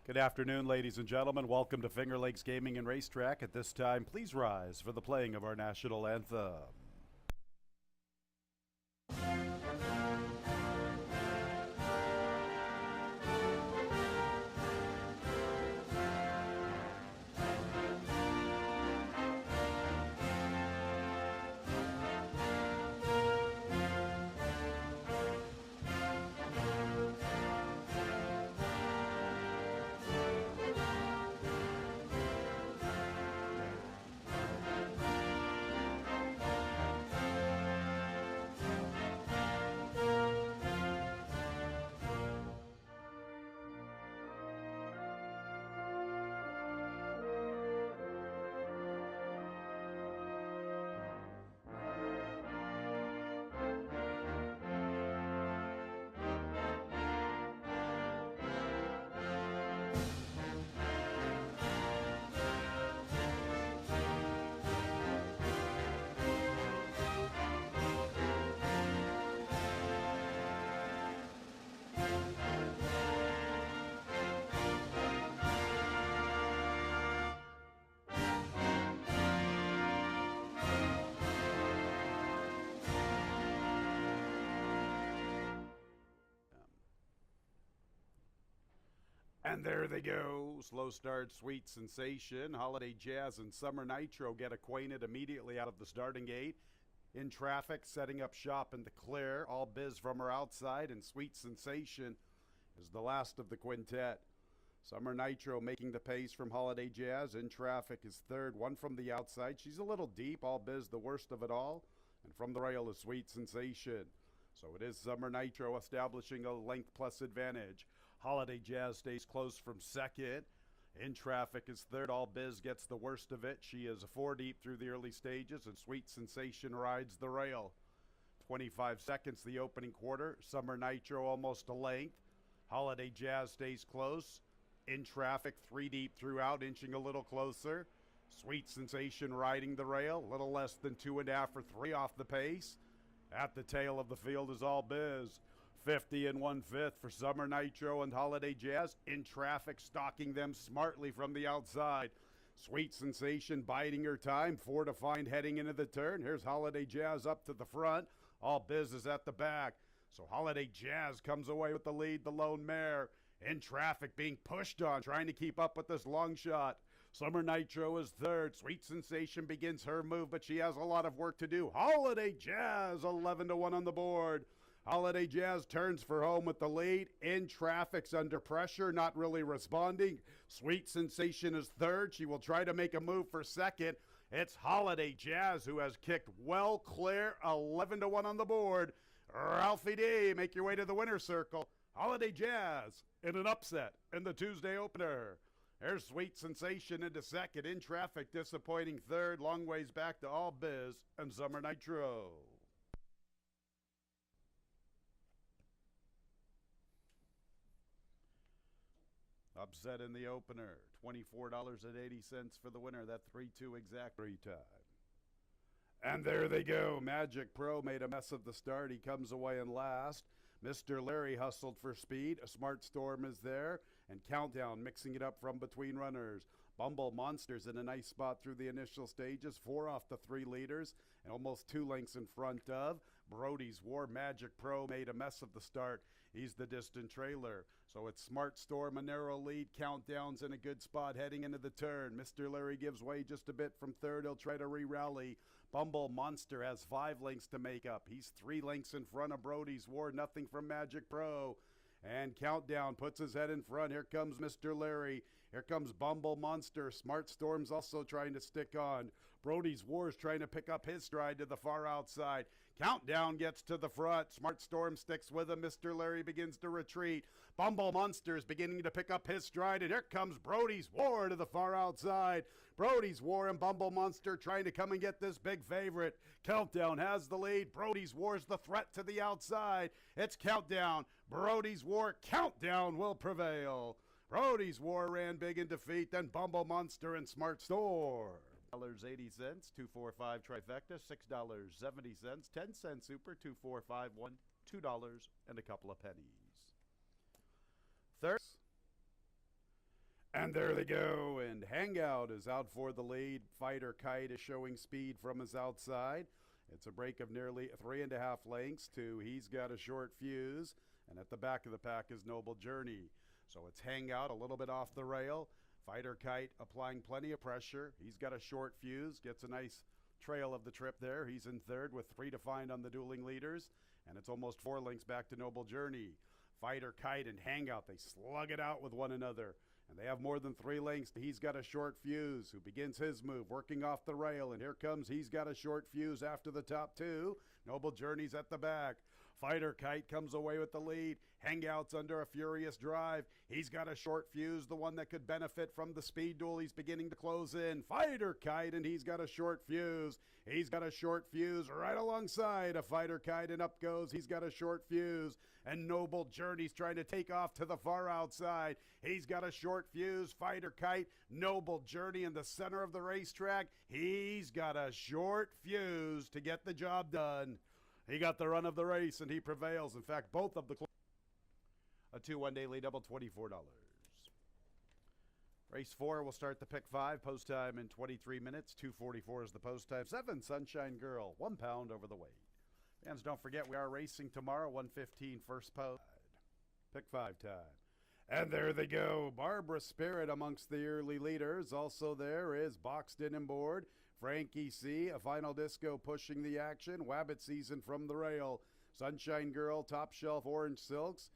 Good afternoon, ladies and gentlemen. Welcome to Finger Lakes Gaming and Racetrack. At this time, please rise for the playing of our national anthem. And there they go. Slow start, Sweet Sensation. Holiday Jazz and Summer Nitro get acquainted immediately out of the starting gate. In traffic, setting up shop in the clear. All Biz from her outside, and Sweet Sensation is the last of the quintet. Summer Nitro making the pace from Holiday Jazz. In traffic is third, one from the outside. She's a little deep. All Biz the worst of it all. And from the rail is Sweet Sensation. So it is Summer Nitro establishing a length plus advantage. Holiday Jazz stays close from second. In traffic is third. All Biz gets the worst of it. She is four deep through the early stages, and Sweet Sensation rides the rail. 25 seconds the opening quarter. Summer Nitro almost a length. Holiday Jazz stays close. In traffic, three deep throughout, inching a little closer. Sweet Sensation riding the rail. A little less than 2.5 or 3 off the pace. At the tail of the field is All Biz. 50 1/5 for Summer Nitro and Holiday Jazz. In traffic, stalking them smartly from the outside. Sweet Sensation biding her time. 4 to find heading into the turn. Here's Holiday Jazz up to the front. All Biz is at the back. So Holiday Jazz comes away with the lead, the lone mare. In traffic, being pushed on, trying to keep up with this long shot. Summer Nitro is third. Sweet Sensation begins her move, but she has a lot of work to do. Holiday Jazz, 11 to 1 on the board. Holiday Jazz turns for home with the lead. In traffic's under pressure, not really responding. Sweet Sensation is third. She will try to make a move for second. It's Holiday Jazz who has kicked well clear, 11 to 1 on the board. Ralphie D, make your way to the winner's circle. Holiday Jazz in an upset in the Tuesday opener. There's Sweet Sensation into second. In traffic, disappointing third. Long ways back to All Biz and Summer Nitro. Upset in the opener. $24.80 for the winner. That 3-2 exact time. And there they go. Magic Pro made a mess of the start. He comes away in last. Mr. Larry hustled for speed. A Smart Storm is there. And Countdown mixing it up from between runners. Bumble Monsters in a nice spot through the initial stages. 4 off the 3 leaders and almost 2 lengths in front of Brody's War. Magic Pro made a mess of the start. He's the distant trailer. So it's Smart Storm, a narrow lead. Countdown's in a good spot heading into the turn. Mr. Larry gives way just a bit from third. He'll try to re-rally. Bumble Monster has 5 lengths to make up. He's 3 lengths in front of Brody's War. Nothing from Magic Pro. And Countdown puts his head in front. Here comes Mr. Larry. Here comes Bumble Monster. Smart Storm's also trying to stick on. Brody's War is trying to pick up his stride to the far outside. Countdown gets to the front. Smart Storm sticks with him. Mr. Larry begins to retreat. Bumble Monster is beginning to pick up his stride. And here comes Brody's War to the far outside. Brody's War and Bumble Monster trying to come and get this big favorite. Countdown has the lead. Brody's War is the threat to the outside. It's Countdown. Brody's War. Countdown will prevail. Brody's War ran big in defeat. Then Bumble Monster and Smart Storm. $80, 245 trifecta, $6.70, 10-cent super, 2451, $2 and a couple of pennies. Third, And there they go, and Hangout is out for the lead. Fighter Kite is showing speed from his outside. It's a break of nearly 3.5 lengths to He's Got a Short Fuse, and at the back of the pack is Noble Journey. So it's Hangout a little bit off the rail. Fighter Kite applying plenty of pressure. He's Got a Short Fuse, gets a nice trail of the trip there. He's in third with 3 to find on the dueling leaders, and it's almost 4 lengths back to Noble Journey. Fighter Kite and Hangout, they slug it out with one another. And they have more than 3 lengths. He's Got a Short Fuse, who begins his move, working off the rail. And here comes He's Got a Short Fuse after the top 2. Noble Journey's at the back. Fighter Kite comes away with the lead. Hangout's under a furious drive. He's Got a Short Fuse, the one that could benefit from the speed duel. He's beginning to close in. Fighter Kite, and He's Got a Short Fuse. He's Got a Short Fuse right alongside a Fighter Kite, and up goes He's Got a Short Fuse. And Noble Journey's trying to take off to the far outside. He's Got a Short Fuse. Fighter Kite, Noble Journey in the center of the racetrack. He's Got a Short Fuse to get the job done. He got the run of the race, and he prevails. In fact, both of the a 2-1 daily double, $24. Race 4 will start the pick 5. Post time in 23 minutes. 2:44 is the post time. 7 Sunshine Girl, 1 pound over the weight. Fans, don't forget we are racing tomorrow, 1:15 first post. Pick 5 time. And there they go. Barbara Spirit amongst the early leaders. Also there is Boxed In and Board. Frankie C, a final disco pushing the action. Wabbit Season from the rail. Sunshine Girl, Top Shelf Orange Silks.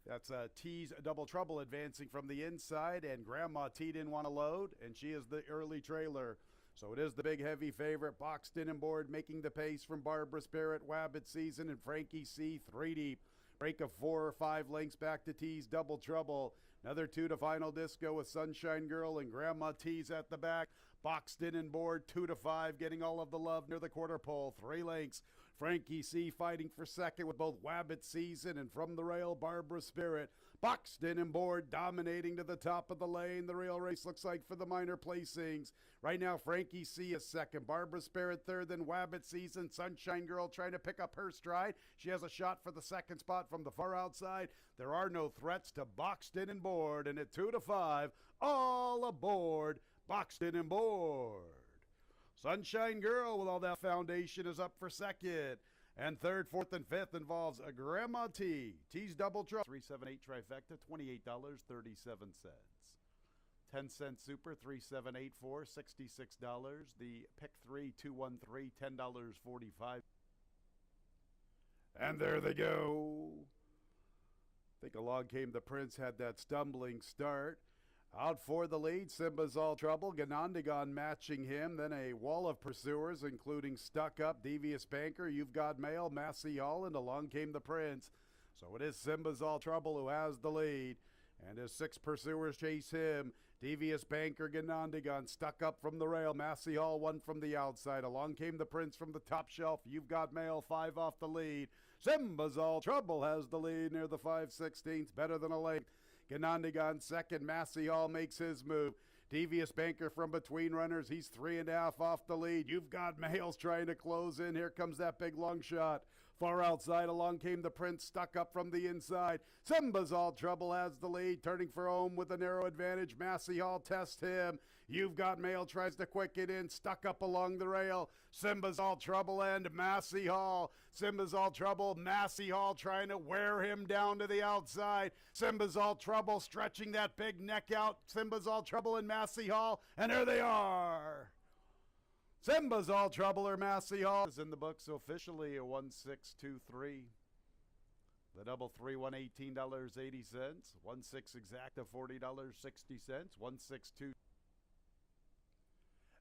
That's T's Double Trouble advancing from the inside. And Grandma T didn't want to load, and she is the early trailer. So it is the big heavy favorite, Boxed In and Board, making the pace from Barbara Spirit, Wabbit Season, and Frankie C, 3 deep. Break of 4 or 5 lengths back to T's Double Trouble. Another 2 to final disco with Sunshine Girl and Grandma T's at the back. Boxed In and Board, 2 to 5, getting all of the love near the quarter pole. 3 lengths. Frankie C fighting for second with both Wabbit Season and from the rail, Barbara Spirit. Boxed In and Board dominating to the top of the lane. The real race looks like for the minor placings. Right now, Frankie C is second. Barbara Spirit third, then Wabbit Season. Sunshine Girl trying to pick up her stride. She has a shot for the second spot from the far outside. There are no threats to Boxed In and Board. And at 2 to 5, all aboard Boxed In and Board. Sunshine Girl with all that foundation is up for second. And third, fourth, and fifth involves a Grandma T. T's Double Trouble. 378 trifecta, $28.37. 10-cent super, 3784, $66. The pick 3, 213, $10.45. And there they go. I think along came the Prince, had that stumbling start. Out for the lead, Simba's All Trouble, Ganondagon matching him, then a wall of pursuers, including Stuck Up, Devious Banker, You've Got Mail, Massey Hall, and along came the Prince. So it is Simba's All Trouble who has the lead, and his 6 pursuers chase him. Devious Banker, Ganondagon, Stuck Up from the rail, Massey Hall, 1 from the outside. Along came the Prince from the top shelf, You've Got Mail, 5 off the lead. Simba's All Trouble has the lead near the 5/16, better than a length. Ganondagon second. Massey Hall makes his move. Devious Banker from between runners. He's 3.5 off the lead. You've Got Mails trying to close in. Here comes that big long shot. Far outside, along came the Prince, Stuck Up from the inside. Simba's All Trouble has the lead, turning for home with a narrow advantage. Massey Hall tests him. You've Got Mail tries to quicken in, Stuck Up along the rail. Simba's All Trouble and Massey Hall. Simba's All Trouble, Massey Hall trying to wear him down to the outside. Simba's All Trouble stretching that big neck out. Simba's All Trouble and Massey Hall, and there they are. Simba's All Trouble or Massey Hall is in the books officially a 1-6-2-3. The double 3 won $18.80. 1-6 exacta $40.60. 1-6-2.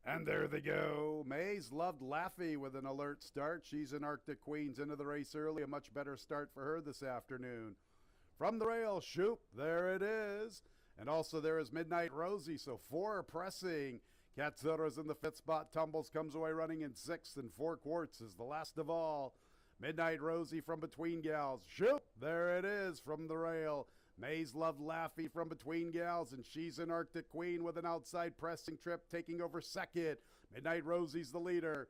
And there they go. Mays loved Laffy with an alert start. She's in Arctic Queens into the race early. A much better start for her this afternoon. From the rail, Shoop, there it is. And also there is Midnight Rosie, so 4 are pressing. Katsura's in the 5th spot. Tumbles comes away running in 6th, and 4 Quartz is the last of all. Midnight Rosie from between gals. Shoop, there it is from the rail. Mays loved Laffy from between gals, and she's an Arctic Queen with an outside pressing trip taking over second. Midnight Rosie's the leader.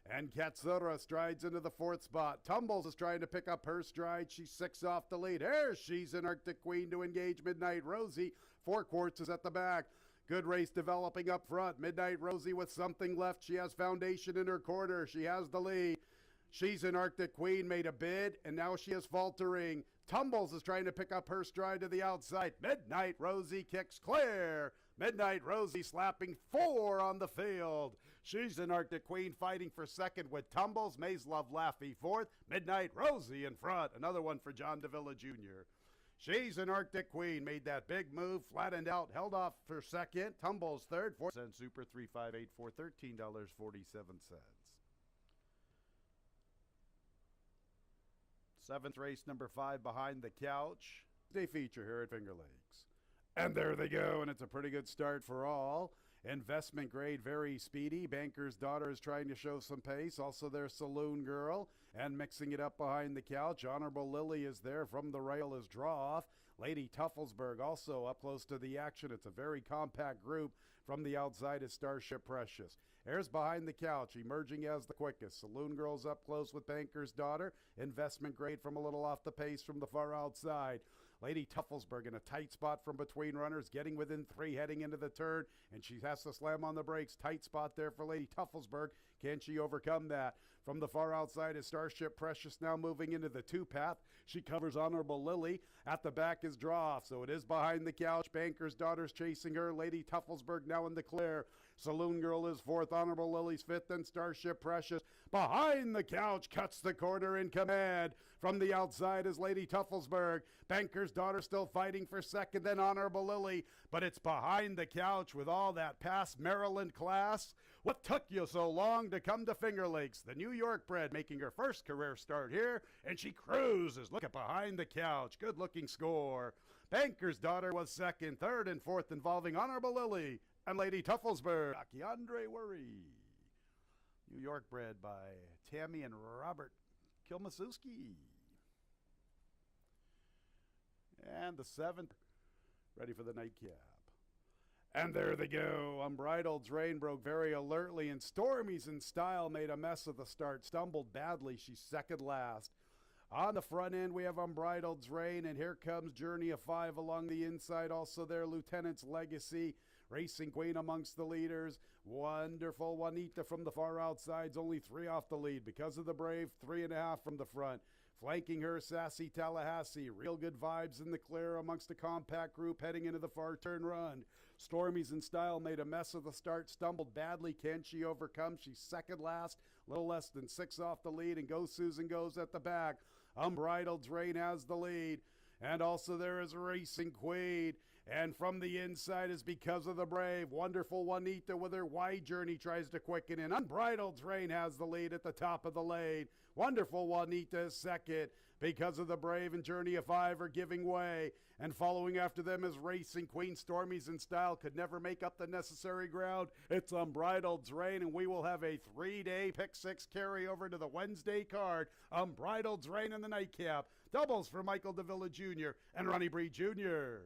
And Katsura strides into the fourth spot. Tumbles is trying to pick up her stride. She's 6 off the lead. There she's an Arctic Queen to engage Midnight Rosie. 4 Quarts is at the back. Good race developing up front. Midnight Rosie with something left. She has Foundation in her quarter. She has the lead. She's an Arctic Queen, made a bid, and now she is faltering. Tumbles is trying to pick up her stride to the outside. Midnight Rosie kicks clear. Midnight Rosie slapping 4 on the field. She's an Arctic Queen fighting for second with Tumbles, Maze Love Laffy fourth, Midnight Rosie in front. Another one for John Davila Jr. She's an Arctic Queen, made that big move, flattened out, held off for second. Tumbles third, 4 cents Super 3584, $13.47. Seventh race, number 5, Behind the Couch. Day feature here at Finger Lakes. And there they go, and it's a pretty good start for all. Investment grade, very speedy. Banker's Daughter is trying to show some pace. Also their Saloon Girl, and mixing it up Behind the Couch. Honorable Lily is there. From the Rail is Draw Off. Lady Tufflesburg also up close to the action. It's a very compact group. From the outside is Starship Precious. There's Behind the Couch, emerging as the quickest. Saloon Girl's up close with Banker's Daughter. Investment grade from a little off the pace from the far outside. Lady Tufflesburg in a tight spot from between runners, getting within 3 heading into the turn, and she has to slam on the brakes. Tight spot there for Lady Tufflesburg. Can she overcome that? From the far outside is Starship Precious, now moving into the 2-path. She covers Honorable Lily. At the back is Draw Off, so it is Behind the Couch. Banker's Daughter's chasing her. Lady Tufflesburg now in the clear. Saloon Girl is 4th. Honorable Lily's 5th, and Starship Precious. Behind the Couch cuts the corner in command. From the outside is Lady Tufflesburg. Banker's Daughter still fighting for second, then Honorable Lily. But it's Behind the Couch with all that past Maryland class. What took you so long to come to Finger Lakes? The New York bred making her first career start here, and she cruises. Look at Behind the Couch. Good looking score. Banker's Daughter was second, third, and fourth involving Honorable Lily and Lady Tufflesburg. Keandre Worry. New York bred by Tammy and Robert Kilmasuski. And the 7th, ready for the nightcap. And there they go. Unbridled's Rain broke very alertly, and Stormy's in Style made a mess of the start. Stumbled badly. She's second last. On the front end, we have Unbridled's Rain, and here comes Journey of 5 along the inside. Also there, Lieutenant's Legacy. Racing Queen amongst the leaders. Wonderful Juanita from the far outsides, only 3 off the lead. Because of the Brave, 3.5 from the front. Flanking her, Sassy Tallahassee. Real good vibes in the clear amongst a compact group heading into the far turn run. Stormy's in Style made a mess of the start, stumbled badly. Can she overcome? She's second last, little less than 6 off the lead, and Go Susan goes at the back. Unbridled's Rain has the lead. And also there is Racing Queen. And from the inside is Because of the Brave. Wonderful Juanita with her wide journey tries to quicken in. Unbridled's Rain has the lead at the top of the lane. Wonderful Juanita is second. Because of the Brave and Journey of 5 are giving way. And following after them is Racing Queen. Stormy's in Style could never make up the necessary ground. It's Unbridled's Rain, and we will have a 3-day Pick 6 carryover to the Wednesday card. Unbridled's Rain in the nightcap. Doubles for Michael Davila Jr. and Ronnie Bree Jr.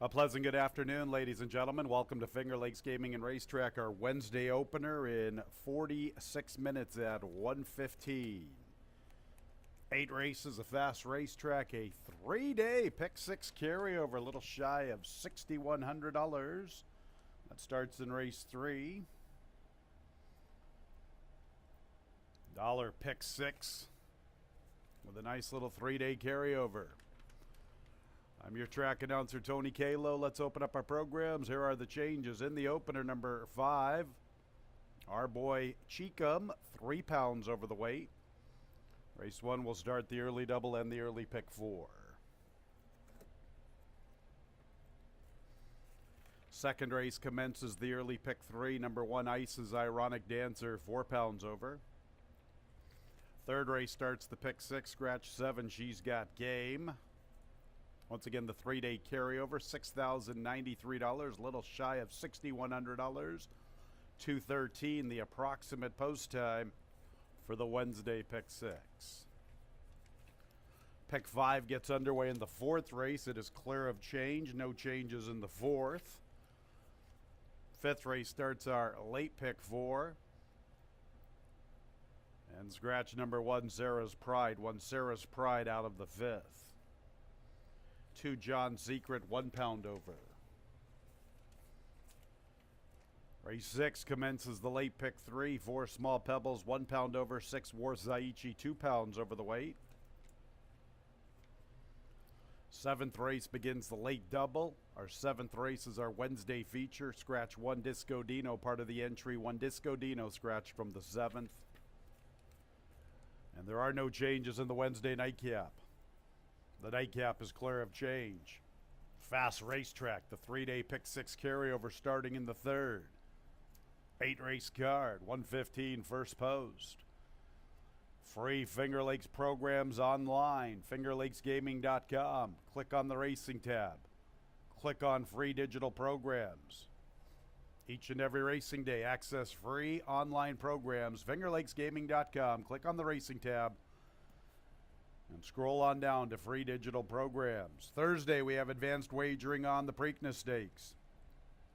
A pleasant good afternoon, ladies and gentlemen. Welcome to Finger Lakes Gaming and Racetrack, our Wednesday opener in 46 minutes at 1:15. 8 races, a fast racetrack, a 3-day Pick 6 carryover, a little shy of $6,100. That starts in race 3. $1 Pick 6 with a nice little 3-day carryover. I'm your track announcer, Tony Kalo. Let's open up our programs. Here are the changes. In the opener, number 5, our boy Cheekum, 3 pounds over the weight. Race 1 will start the early double and the early pick 4. Second race commences the early pick 3. Number 1, Ice's Ironic Dancer, 4 pounds over. Third race starts the pick 6, scratch 7, She's Got Game. Once again, the 3-day carryover, $6,093, a little shy of $6,100. 2:13, the approximate post time for the Wednesday pick 6. Pick 5 gets underway in the 4th race. It is clear of change, no changes in the 4th. 5th race starts our late pick 4. And scratch number 1, Sarah's Pride. 1 Sarah's Pride out of the 5th. 2 John's Secret, 1 pound over. Race 6 commences the late pick 3. 4 Small Pebbles, 1 pound over. 6 War Zaichi, 2 pounds over the weight. 7th race begins the late double. Our 7th race is our Wednesday feature. Scratch 1 Disco Dino, part of the entry. 1 Disco Dino scratch from the 7th. And there are no changes in the Wednesday nightcap. The nightcap is clear of change. Fast Racetrack, the 3-day pick 6 carryover starting in the 3rd. 8 race card, 1:15 first post. Free Finger Lakes programs online, fingerlakesgaming.com. Click on the racing tab. Click on free digital programs. Each and every racing day, access free online programs, fingerlakesgaming.com. Click on the racing tab and scroll on down to free digital programs. Thursday, we have advanced wagering on the Preakness Stakes.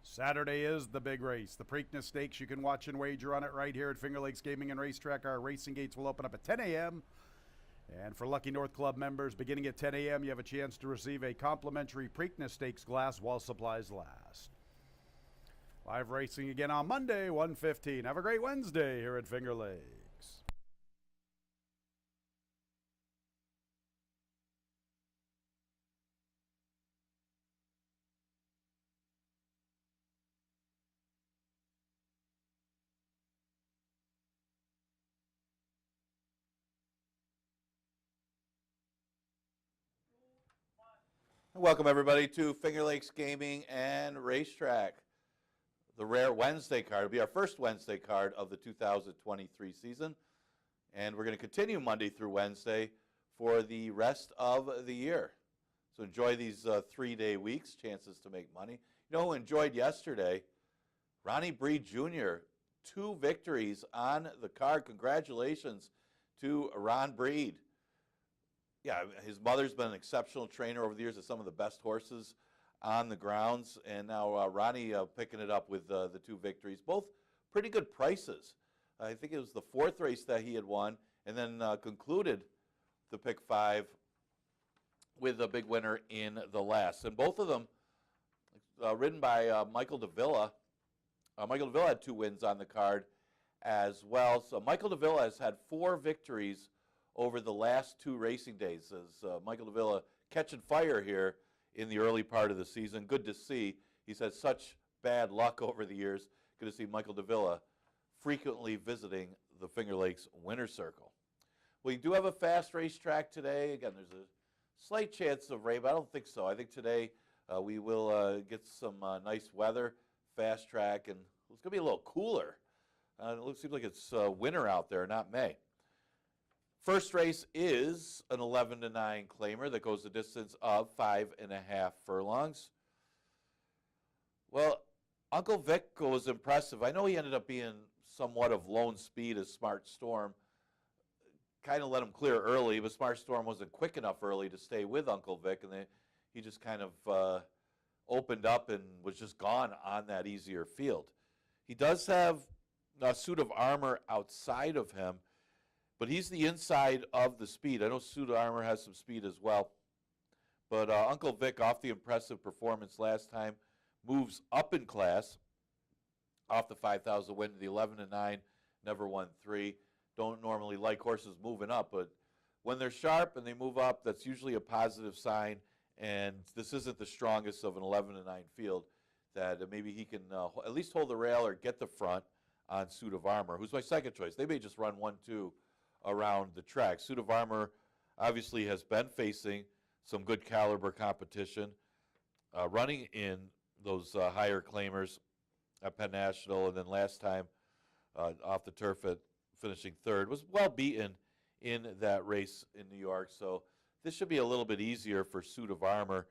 Saturday is the big race, the Preakness Stakes. You can watch and wager on it right here at Finger Lakes Gaming and Racetrack. Our racing gates will open up at 10 a.m. And for Lucky North Club members, beginning at 10 a.m., you have a chance to receive a complimentary Preakness Stakes glass while supplies last. Live racing again on Monday, 1:15. Have a great Wednesday here at Finger Lakes. Welcome, everybody, to Finger Lakes Gaming and Racetrack. The rare Wednesday card will be our first Wednesday card of the 2023 season. And we're going to continue Monday through Wednesday for the rest of the year. So enjoy these 3-day weeks, chances to make money. You know who enjoyed yesterday? Ronnie Breed Jr., 2 victories on the card. Congratulations to Ron Breed. Yeah, his mother's been an exceptional trainer over the years of some of the best horses on the grounds. And now Ronnie picking it up with the 2 victories. Both pretty good prices. I think it was the 4th race that he had won, and then concluded the pick 5 with a big winner in the last. And both of them ridden by Michael Davila. Michael Davila had 2 wins on the card as well. So Michael Davila has had 4 victories over the last 2 racing days, as Michael Davila catching fire here in the early part of the season. Good to see. He's had such bad luck over the years. Good to see Michael Davila frequently visiting the Finger Lakes Winner's Circle. We do have a fast racetrack today. Again, there's a slight chance of rain, but I don't think so. I think today we will get some nice weather, fast track, and it's going to be a little cooler. It seems like it's winter out there, not May. First race is an 11-9 claimer that goes the distance of 5.5 furlongs. Well, Uncle Vic was impressive. I know he ended up being somewhat of lone speed as Smart Storm. Kind of let him clear early, but Smart Storm wasn't quick enough early to stay with Uncle Vic, and he just kind of opened up and was just gone on that easier field. He does have a suit of armor outside of him, but he's the inside of the speed. I know Suit of Armor has some speed as well. But Uncle Vic, off the impressive performance last time, moves up in class off the 5,000 win to the 11-9, never won 3. Don't normally like horses moving up, but when they're sharp and they move up, that's usually a positive sign, and this isn't the strongest of an 11-9 field, that maybe he can at least hold the rail or get the front on Suit of Armor, who's my second choice. They may just run 1-2 around the track. Suit of Armor obviously has been facing some good caliber competition, running in those higher claimers at Penn National, and then last time off the turf at finishing third, was well beaten in that race in New York. So this should be a little bit easier for Suit of Armor.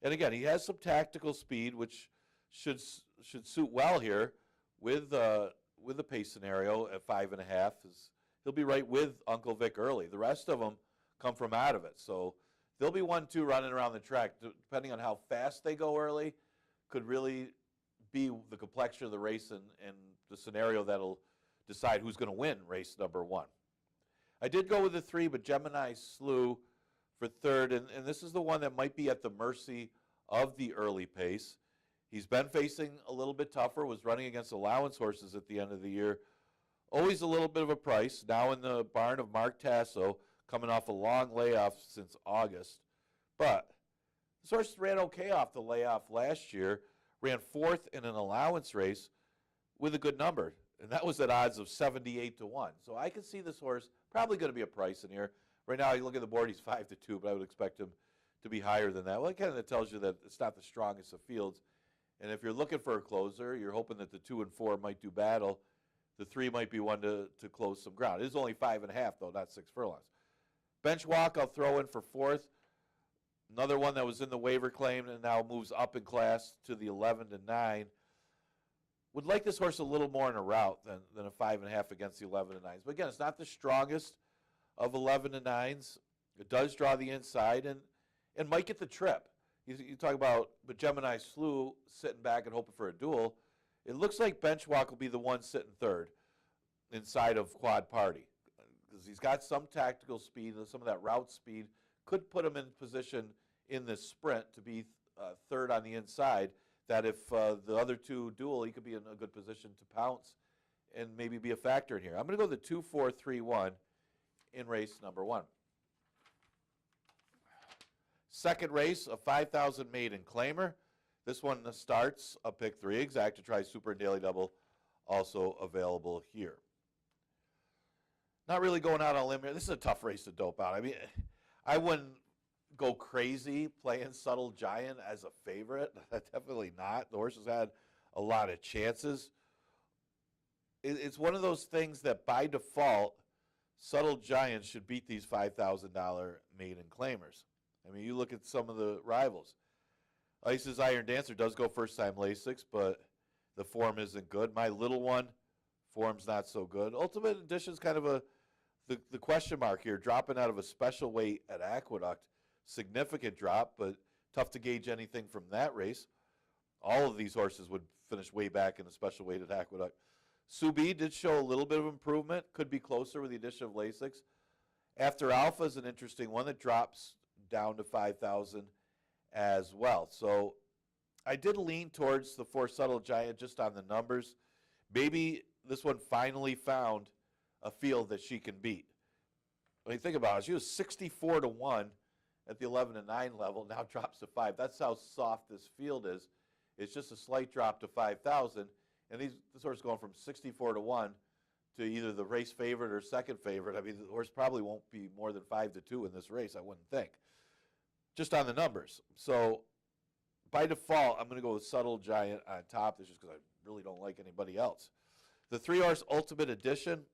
And again, he has some tactical speed, which should suit well here with the pace scenario at 5.5. He'll be right with Uncle Vic early. The rest of them come from out of it. So there'll be 1-2 running around the track. Depending on how fast they go early, could really be the complexion of the race and the scenario that'll decide who's going to win race number 1. I did go with the 3, but Gemini Slew for third, and this is the one that might be at the mercy of the early pace. He's been facing a little bit tougher, was running against allowance horses at the end of the year. Always a little bit of a price, now in the barn of Mark Tasso, coming off a long layoff since August. But this horse ran okay off the layoff last year, ran 4th in an allowance race with a good number, and that was at odds of 78-1. So I can see this horse probably going to be a price in here. Right now, you look at the board, he's 5-2, but I would expect him to be higher than that. Well, it kind of tells you that it's not the strongest of fields. And if you're looking for a closer, you're hoping that the 2 and 4 might do battle. The 3 might be one to close some ground. It is only 5.5, though, not 6 furlongs. Bench Walk, I'll throw in for 4th. Another one that was in the waiver claim and now moves up in class to the 11-9. Would like this horse a little more in a route than a 5.5 against the 11-9s. But again, it's not the strongest of 11-9s. It does draw the inside and might get the trip. You talk about but Gemini Slew sitting back and hoping for a duel. It looks like Bench Walk will be the one sitting third inside of Quad Party, because he's got some tactical speed, and some of that route speed could put him in position in this sprint to be third on the inside, that if the other 2 duel, he could be in a good position to pounce and maybe be a factor in here. I'm going to go the 2-4-3-1 in race number 1. Second race, a 5,000 maiden claimer. This one starts a pick 3 exact to try Super and Daily Double, also available here. Not really going out on a limb here. This is a tough race to dope out. I mean, I wouldn't go crazy playing Subtle Giant as a favorite. Definitely not. The horse has had a lot of chances. It's one of those things that by default, Subtle Giant should beat these $5,000 maiden claimers. I mean, you look at some of the rivals. Ice's Iron Dancer does go first time Lasix, but the form isn't good. My Little One, form's not so good. Ultimate Edition's kind of the question mark here, dropping out of a special weight at Aqueduct. Significant drop, but tough to gauge anything from that race. All of these horses would finish way back in a special weight at Aqueduct. Subi did show a little bit of improvement, could be closer with the addition of Lasix. After Alpha is an interesting one that drops down to 5,000 as well. So I did lean towards the 4 Subtle Giant just on the numbers. Maybe this one finally found a field that she can beat. I mean, think about it. She was 64-1 at the 11-9 level, now drops to 5. That's how soft this field is. It's just a slight drop to 5,000. And this horse is going from 64-1 to either the race favorite or second favorite. I mean, the horse probably won't be more than 5-2 in this race, I wouldn't think, just on the numbers. So by default, I'm going to go with Subtle Giant on top. This is just because I really don't like anybody else. The 3-horse Ultimate Edition,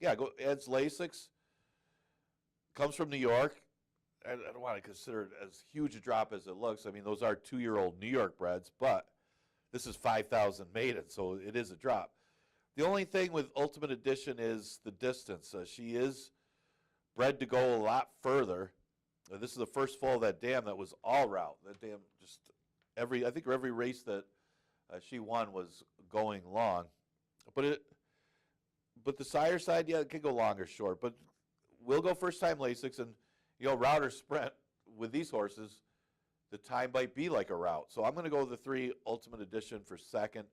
adds Lasix, comes from New York. I don't want to consider it as huge a drop as it looks. I mean, those are 2-year-old New York breds, but this is 5,000 maiden, so it is a drop. The only thing with Ultimate Edition is the distance. She is bred to go a lot further. This is the first fall of that dam that was all route. That dam just I think every race that she won was going long. But the sire side, it can go long or short. But we'll go first time Lasix, and route or sprint with these horses, the time might be like a route. So I'm going to go with the 3 Ultimate Edition for second.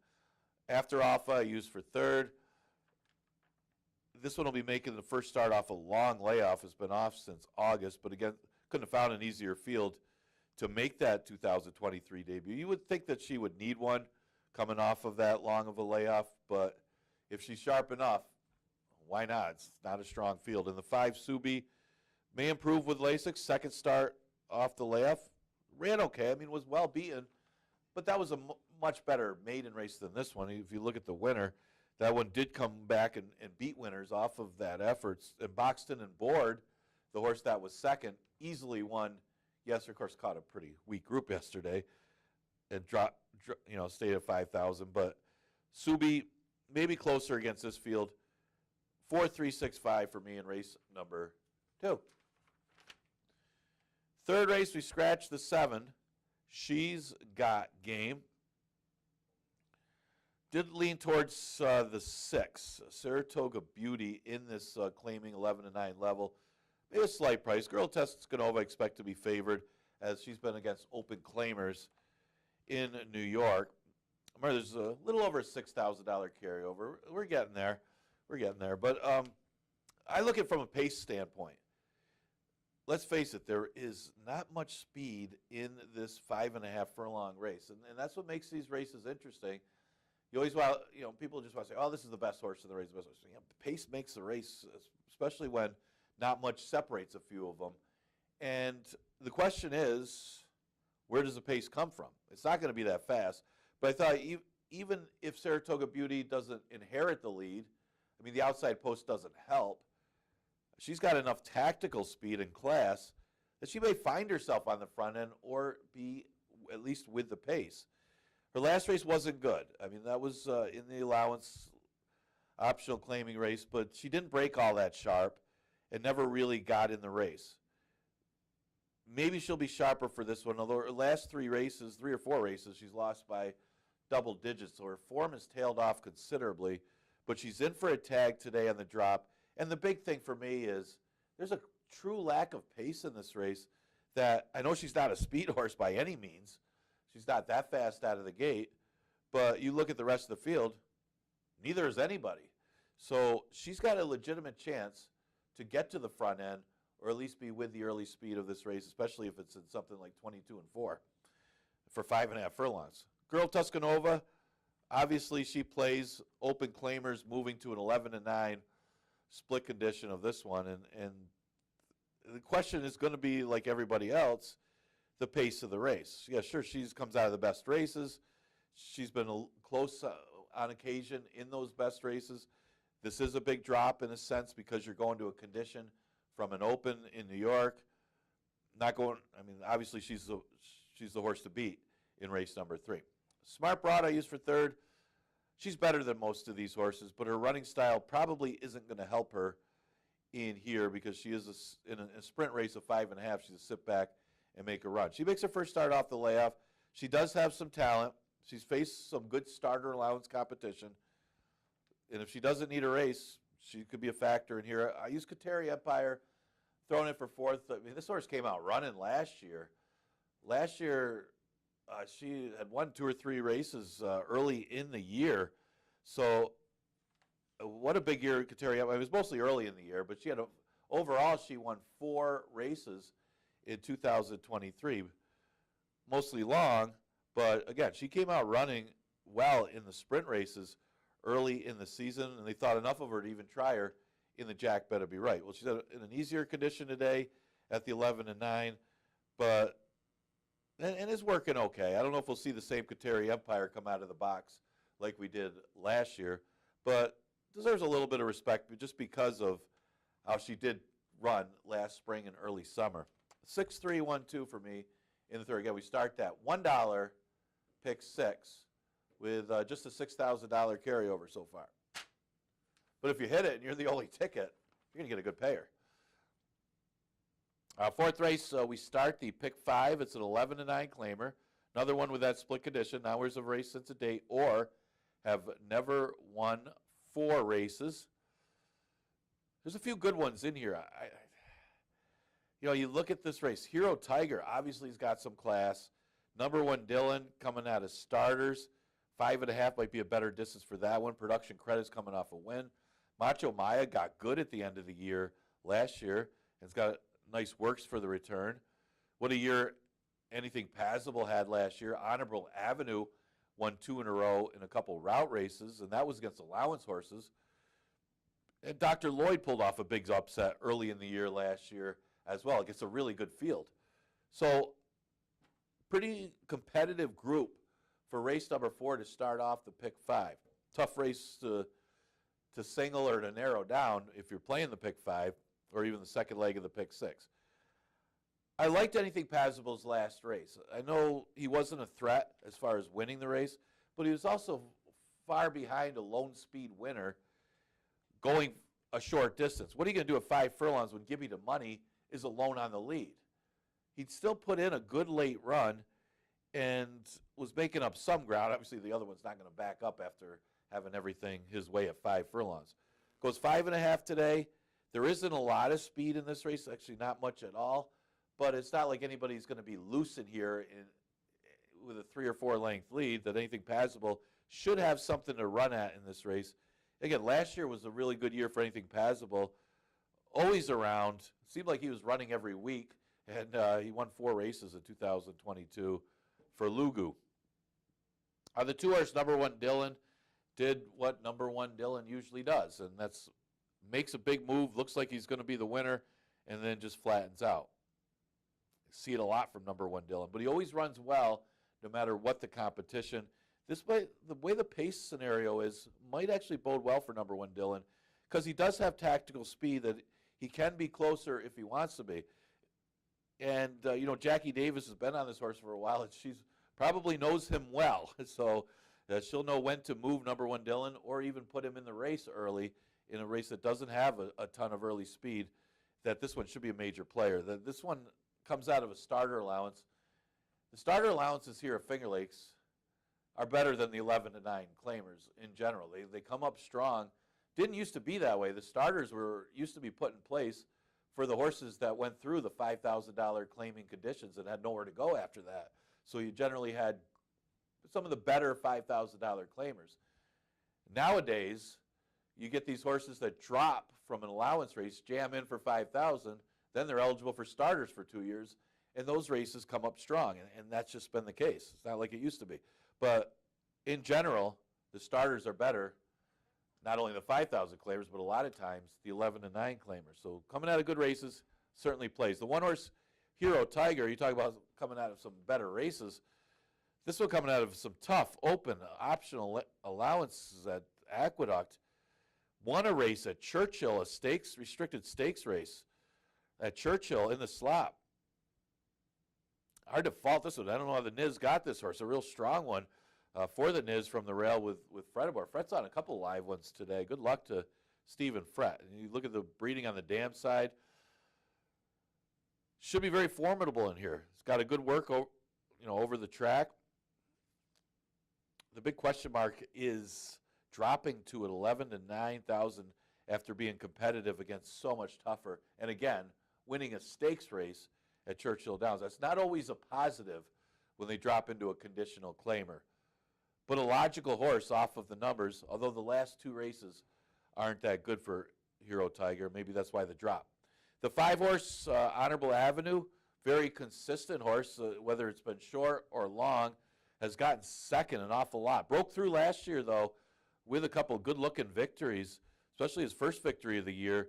After Alpha, I use for third. This one will be making the first start off a long layoff. It's been off since August, but again, couldn't have found an easier field to make that 2023 debut. You would think that she would need one coming off of that long of a layoff, but if she's sharp enough, why not? It's not a strong field. And the 5, Subi, may improve with Lasix. Second start off the layoff. Ran okay. I mean, was well beaten, but that was a much better maiden race than this one. If you look at the winner, that one did come back and beat winners off of that effort. And Boxton and Board, the horse that was second, easily won. Yes, of course, caught a pretty weak group yesterday and stayed at 5,000. But Subi, maybe closer against this field. 4-3-6-5 for me in race number 2. Third race, we scratched the 7. She's Got Game. Did lean towards the 6. Saratoga Beauty in this claiming 11-9 level. Maybe a slight price. Girl Tuscanova I expect to be favored as she's been against open claimers in New York. Remember, there's a little over a $6,000 carryover. We're getting there. But I look at it from a pace standpoint. Let's face it, there is not much speed in this 5.5 furlong race. And that's what makes these races interesting. You always want, people just want to say, oh, this is the best horse in the race. The best horse. Pace makes the race, especially when not much separates a few of them. And the question is, where does the pace come from? It's not going to be that fast. But I thought even if Saratoga Beauty doesn't inherit the lead, I mean, the outside post doesn't help. She's got enough tactical speed and class that she may find herself on the front end or be at least with the pace. Her last race wasn't good. I mean, that was in the allowance optional claiming race, but she didn't break all that sharp and never really got in the race. Maybe she'll be sharper for this one, although her last 3 or 4 races, she's lost by double digits, so her form has tailed off considerably, but she's in for a tag today on the drop. And the big thing for me is there's a true lack of pace in this race that I know she's not a speed horse by any means. She's not that fast out of the gate, but you look at the rest of the field, neither is anybody. So she's got a legitimate chance to get to the front end or at least be with the early speed of this race, especially if it's in something like 22 and 4 for 5.5 furlongs. Girl Tuscanova, obviously she plays open claimers moving to an 11-9 split condition of this one. And the question is going to be, like everybody else, the pace of the race. Yeah, sure, she comes out of the best races. She's been close on occasion in those best races. This is a big drop in a sense because you're going to a condition from an open in New York. Obviously she's the horse to beat in race number 3. Smart Broad I use for third. She's better than most of these horses, but her running style probably isn't going to help her in here because she is in a sprint race of 5.5. She's a sit back and make a run. She makes her first start off the layoff. She does have some talent. She's faced some good starter allowance competition. And if she doesn't need a race, she could be a factor in here. I use Kateri Empire, throwing it for 4th. I mean, this horse came out running last year. Last year, she had won 2 or 3 races early in the year. So what a big year Kateri Empire. It was mostly early in the year, but overall she won 4 races in 2023, mostly long. But again, she came out running well in the sprint races early in the season, and they thought enough of her to even try her in the Jack Better Be Right. Well, she's in an easier condition today at the 11-9, but and is working okay. I don't know if we'll see the same Kateri Empire come out of the box like we did last year, but deserves a little bit of respect just because of how she did run last spring and early summer. 6-3-1-2 for me in the third. Again, we start that $1 pick 6 with just a $6,000 carryover so far. But if you hit it and you're the only ticket, you're going to get a good payer. 4th race, we start the pick 5. It's an 11-9 claimer. Another one with that split condition. Hours of race since a date or have never won 4 races. There's a few good ones in here. You look at this race. Hero Tiger obviously has got some class. Number 1 Dylan coming out of starters. 5.5 might be a better distance for that one. Production Credit's coming off a win. Macho Maya got good at the end of the year last year. It's got nice works for the return. What a year Anything Passable had last year. Honorable Avenue won 2 in a row in a couple route races, and that was against allowance horses. And Dr. Lloyd pulled off a big upset early in the year last year as well against a really good field. So pretty competitive group for race number 4 to start off the pick 5. Tough race to single or to narrow down if you're playing the pick 5 or even the second leg of the pick 6. I liked Anything Passable's last race. I know he wasn't a threat as far as winning the race, but he was also far behind a lone speed winner going a short distance. What are you going to do at 5 furlongs when Give Me the Money is alone on the lead? He'd still put in a good late run and was making up some ground. Obviously, the other one's not going to back up after having everything his way at 5 furlongs. Goes 5.5 today. There isn't a lot of speed in this race, actually not much at all, but it's not like anybody's going to be loose in here with a 3 or 4 length lead. That Anything Passable should have something to run at in this race. Again, last year was a really good year for Anything Passable. Always around. Seemed like he was running every week, and he won 4 races in 2022 for Lugu. The 2-horse number 1 Dylan did what number 1 Dylan usually does, and that's makes a big move, looks like he's going to be the winner, and then just flattens out. See it a lot from number 1 Dylan, but he always runs well no matter what the competition. This way, the way the pace scenario is, might actually bode well for number 1 Dylan, because he does have tactical speed that he can be closer if he wants to be. And, Jackie Davis has been on this horse for a while, and she probably knows him well. So she'll know when to move number 1 Dylan or even put him in the race early in a race that doesn't have a ton of early speed, that this one should be a major player. This one comes out of a starter allowance. The starter allowances here at Finger Lakes are better than the 11 to 9 claimers in general. They come up strong. Didn't used to be that way. The starters used to be put in place for the horses that went through the $5,000 claiming conditions and had nowhere to go after that. So you generally had some of the better $5,000 claimers. Nowadays, you get these horses that drop from an allowance race, jam in for $5,000, then they're eligible for starters for 2 years, and those races come up strong, and that's just been the case. It's not like it used to be. But in general, the starters are better, not only the 5,000 claimers, but a lot of times the 11 to 9 claimers. So coming out of good races certainly plays. The 1-horse Hero Tiger, you talk about coming out of some better races. This one coming out of some tough, open, optional allowances at Aqueduct. Won a race at Churchill, a restricted stakes race at Churchill in the slop. Hard to fault this one. I don't know how the Niz got this horse. A real strong one for the Niz from the rail with Fred aboard. Fred's on a couple of live ones today. Good luck to Steve and Fred. And you look at the breeding on the dam side. Should be very formidable in here. It's got a good work over the track. The big question mark is dropping to an 11 to 9,000 after being competitive against so much tougher. And again, winning a stakes race at Churchill Downs. That's not always a positive when they drop into a conditional claimer. But a logical horse off of the numbers, although the last 2 races aren't that good for Hero Tiger. Maybe that's why the drop. The 5-horse Honorable Avenue, very consistent horse, whether it's been short or long, has gotten second an awful lot. Broke through last year, though, with a couple good-looking victories, especially his first victory of the year,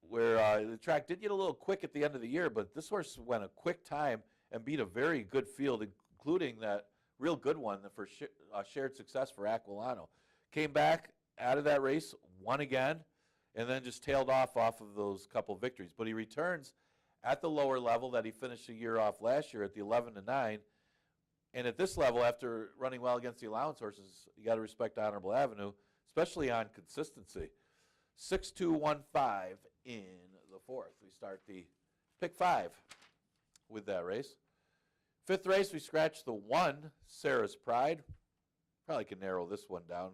where the track did get a little quick at the end of the year, but this horse went a quick time and beat a very good field, including that real good one for shared success for Aquilano. Came back out of that race, won again, and then just tailed off of those couple victories. But he returns at the lower level that he finished the year off last year at the 11 to 9. And at this level, after running well against the allowance horses, you got to respect Honorable Avenue, especially on consistency. 6-2-1-5 in the 4th. We start the pick 5 with that race. 5th race, we scratch the 1, Sarah's Pride. Probably can narrow this one down.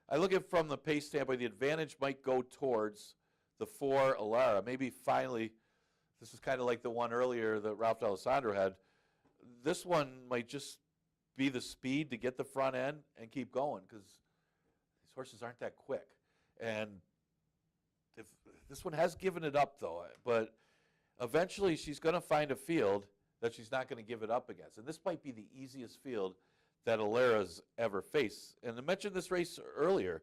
I look at it from the pace standpoint, the advantage might go towards the 4, Alara. Maybe finally, this is kind of like the one earlier that Ralph D'Alessandro had. This one might just be the speed to get the front end and keep going, because these horses aren't that quick. And if this one has given it up, though, but eventually she's going to find a field that she's not going to give it up against. And this might be the easiest field that Alara's ever faced. And I mentioned this race earlier.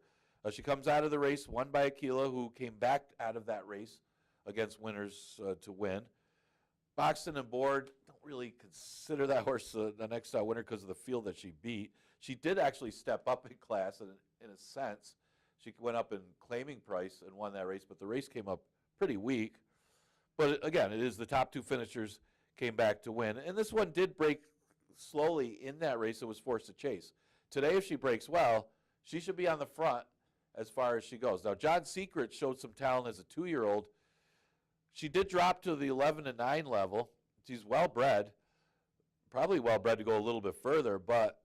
She comes out of the race, won by Aquila, who came back out of that race against winners to win. Boxton and Board don't really consider that horse the next winner because of the field that she beat. She did actually step up in class in a sense. She went up in claiming price and won that race, but the race came up pretty weak. But again, it is the top two finishers came back to win. And this one did break slowly in that race and was forced to chase. Today, if she breaks well, she should be on the front as far as she goes. Now, John Secret showed some talent as a 2-year-old. She did drop to the 11-9 level. She's well-bred, probably well-bred to go a little bit further, but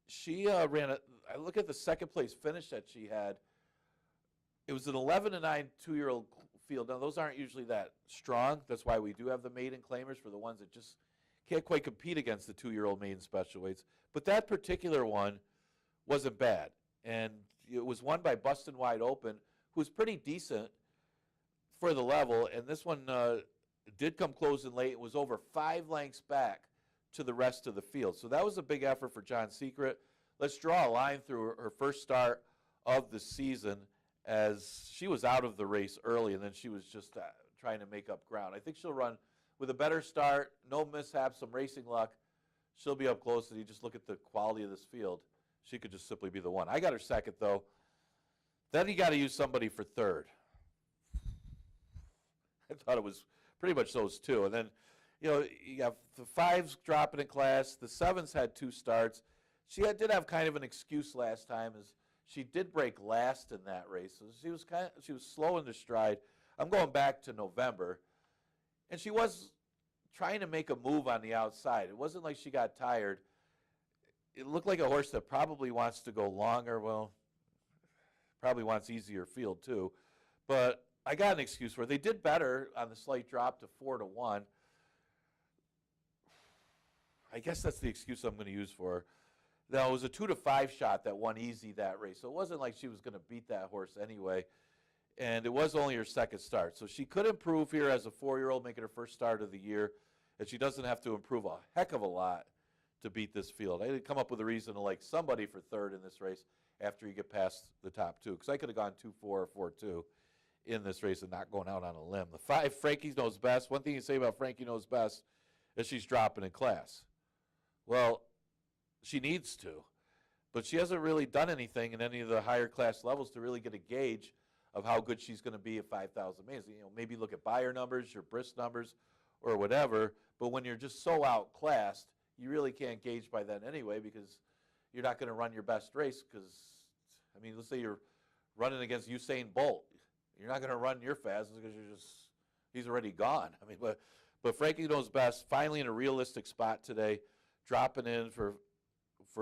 she ran I look at the second place finish that she had. It was an 11-9 2-year-old field. Now, those aren't usually that strong. That's why we do have the maiden claimers for the ones that just can't quite compete against the 2-year-old maiden special weights. But that particular one wasn't bad. And it was won by Bustin' Wide Open, who's pretty decent for the level. And this one did come closing late. It was over 5 lengths back to the rest of the field. So that was a big effort for John Secret. Let's draw a line through her first start of the season, as she was out of the race early, and then she was just trying to make up ground. I think she'll run with a better start, no mishaps, some racing luck. She'll be up close, and you just look at the quality of this field. She could just simply be the one. I got her second, though. Then you got to use somebody for third. I thought it was pretty much those two. And then, you have the 5s dropping in class. The 7s had 2 starts. She did have kind of an excuse last time, as she did break last in that race. So she was slow into stride. I'm going back to November, and she was trying to make a move on the outside. It wasn't like she got tired. It looked like a horse that probably wants to go longer. Well, probably wants easier field too. But I got an excuse for her. They did better on the slight drop to 4-1. I guess that's the excuse I'm going to use for her. Now, it was a 2-5 shot that won easy that race. So it wasn't like she was going to beat that horse anyway. And it was only her second start. So she could improve here as a 4-year-old, making her first start of the year. And she doesn't have to improve a heck of a lot to beat this field. I didn't come up with a reason to like somebody for third in this race after you get past the top 2. Because I could have gone 2-4 or 4-2 in this race and not going out on a limb. The 5, Frankie Knows Best. One thing you say about Frankie Knows Best is she's dropping in class. Well, she needs to, but she hasn't really done anything in any of the higher class levels to really get a gauge of how good she's going to be at 5,000 maidens. Maybe look at buyer numbers, your brisk numbers, or whatever. But when you're just so outclassed, you really can't gauge by that anyway, because you're not going to run your best race. Because let's say you're running against Usain Bolt, you're not going to run your fastest because he's already gone. But Frankie Knows Best finally in a realistic spot today, dropping in for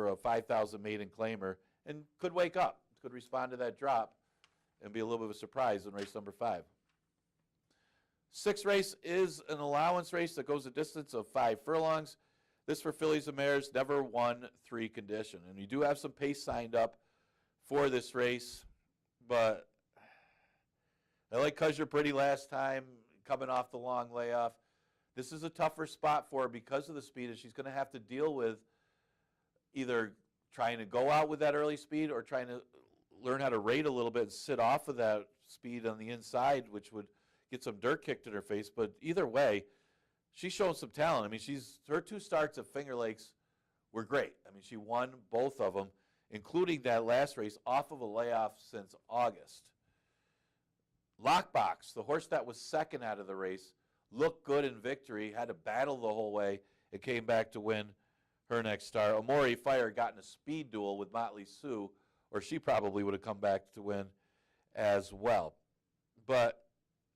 a 5,000 maiden claimer, and could wake up, could respond to that drop, and be a little bit of a surprise in race number 5. 6th race is an allowance race that goes a distance of 5 furlongs. This for fillies and mares, never won 3 condition. And you do have some pace signed up for this race, but I like 'Cause You're Pretty last time, coming off the long layoff. This is a tougher spot for her because of the speed, and she's going to have to deal with either trying to go out with that early speed or trying to learn how to rate a little bit and sit off of that speed on the inside, which would get some dirt kicked in her face. But either way, she's shown some talent. Her 2 starts at Finger Lakes were great. She won both of them, including that last race off of a layoff since August. Lockbox, the horse that was second out of the race, looked good in victory, had to battle the whole way, and came back to win her next start. Amori Fire got in a speed duel with Motley Sue, or she probably would have come back to win as well. But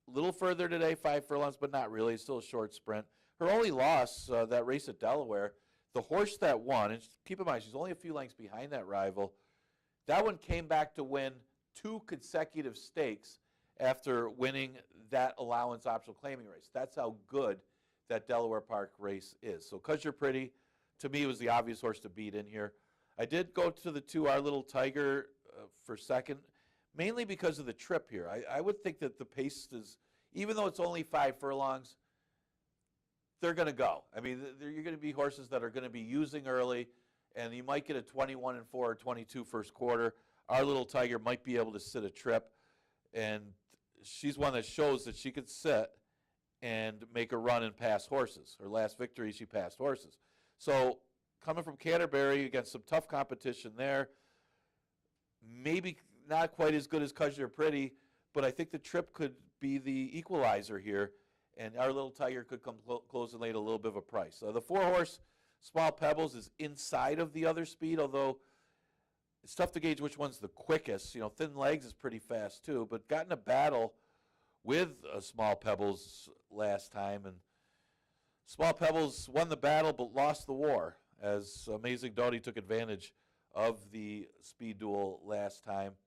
a little further today, 5 furlongs, but not really. It's still a short sprint. Her only loss, that race at Delaware, the horse that won, and keep in mind, she's only a few lengths behind that rival, that one came back to win 2 consecutive stakes after winning that allowance optional claiming race. That's how good that Delaware Park race is. So 'Cause You're Pretty, to me, was the obvious horse to beat in here. I did go to the 2 Our Little Tiger for second, mainly because of the trip here. I would think that the pace is, even though it's only 5 furlongs, they're going to go. I mean, you're going to be horses that are going to be using early, and you might get a 21-4 or 22 first quarter. Our Little Tiger might be able to sit a trip, and she's one that shows that she could sit and make a run and pass horses. Her last victory, she passed horses. So coming from Canterbury against some tough competition there, maybe not quite as good as 'Cause You're Pretty, but I think the trip could be the equalizer here, and Our Little Tiger could come close and lay at a little bit of a price. The 4-horse Small Pebbles is inside of the other speed, although it's tough to gauge which one's the quickest. Thin Legs is pretty fast too, but got in a battle with Small Pebbles last time, and Small Pebbles won the battle but lost the war, as Amazing Doughty took advantage of the speed duel last time.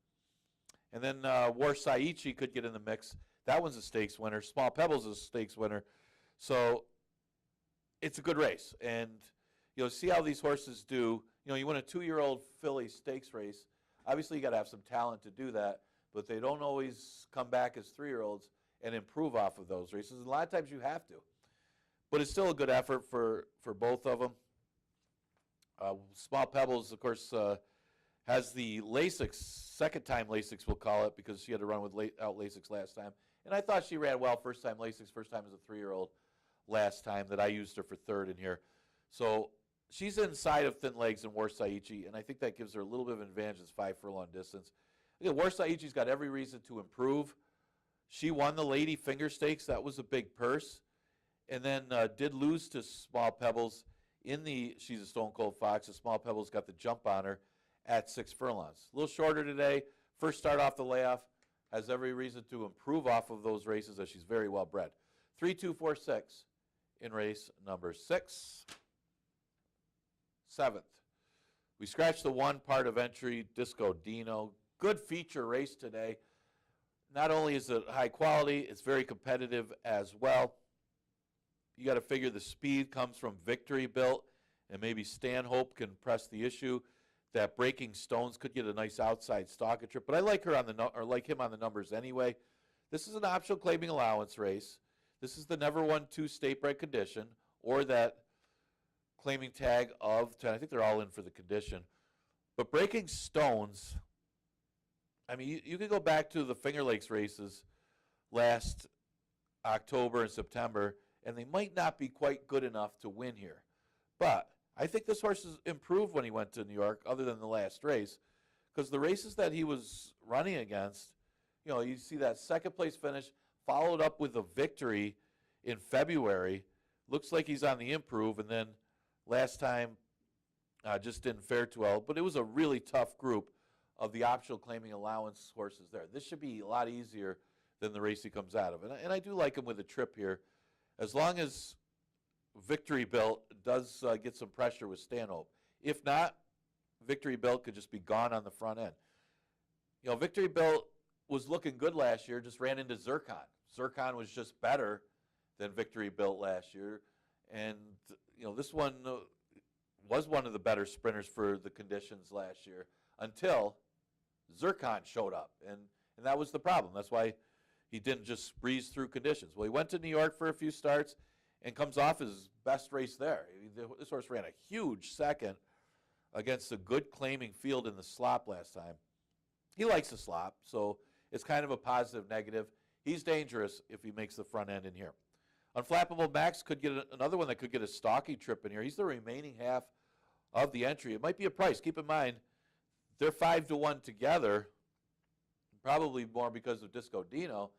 And then War Saichi could get in the mix. That one's a stakes winner. Small Pebbles is a stakes winner. So it's a good race. And see how these horses do. You win a 2-year-old filly stakes race. Obviously, you got to have some talent to do that, but they don't always come back as 3-year-olds and improve off of those races. And a lot of times you have to. But it's still a good effort for both of them. Small Pebbles, of course, has the Lasix, second time Lasix we'll call it, because she had to run without Lasix last time. And I thought she ran well first time Lasix, first time as a 3-year-old last time that I used her for third in here. So she's inside of Thin Legs and War Saichi, and I think that gives her a little bit of an advantage. It's 5 furlong distance. Again, War Saichi's got every reason to improve. She won the Lady Finger Stakes. That was a big purse. And then did lose to Small Pebbles in the She's a Stone Cold Fox. The Small Pebbles got the jump on her at 6 furlongs. A little shorter today. First start off the layoff. Has every reason to improve off of those races, as she's very well bred. 3-2-4-6 in race number 6. 7th. We scratched the 1 part of entry, Disco Dino. Good feature race today. Not only is it high quality, it's very competitive as well. You got to figure the speed comes from Victory Built, and maybe Stanhope can press the issue that Breaking Stones could get a nice outside stalker trip. But I like her on like him on the numbers anyway. This is an optional claiming allowance race. This is the never won 2 state bred condition, or that claiming tag of 10. I think they're all in for the condition. But Breaking Stones, I mean, you could go back to the Finger Lakes races last October and September, and they might not be quite good enough to win here. But I think this horse has improved when he went to New York, other than the last race, because the races that he was running against, you see that second place finish, followed up with a victory in February. Looks like he's on the improve, and then last time just didn't fare too well. But it was a really tough group of the optional claiming allowance horses there. This should be a lot easier than the race he comes out of. And I do like him with a trip here, as long as Victory Built does get some pressure with Stanhope. If not, Victory Built could just be gone on the front end. Victory Built was looking good last year, just ran into Zircon. Zircon was just better than Victory Built last year. And, this one was one of the better sprinters for the conditions last year until Zircon showed up. And that was the problem. That's why he didn't just breeze through conditions. Well, he went to New York for a few starts and comes off his best race there. This horse ran a huge second against a good claiming field in the slop last time. He likes the slop, so it's kind of a positive negative. He's dangerous if he makes the front end in here. Unflappable Max could get another one that could get a stalking trip in here. He's the remaining half of the entry. It might be a price. Keep in mind, they're 5-1 together, probably more because of Disco Dino.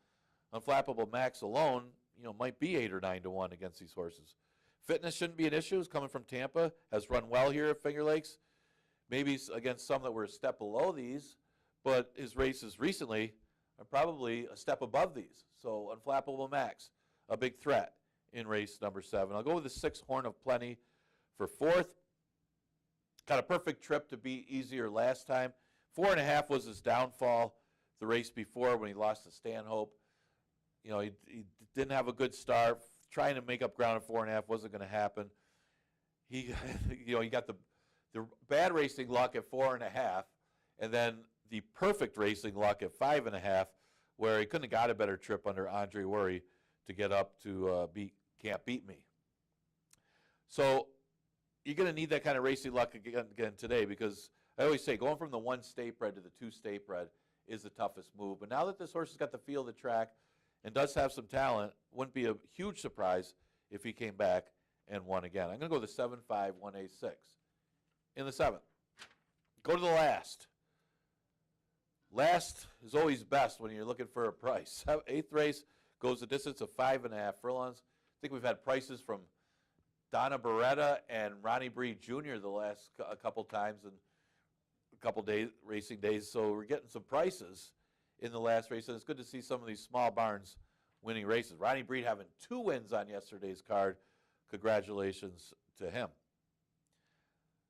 Unflappable Max alone, might be 8 or 9-1 against these horses. Fitness shouldn't be an issue. He's coming from Tampa, has run well here at Finger Lakes. Maybe against some that were a step below these, but his races recently are probably a step above these. So Unflappable Max, a big threat in race number 7. I'll go with the 6 Horn of Plenty for 4th. Got a perfect trip to be easier last time. 4.5 was his downfall the race before when he lost to Stanhope. He didn't have a good start. Trying to make up ground at 4.5 wasn't going to happen. He got the bad racing luck at 4.5, and then the perfect racing luck at 5.5, where he couldn't have got a better trip under Andre Worry to get up to beat Can't Beat Me. So you're going to need that kind of racing luck again today, because I always say going from the 1 state bred to the 2 state bred is the toughest move. But now that this horse has got the feel of the track and does have some talent, wouldn't be a huge surprise if he came back and won again. I'm going to go the 7-5-1-A-6. In the 7th, go to the last. Last is always best when you're looking for a price. 8th race goes the distance of 5.5 furlongs. I think we've had prices from Donna Beretta and Ronnie Breed Jr. the last a couple times and a couple days, racing days. So we're getting some prices in the last race, and it's good to see some of these small barns winning races. Ronnie Breed having 2 wins on yesterday's card. Congratulations to him.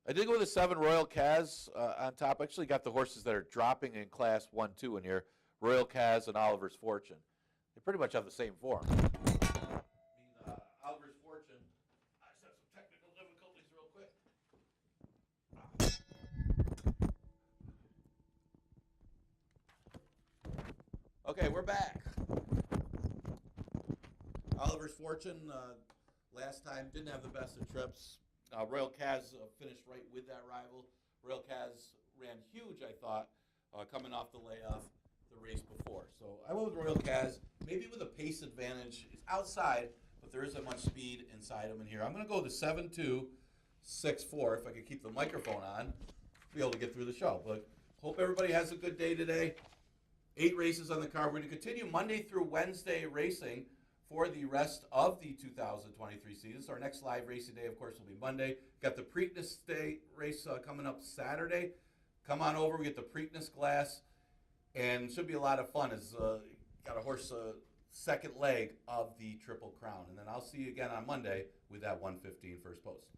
I did go with the 7 Royal Kaz on top. Actually got the horses that are dropping in class 1-2 in here. Royal Kaz and Oliver's Fortune. They pretty much have the same form. Oliver's Fortune, I just have some technical difficulties real quick. Okay, we're back. Oliver's Fortune, last time didn't have the best of trips. Royal Kaz finished right with that rival. Royal Kaz ran huge, I thought, coming off the layoff the race before. So I went with Royal Kaz, maybe with a pace advantage. It's outside, but there isn't much speed inside him in here. I'm going to go the 7-2-6-4. If I could keep the microphone on, be able to get through the show. But hope everybody has a good day today. 8 races on the card. We're going to continue Monday through Wednesday racing for the rest of the 2023 season. So our next live racing day, of course, will be Monday. Got the Preakness Day race coming up Saturday. Come on over. We get the Preakness Glass, and it should be a lot of fun. As got a horse second leg of the Triple Crown, and then I'll see you again on Monday with that 1:15 first post.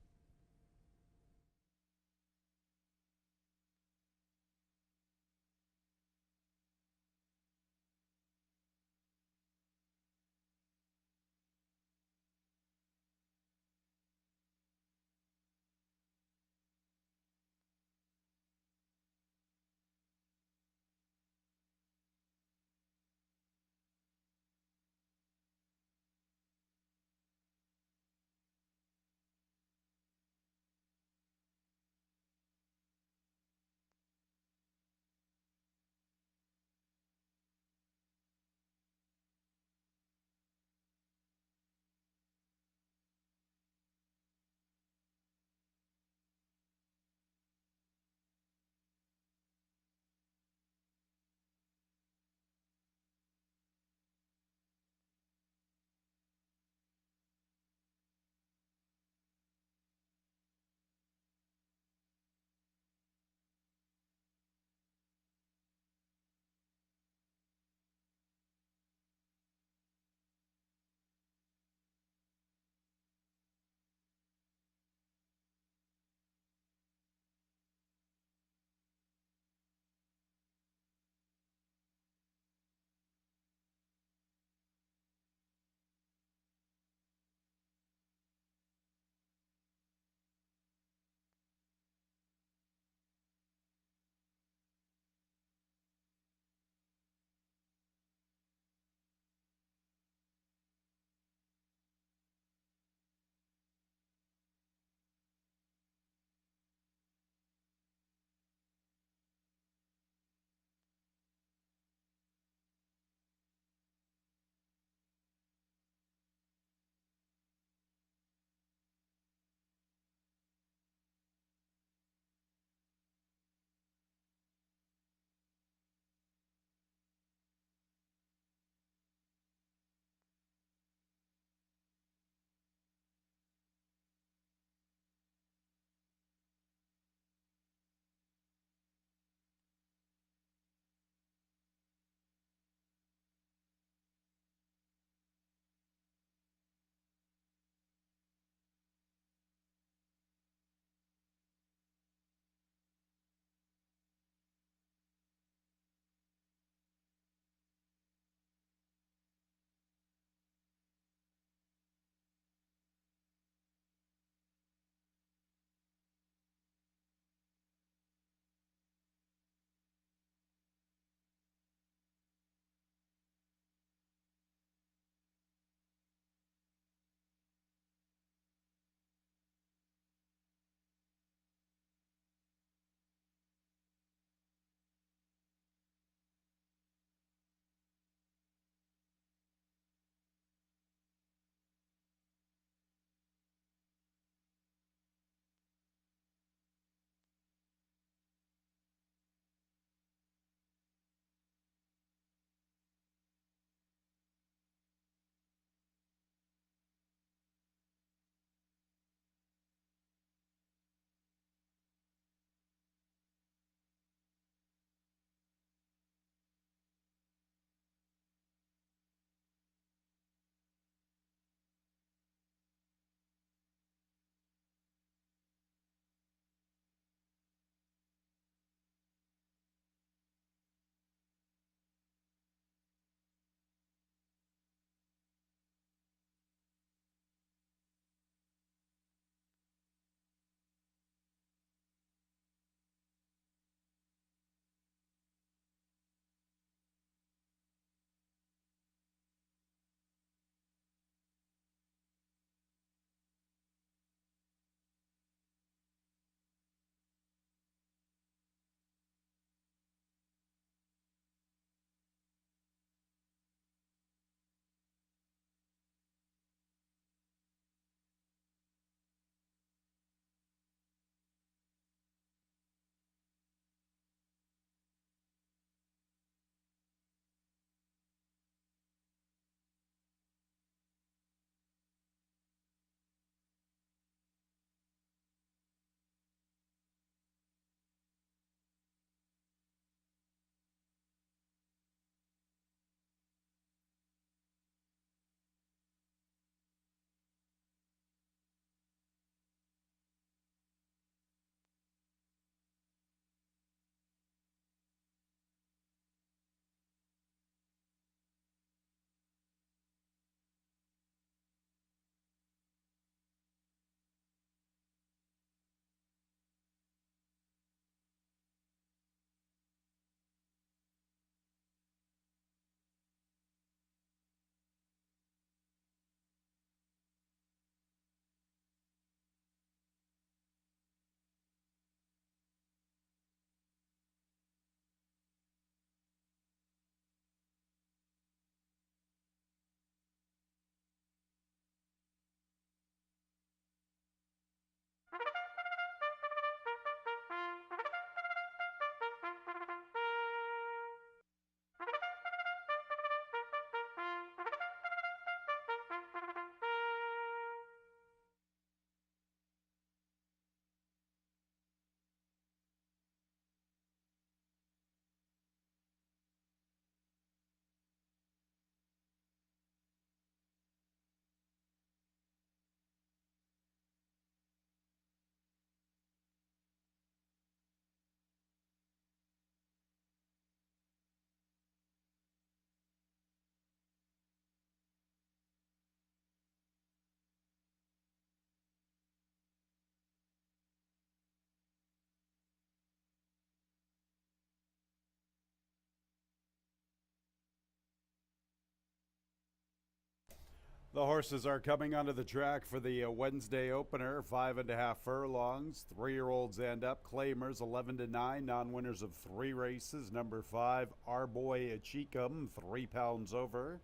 The horses are coming onto the track for the Wednesday opener. 5.5 furlongs. 3-year-olds and up. Claimers 11-9. Non-winners of 3 races. Number 5, Our Boy Cheekum, 3 pounds over.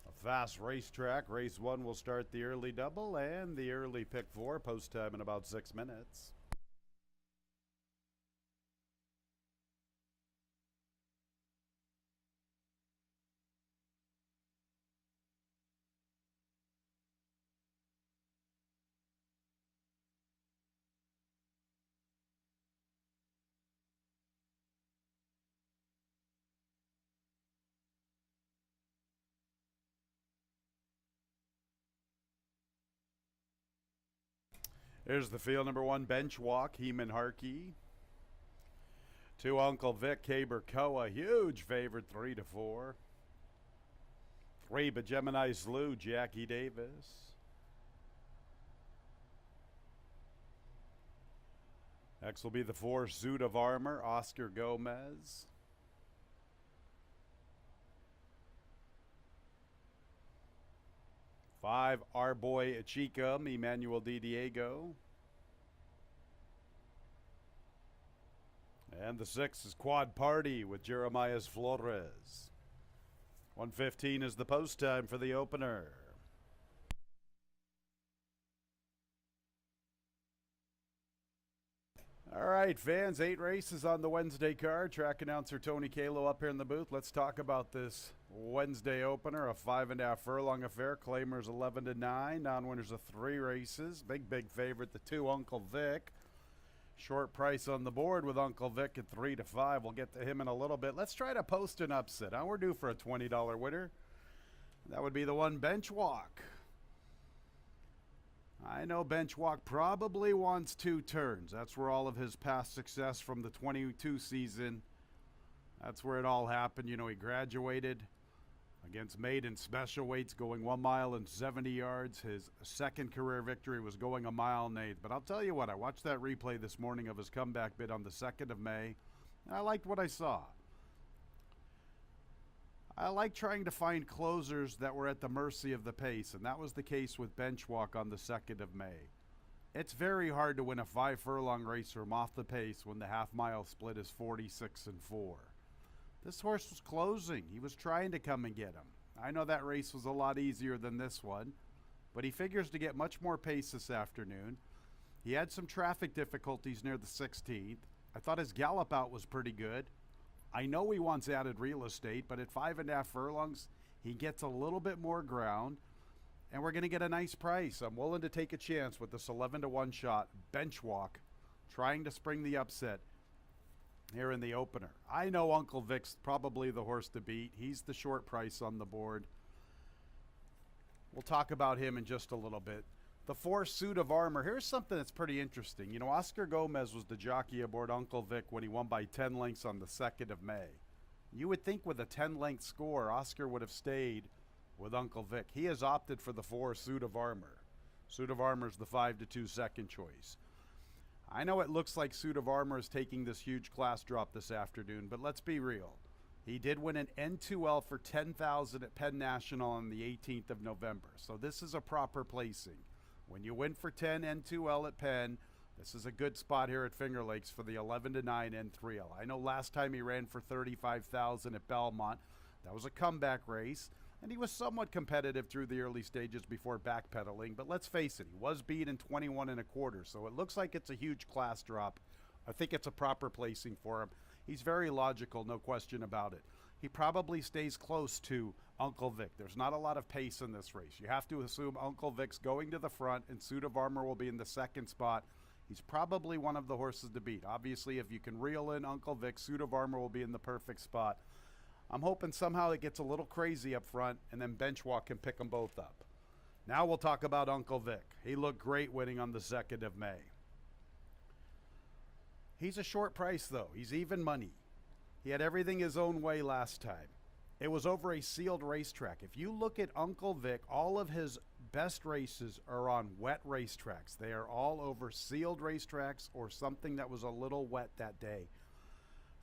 A fast racetrack. Race 1 will start the early double and the early pick 4. Post time in about 6 minutes. Here's the field. Number 1, Bench Walk, Heeman Harkey. 2, Uncle Vic, Caber Koa, huge favorite, 3-4. 3, but Gemini Slew, Jackie Davis. Next will be the 4, Suit of Armor, Oscar Gomez. 5, Our Boy Cheekum, Emmanuel Di Diego. And the 6 is Quad Party with Jeremiah Flores. 1:15 is the post time for the opener. All right, fans, 8 races on the Wednesday card. Track announcer Tony Kalo up here in the booth. Let's talk about this Wednesday opener, a 5.5 furlong affair. Claimers 11-9, non-winners of 3 races. Big favorite, the 2, Uncle Vic. Short price on the board with Uncle Vic at 3-5. We'll get to him in a little bit. Let's try to post an upset. Now we're due for a $20 winner. That would be the 1, Bench Walk. I know Bench Walk probably wants 2 turns. That's where all of his past success from the 22 season, that's where it all happened. You know, he graduated against maiden special weights going 1 mile and 70 yards. His second career victory was going 1 mile and 8. But I'll tell you what, I watched that replay this morning of his comeback bid on the 2nd of May, and I liked what I saw. I like trying to find closers that were at the mercy of the pace, and that was the case with Bench Walk on the 2nd of May. It's very hard to win a 5 furlong race from off the pace when the half-mile split is 46-4. This horse was closing. He was trying to come and get him. I know that race was a lot easier than this one, but he figures to get much more pace this afternoon. He had some traffic difficulties near the 16th. I thought his gallop out was pretty good. I know he wants added real estate, but at 5.5 furlongs, he gets a little bit more ground, and we're going to get a nice price. I'm willing to take a chance with this 11-1 shot, Bench Walk, trying to spring the upset here in the opener. I know Uncle Vic's probably the horse to beat. He's the short price on the board. We'll talk about him in just a little bit. The 4, Suit of Armor. Here's something that's pretty interesting. You know, Oscar Gomez was the jockey aboard Uncle Vic when he won by 10 lengths on the 2nd of May. You would think with a 10-length score, Oscar would have stayed with Uncle Vic. He has opted for the 4, Suit of Armor. Suit of Armor is the 5-2 second choice. I know it looks like Suit of Armor is taking this huge class drop this afternoon, but let's be real. He did win an N2L for $10,000 at Penn National on the 18th of November, so this is a proper placing. When you win for 10 N2L at Penn, this is a good spot here at Finger Lakes for the 11-9 N3L. I know last time he ran for $35,000 at Belmont. That was a comeback race, and he was somewhat competitive through the early stages before backpedaling. But let's face it, he was beat in 21.25, so it looks like it's a huge class drop. I think it's a proper placing for him. He's very logical, no question about it. He probably stays close to Uncle Vic. There's not a lot of pace in this race. You have to assume Uncle Vic's going to the front and Suit of Armor will be in the second spot. He's probably one of the horses to beat. Obviously, if you can reel in Uncle Vic, Suit of Armor will be in the perfect spot. I'm hoping somehow it gets a little crazy up front and then Bench Walk can pick them both up. Now we'll talk about Uncle Vic. He looked great winning on the 2nd of May. He's a short price, though. He's even money. He had everything his own way last time. It was over a sealed racetrack. If you look at Uncle Vic, all of his best races are on wet racetracks. They are all over sealed racetracks or something that was a little wet that day.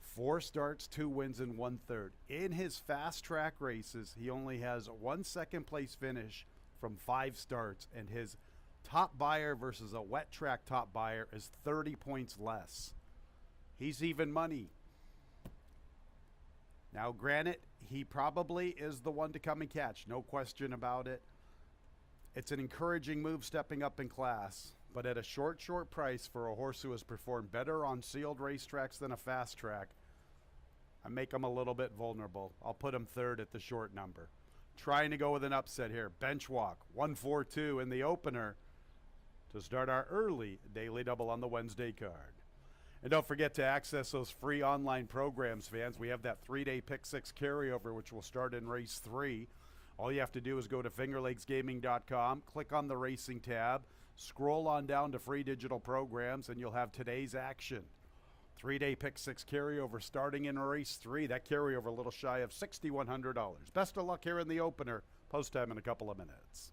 4 starts, 2 wins, and 1/3. In his fast track races, he only has 1 second place finish from 5 starts, and his top buyer versus a wet track top buyer is 30 points less. He's even money. Now, granted, he probably is the one to come and catch, no question about it. It's an encouraging move stepping up in class, but at a short price for a horse who has performed better on sealed racetracks than a fast track, I make him a little bit vulnerable. I'll put him third at the short number. Trying to go with an upset here. Bench walk, 142 in the opener to start our early daily double on the Wednesday card. And don't forget to access those free online programs, fans. We have that 3-day Pick 6 carryover, which will start in race 3. All you have to do is go to fingerlakesgaming.com, click on the racing tab, scroll on down to free digital programs, and you'll have today's action. 3-day Pick 6 carryover starting in race 3. That carryover a little shy of $6,100. Best of luck here in the opener. Post time in a couple of minutes.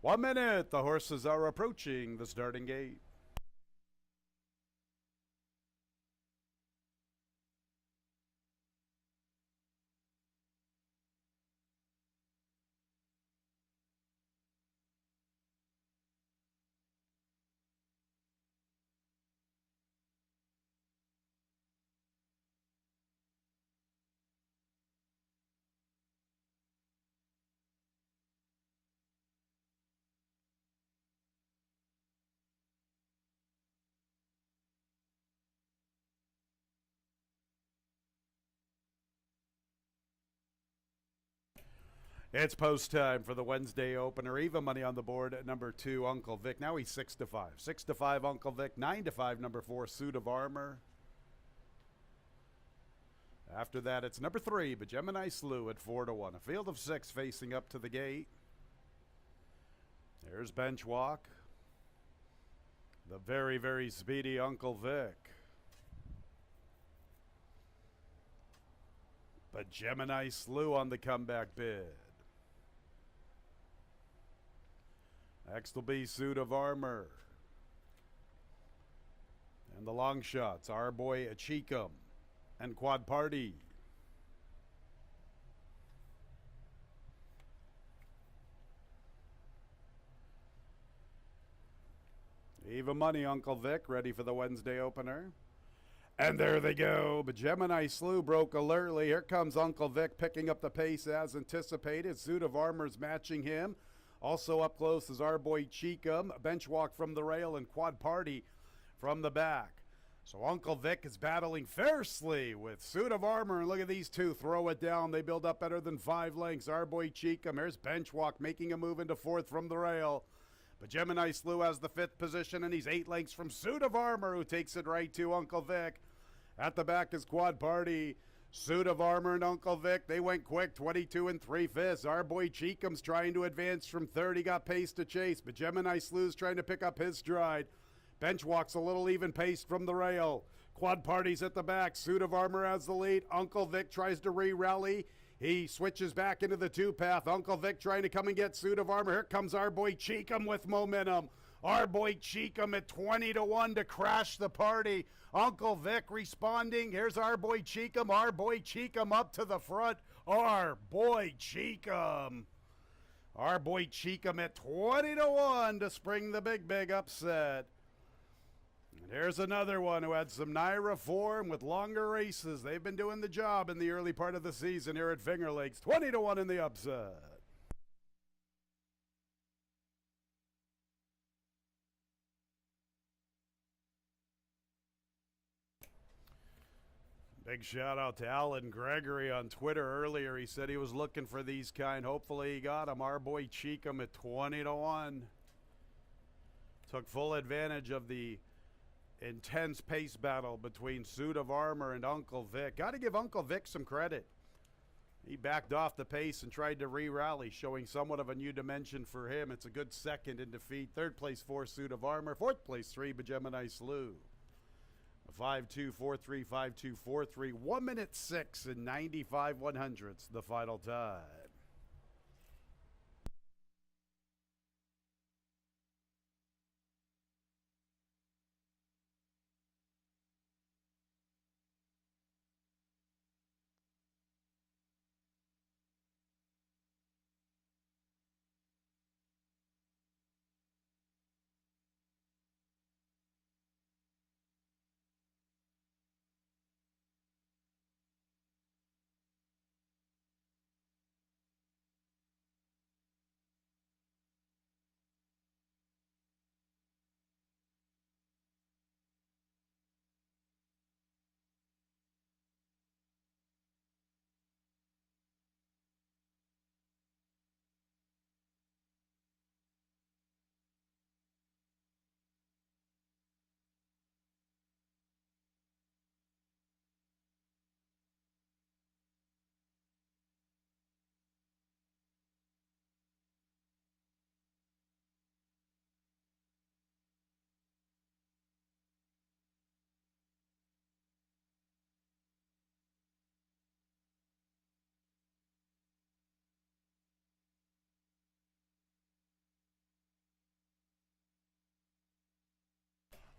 One minute. The horses are approaching the starting gate. It's post time for the Wednesday opener. Even money on the board at number 2, Uncle Vic. Now he's 6-5. 6-5, Uncle Vic. 9-5, number 4, Suit of Armor. After that, it's number 3, but Gemini Slew at 4-1. A field of 6 facing up to the gate. There's Bench Walk. The very, very speedy Uncle Vic. But Gemini Slew on the comeback bid. Next will be Suit of Armor. And the long shots, Our Boy Achikum and Quad Party. Even money, Uncle Vic, ready for the Wednesday opener. And there they go. But Gemini Slew broke alertly. Here comes Uncle Vic picking up the pace as anticipated. Suit of Armor's matching him. Also up close is our boy Cheekum. Bench walk from the rail and Quad Party from the back. So Uncle Vic is battling fiercely with Suit of Armor. And look at these two throw it down. They build up better than 5 lengths. Our boy Cheekum. Here's Bench walk making a move into 4th from the rail. But Gemini Slew has the 5th position, and he's 8 lengths from Suit of Armor, who takes it right to Uncle Vic. At the back is Quad Party. Suit of Armor and Uncle Vic, they went quick, 22 3/5. Our boy Cheekum's trying to advance from 3rd. He got pace to chase, but Gemini Slew's trying to pick up his stride. Bench walks a little even pace from the rail. Quad Party's at the back. Suit of Armor has the lead. Uncle Vic tries to re-rally. He switches back into the 2-path. Uncle Vic trying to come and get Suit of Armor. Here comes our boy Cheekum with momentum. Our boy Cheekum at 20-1 to crash the party. Uncle Vic responding. Here's our boy Cheekum. Our boy Cheekum up to the front. Our boy Cheekum. Our boy Cheekum at 20-1 to spring the big upset. And here's another one who had some Naira form with longer races. They've been doing the job in the early part of the season here at Finger Lakes. 20-1 in the upset. Big shout out to Alan Gregory on Twitter earlier. He said he was looking for these kind. Hopefully he got them. Our boy Cheekum at 20-1. Took full advantage of the intense pace battle between Suit of Armor and Uncle Vic. Got to give Uncle Vic some credit. He backed off the pace and tried to re-rally, showing somewhat of a new dimension for him. It's a good second in defeat. 3rd place 4 Suit of Armor. 4th place 3 Gemini Slew. 5-2-4-3, 5-2-4-3, 1 minute 6 and 95/100ths, the final time.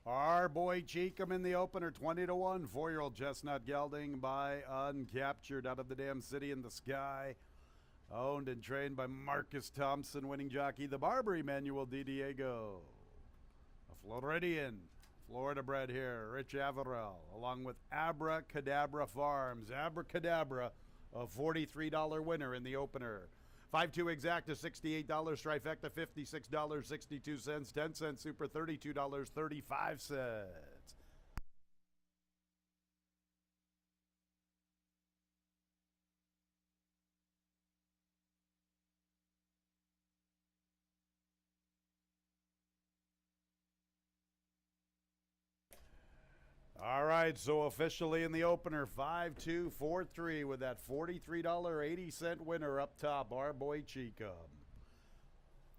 Our boy Cheekum in the opener, 20-1. 4-year-old chestnut gelding by Uncaptured out of the damn city in the sky. Owned and trained by Marcus Thompson, winning jockey, the Barber Emmanuel Di Diego. A Floridian, Florida bred here, Rich Averill, along with Abracadabra Farms. Abracadabra, a $43 winner in the opener. 5-2 exacta, $68, trifecta, $56.62, 10 cents super, $32.35. All right, so officially in the opener, 5-2-4-3 with that $43.80 winner up top, our boy Cheekum.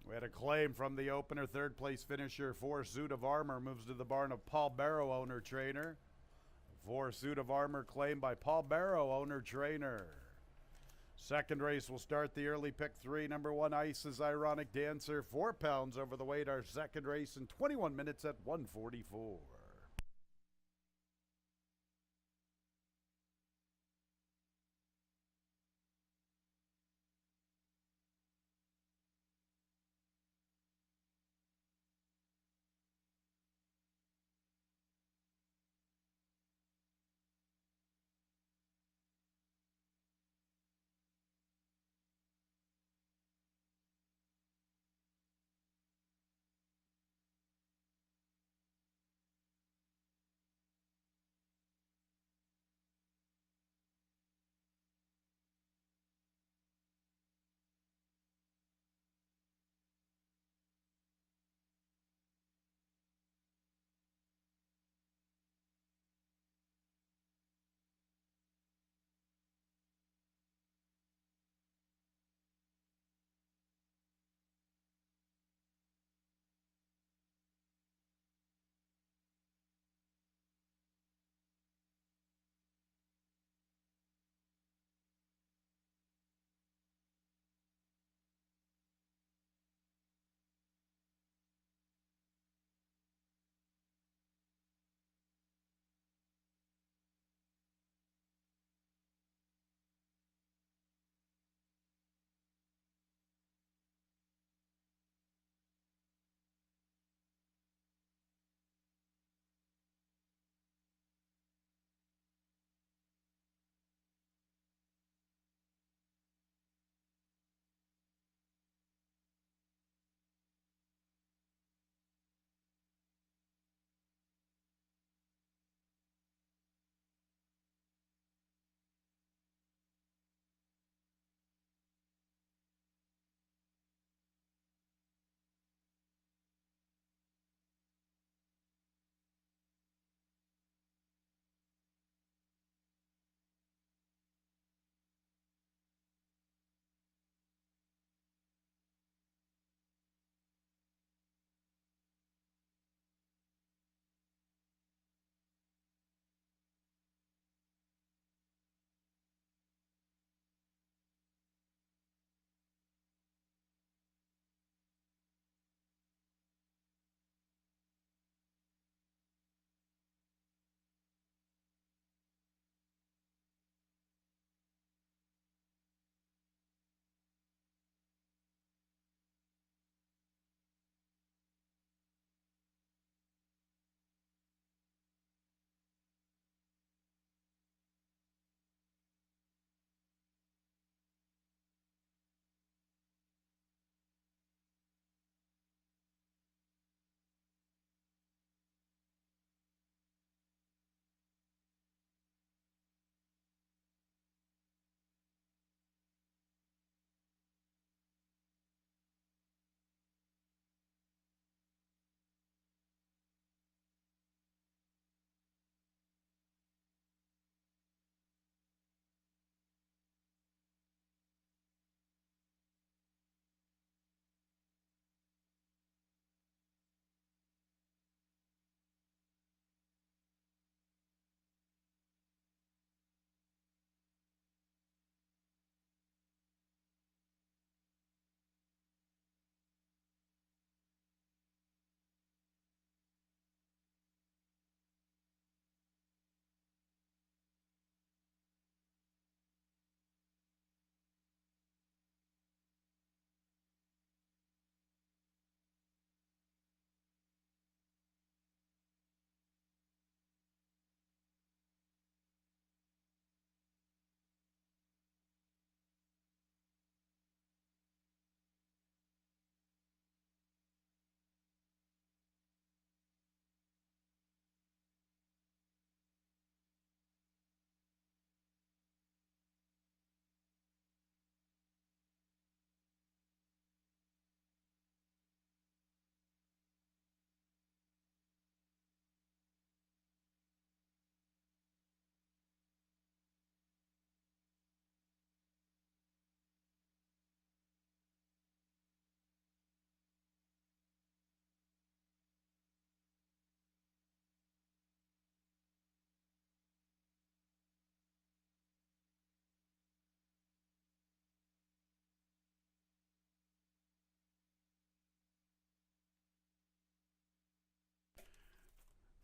We had a claim from the opener. 3rd place finisher, 4 Suit of Armor, moves to the barn of Paul Barrow, owner trainer. 4 Suit of Armor claimed by Paul Barrow, owner trainer. Second race will start the early pick 3. Number 1, Ice's Ironic Dancer, 4 pounds over the weight. Our second race in 21 minutes at 1:44.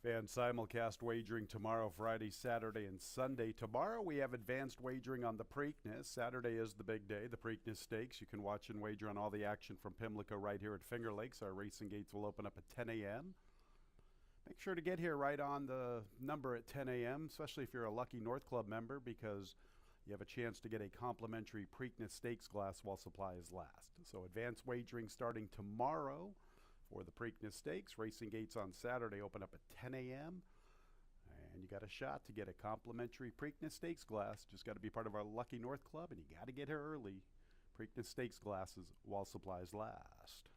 And simulcast wagering tomorrow, Friday, Saturday, and Sunday. Tomorrow we have advanced wagering on the Preakness. Saturday is the big day, the Preakness Stakes. You can watch and wager on all the action from Pimlico right here at Finger Lakes. Our racing gates will open up at 10 a.m. Make sure to get here right on the number at 10 a.m., especially if you're a Lucky North Club member, because you have a chance to get a complimentary Preakness Stakes glass while supplies last. So advanced wagering starting tomorrow for the Preakness Stakes. Racing gates on Saturday open up at 10 a.m. And you got a shot to get a complimentary Preakness Stakes glass. Just got to be part of our Lucky North Club, and you got to get here early. Preakness Stakes glasses while supplies last.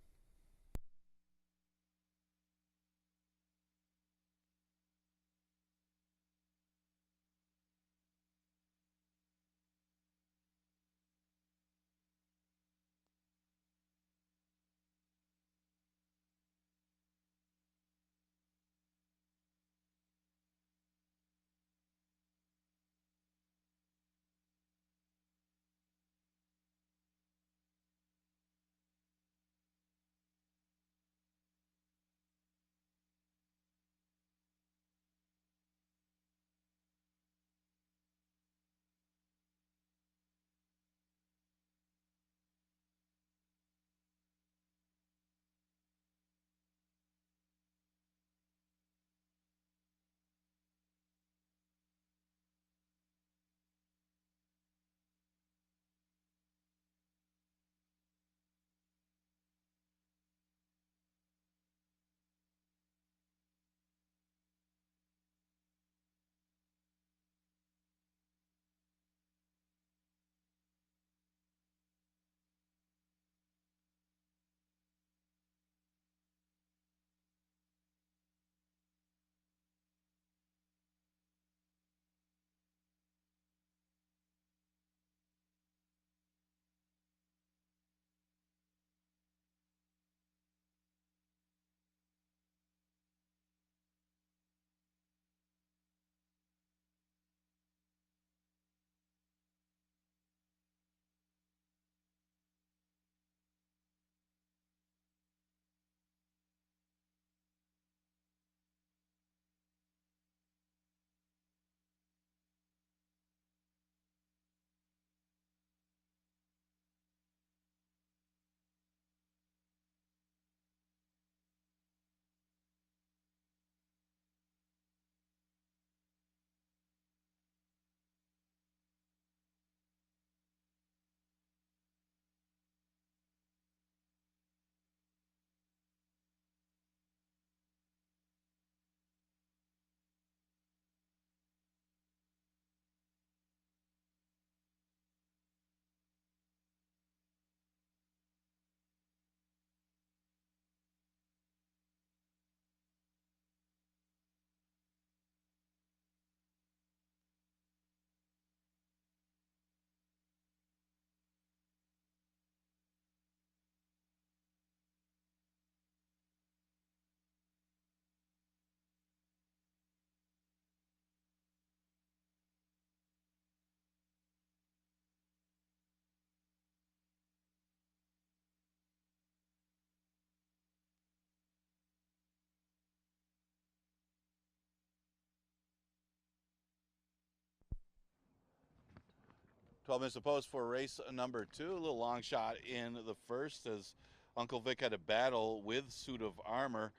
Minutes opposed for race number 2. A little long shot in the first as Uncle Vic had a battle with Suit of Armor.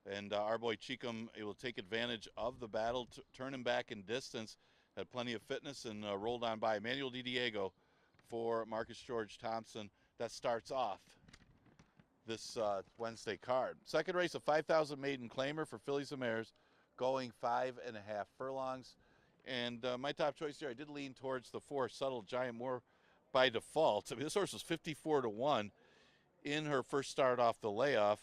And our boy Cheekham will take advantage of the battle, turn him back in distance, had plenty of fitness, and rolled on by Emmanuel DiDiego for Marcus George Thompson. That starts off this Wednesday card. Second race, a 5,000 maiden claimer for fillies and mares, going 5.5 furlongs. And my top choice here, I did lean towards the 4 Subtle Giant more by default. I mean, this horse was 54-1 in her first start off the layoff.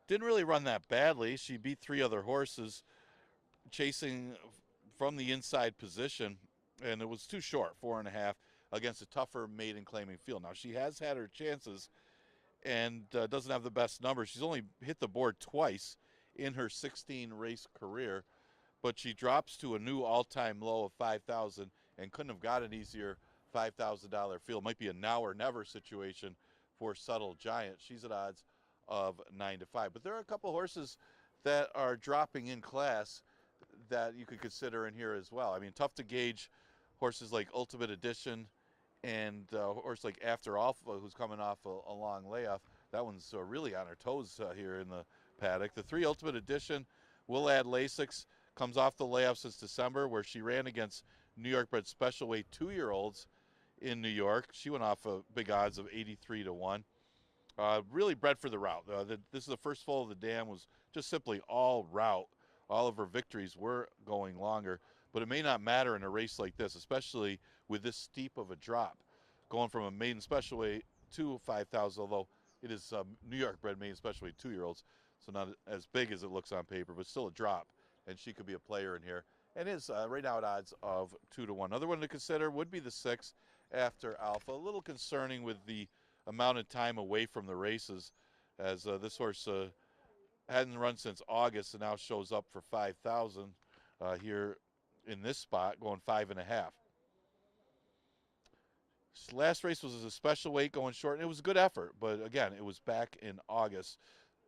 Didn't really run that badly. She beat 3 other horses chasing from the inside position, and it was too short, 4.5, against a tougher maiden claiming field. Now, she has had her chances and doesn't have the best numbers. She's only hit the board twice in her 16 race career, but she drops to a new all-time low of 5,000 and couldn't have got an easier $5,000 field. Might be a now or never situation for Subtle Giant. She's at odds of 9-5. But there are a couple horses that are dropping in class that you could consider in here as well. I mean, tough to gauge horses like Ultimate Edition and a horse like After Alpha, who's coming off a long layoff. That one's really on her toes here in the paddock. The 3 Ultimate Edition will add Lasix, comes off the layoff since December, where she ran against New York bred special weight 2-year-olds in New York. She went off big odds of 83 to 1. Really bred for the route. This is the first foal of the dam, was just simply all route. All of her victories were going longer, but it may not matter in a race like this, especially with this steep of a drop, going from a maiden special weight to 5,000, although it is New York bred maiden special weight 2-year-olds, so not as big as it looks on paper, but still a drop, and she could be a player in here. And is right now at odds of 2 to 1. Another one to consider would be the 6 After Alpha. A little concerning with the amount of time away from the races, as this horse hadn't run since August and now shows up for 5,000 here in this spot, going 5.5. Last race was a special weight going short, and it was a good effort, but again, it was back in August.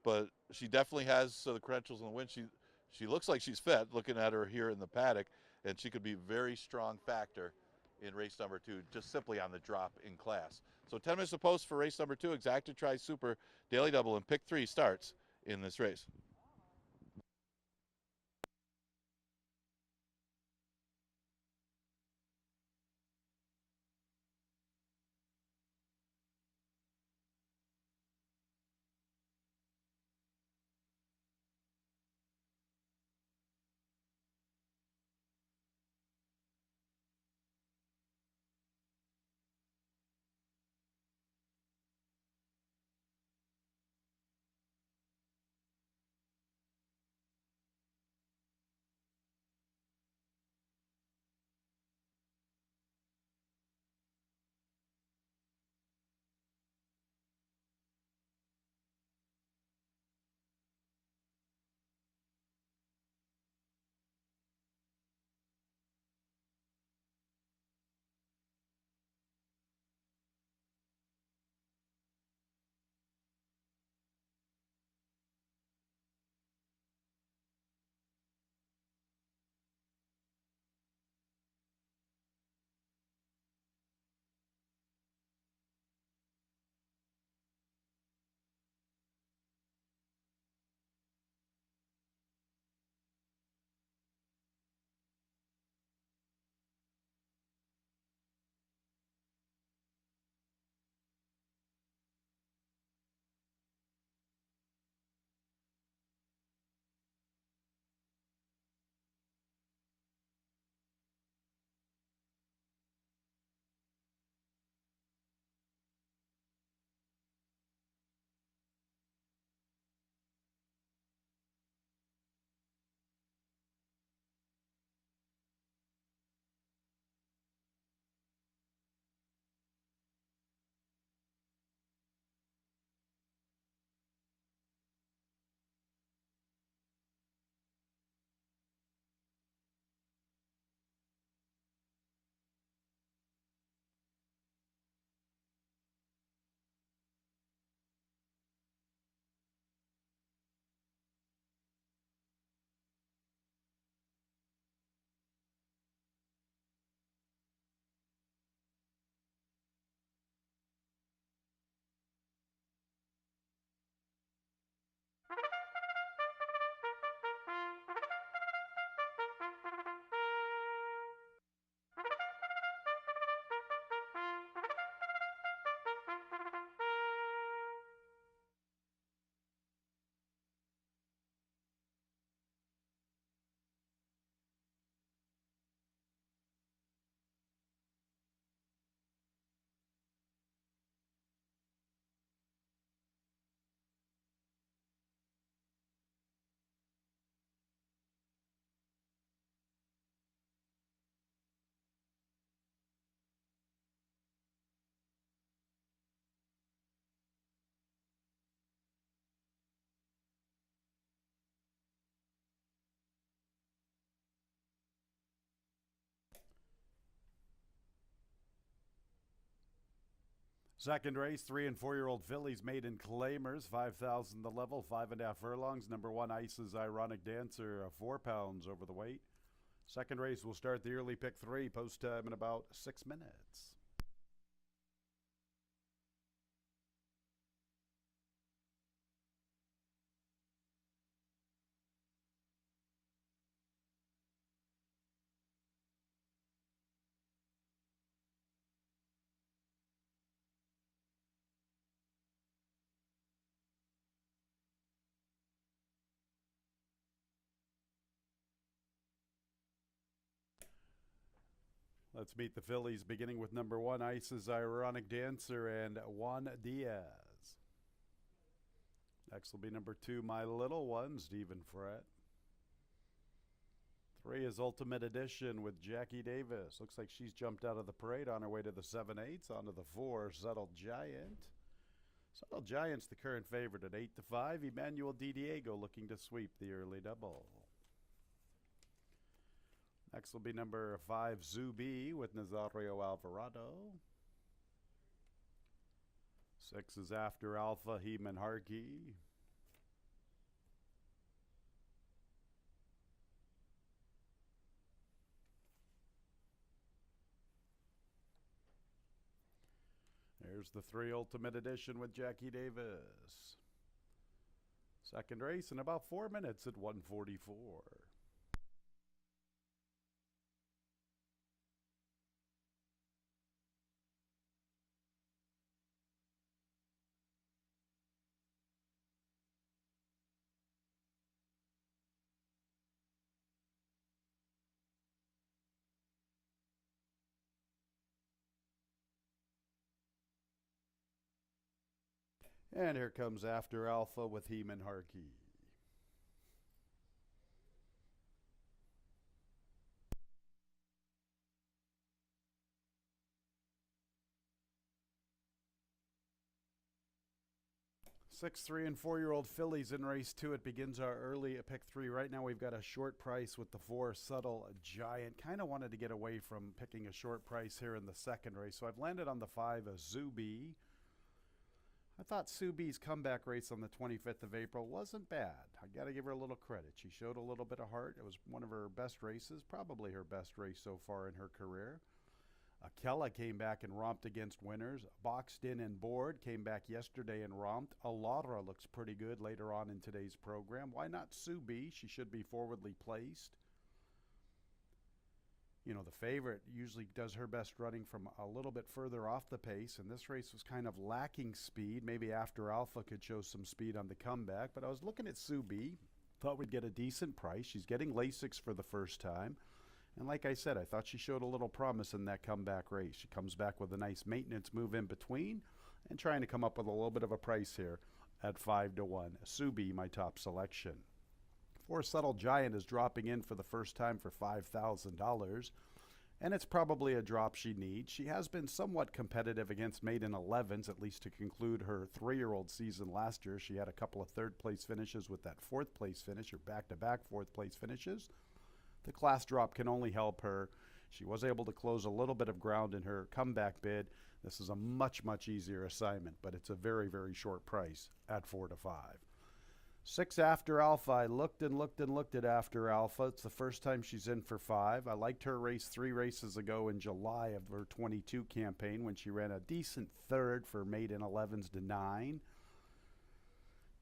But she definitely has the credentials in the win. She looks like she's fit, looking at her here in the paddock, and she could be a very strong factor in race number 2, just simply on the drop in class. So 10 minutes to post for race number 2, Exacta Tri Super Daily Double, and pick 3 starts in this race. Second race, 3 and 4-year-old fillies made in claimers, 5,000 the level, 5.5 furlongs. Number 1, Ice's Ironic Dancer, 4 pounds over the weight. Second race will start the early pick 3, post time in about 6 minutes. Let's meet the fillies, beginning with number 1, Ice's Ironic Dancer, and Juan Diaz. Next will be number 2, My Little One, Stephen Fret. 3 is Ultimate Edition with Jackie Davis. Looks like she's jumped out of the parade on her way to the 7/8. Onto the 4, Subtle Giant. Subtle Giant's the current favorite at 8-5. Emmanuel Di Diego looking to sweep the early double. Next will be number 5, Zubi with Nazario Alvarado. 6 is After Alpha, Heeman Harkey. There's the 3, Ultimate Edition with Jackie Davis. Second race in about 4 minutes at 1:44. And here comes After Alpha with Heeman Harkey. Six, 3 and 4-year-old fillies in race 2. It begins our early pick 3. Right now we've got a short price with the 4, Subtle Giant. Kind of wanted to get away from picking a short price here in the second race, so I've landed on the 5, Zubi. I thought Subi's comeback race on the 25th of April wasn't bad. I got to give her a little credit. She showed a little bit of heart. It was one of her best races, probably her best race so far in her career. Akella came back and romped against winners. Boxed in and Board came back yesterday and romped. Alara looks pretty good later on in today's program. Why not Subi? She should be forwardly placed. You know, the favorite usually does her best running from a little bit further off the pace, and this race was kind of lacking speed. Maybe After Alpha could show some speed on the comeback, but I was looking at Subi, thought we'd get a decent price. She's getting Lasix for the first time, and like I said, I thought she showed a little promise in that comeback race. She comes back with a nice maintenance move in between and trying to come up with a little bit of a price here at 5-1. Subi, my top selection. 4, Subtle Giant is dropping in for the first time for $5,000, and it's probably a drop she needs. She has been somewhat competitive against maiden 11s, at least to conclude her 3-year-old season last year. She had a couple of third-place finishes with that fourth-place finish, or back-to-back fourth-place finishes. The class drop can only help her. She was able to close a little bit of ground in her comeback bid. This is a much, much easier assignment, but it's a very, very short price at 4-5. 6, After Alpha. I looked and looked and looked at After Alpha. It's the first time she's in for 5. I liked her race 3 races ago in July of her 22 campaign when she ran a decent third for maiden 11s to 9.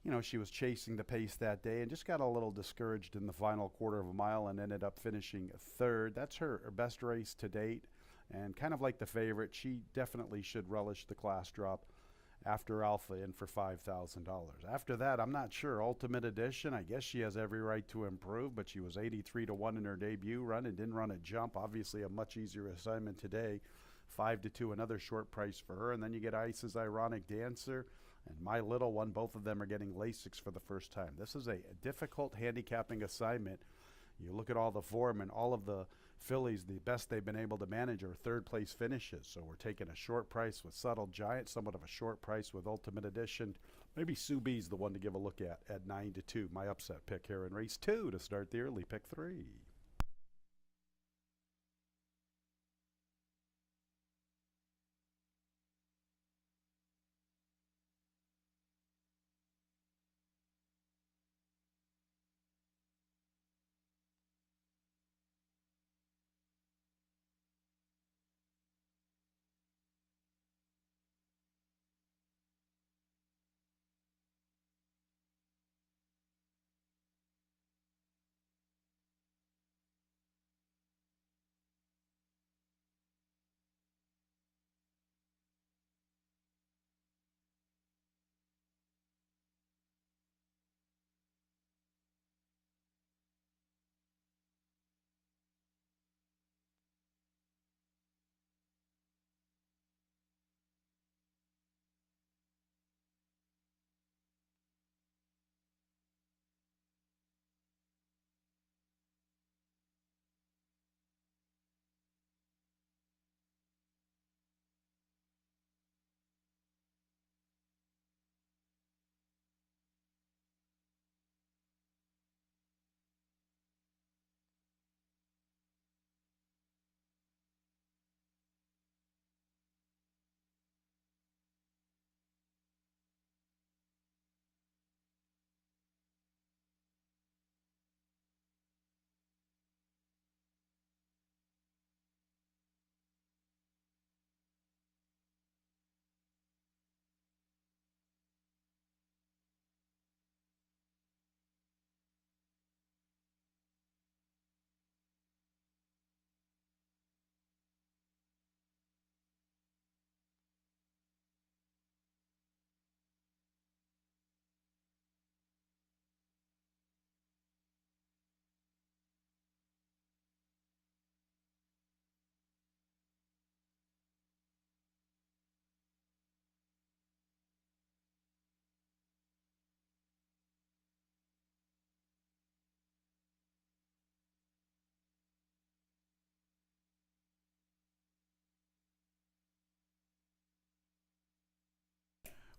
You know, she was chasing the pace that day and just got a little discouraged in the final quarter of a mile and ended up finishing 3rd. That's her best race to date, and kind of like the favorite, she definitely should relish the class drop. After Alpha in for $5,000. After that, I'm not sure. Ultimate Edition, I guess she has every right to improve, but she was 83-1 in her debut run and didn't run a jump. Obviously a much easier assignment today. 5-2, another short price for her. And then you get Ice's Ironic Dancer and My Little One. Both of them are getting Lasix for the first time. This is a difficult handicapping assignment. You look at all the form and all of the fillies, the best they've been able to manage are 3rd-place finishes. So we're taking a short price with Subtle Giant, somewhat of a short price with Ultimate Edition. Maybe Subi's the one to give a look at 9-2. My upset pick here in race 2 to start the early pick 3.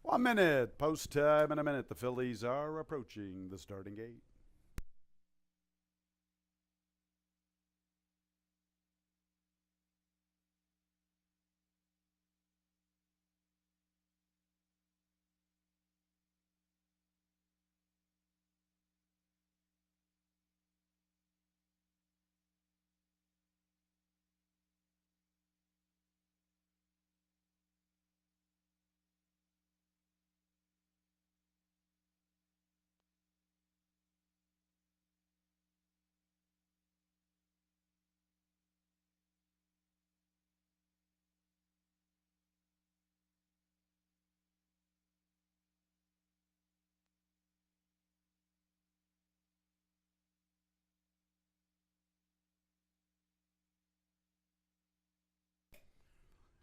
1 minute, post time in a minute. The fillies are approaching the starting gate.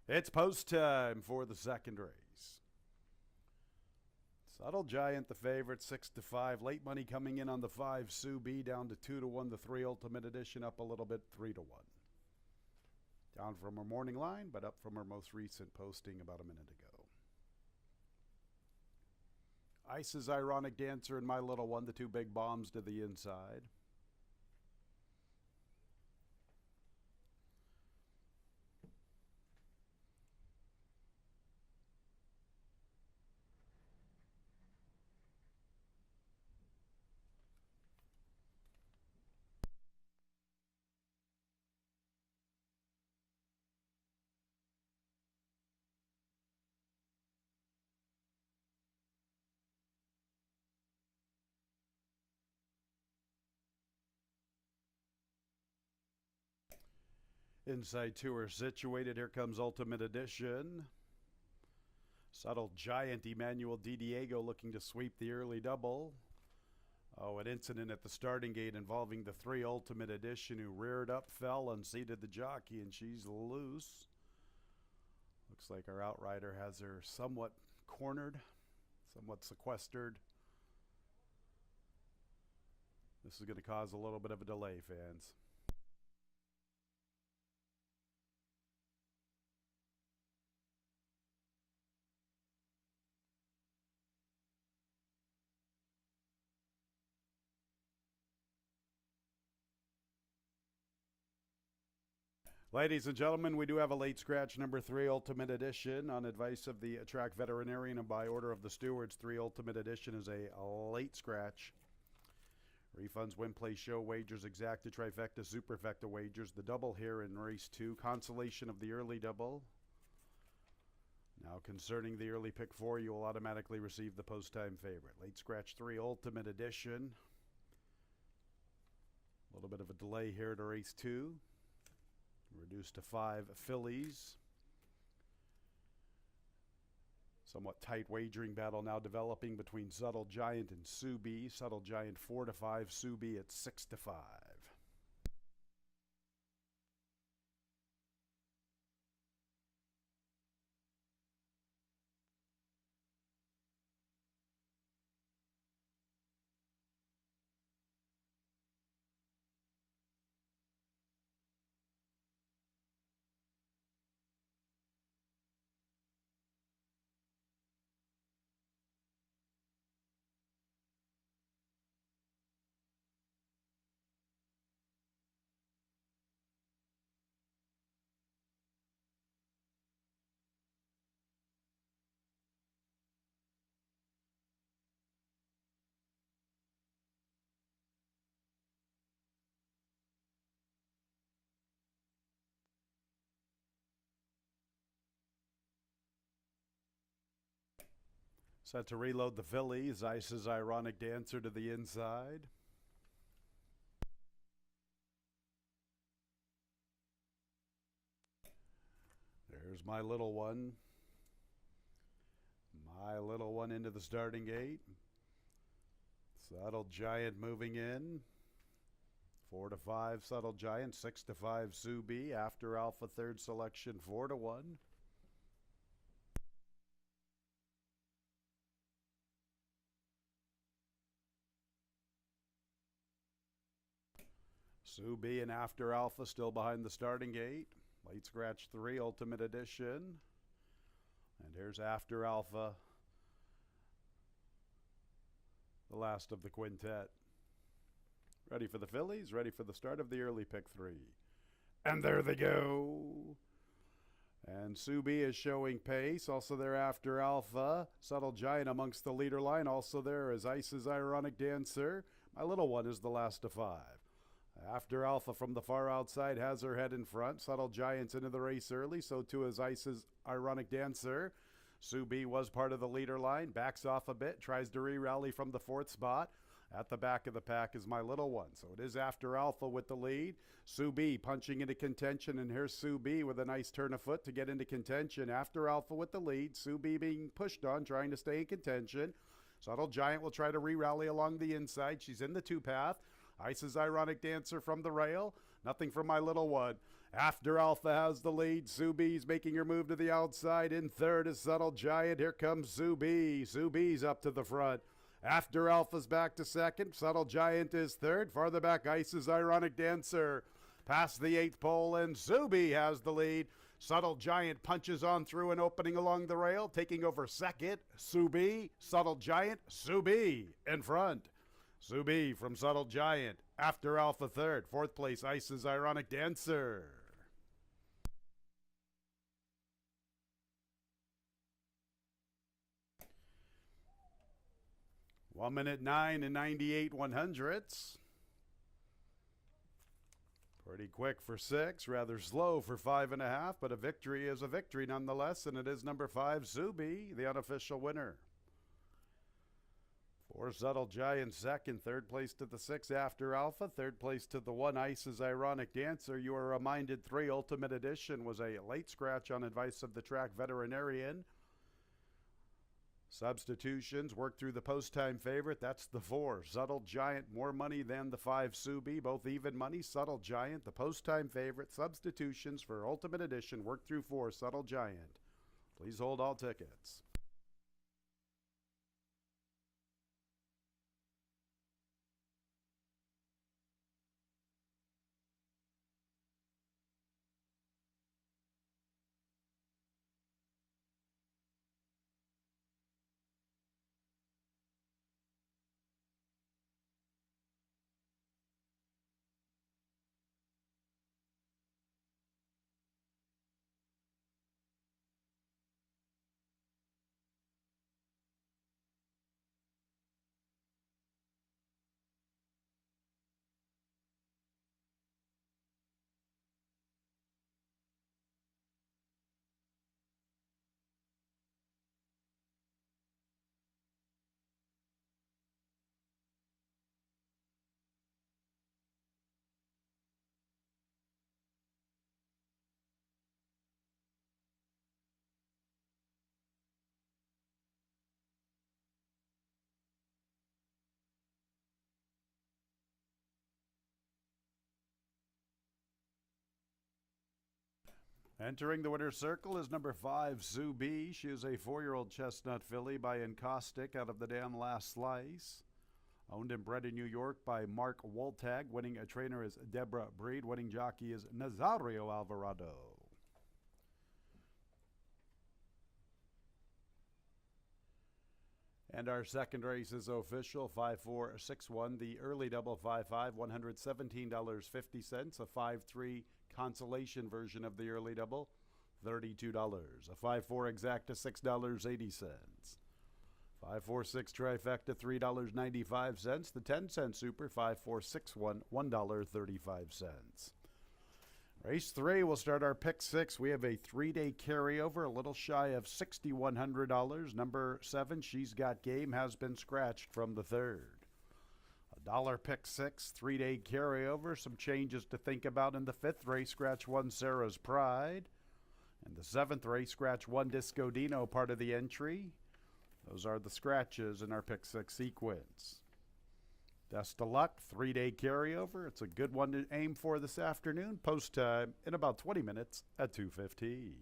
It's post time for the second race. Subtle Giant, the favorite, 6-5. Late money coming in on the 5, Sue B, down to 2-1. The 3 Ultimate Edition up a little bit, 3-1. Down from her morning line, but up from her most recent posting about a minute ago. Ice's Ironic Dancer and My Little One, the 2 big bombs to the inside. Inside 2 are situated. Here comes Ultimate Edition. Subtle Giant, Emmanuel Di Diego looking to sweep the early double. Oh, an incident at the starting gate involving the 3 Ultimate Edition, who reared up, fell, unseated the jockey, and she's loose. Looks like our outrider has her somewhat cornered, somewhat sequestered. This is going to cause a little bit of a delay, fans. Ladies and gentlemen, we do have a late scratch, number 3 Ultimate Edition. On advice of the track veterinarian and by order of the stewards, 3 Ultimate Edition is a late scratch. Refunds, win, play, show wagers, exacta, trifecta, superfecta wagers. The double here in race 2. Consolation of the early double. Now concerning the early pick 4, you will automatically receive the post-time favorite. Late scratch 3 Ultimate Edition. A little bit of a delay here to race 2. Reduced to 5 fillies. Somewhat tight wagering battle now developing between Subtle Giant and Sue B. Subtle Giant 4-5, Sue B at 6-5. Set to reload the fillies. Ice's Ironic Dancer to the inside. There's My Little One. My Little One into the starting gate. Subtle Giant moving in. 4-5 Subtle Giant. 6-5 Sue B. After Alpha third selection 4-1. Sue B and After Alpha still behind the starting gate. Late scratch 3 Ultimate Edition. And here's After Alpha the last of the quintet. Ready for the fillies, ready for the start of the early pick 3. And there they go. And Subi is showing pace. Also there after Alpha. Subtle Giant amongst the leader line. Also there is Ice's Ironic Dancer. My little one is the last of 5. After Alpha from the far outside has her head in front. Subtle Giant's into the race early. So too is Ice's Ironic Dancer. Subi was part of the leader line. Backs off a bit. Tries to re-rally from the 4th spot. At the back of the pack is my little one. So it is after Alpha with the lead. Subi punching into contention, and here's Subi with a nice turn of foot to get into contention. After Alpha with the lead. Subi being pushed on, trying to stay in contention. Subtle Giant will try to re-rally along the inside. She's in the 2-path. Ice's Ironic Dancer from the rail. Nothing from my little one. After Alpha has the lead. Subi's making her move to the outside. In 3rd is Subtle Giant. Here comes Subi. Subi's up to the front. After Alpha's back to 2nd. Subtle Giant is 3rd. Farther back, Ice's Ironic Dancer. Past the 8th pole, and Subi has the lead. Subtle Giant punches on through and opening along the rail. Taking over 2nd. Subi. Subtle Giant. Subi in front. Subi from Subtle Giant. After Alpha 3rd. 4th place, Ice's Ironic Dancer. One minute 9 and 98 100ths. Pretty quick for 6, rather slow for 5.5, but a victory is a victory nonetheless, and it is number 5, Subi, the unofficial winner. 4, Subtle Giant 2nd, 3rd place to the 6 after Alpha, 3rd place to the 1, Ice's Ironic Dancer. You are reminded 3, Ultimate Edition, was a late scratch on advice of the track veterinarian. Substitutions work through the post-time favorite. That's the 4, Subtle Giant. More money than the 5, Subi. Both even money. Subtle Giant, the post-time favorite. Substitutions for Ultimate Edition work through 4, Subtle Giant. Please hold all tickets. Entering the winner's circle is number 5, Subi. She is a 4-year-old chestnut filly by Encaustic out of the dam Last Slice. Owned and bred in New York by Mark Woltag. Winning a trainer is Deborah Breed. Winning jockey is Nazario Alvarado. And our second race is official, 5-4-6-1. The early double 5-5, $117.50. A 5-3 consolation version of the early double, $32. A 5-4 exacta, $6.80. 5-4-6 trifecta, $3.95. The 10-cent super, 5-4-6-1, $1.35. Race 3, we'll start our pick 6. We have a 3-day carryover, a little shy of $6,100. Number 7, She's Got Game, has been scratched from the 3rd. $1 pick 6, 3-day carryover. Some changes to think about in the 5th race. Scratch 1, Sarah's Pride. And the 7th race, scratch 1, Disco Dino, part of the entry. Those are the scratches in our pick 6 sequence. Best of luck, 3-day carryover. It's a good one to aim for this afternoon. Post time in about 20 minutes at 2:15.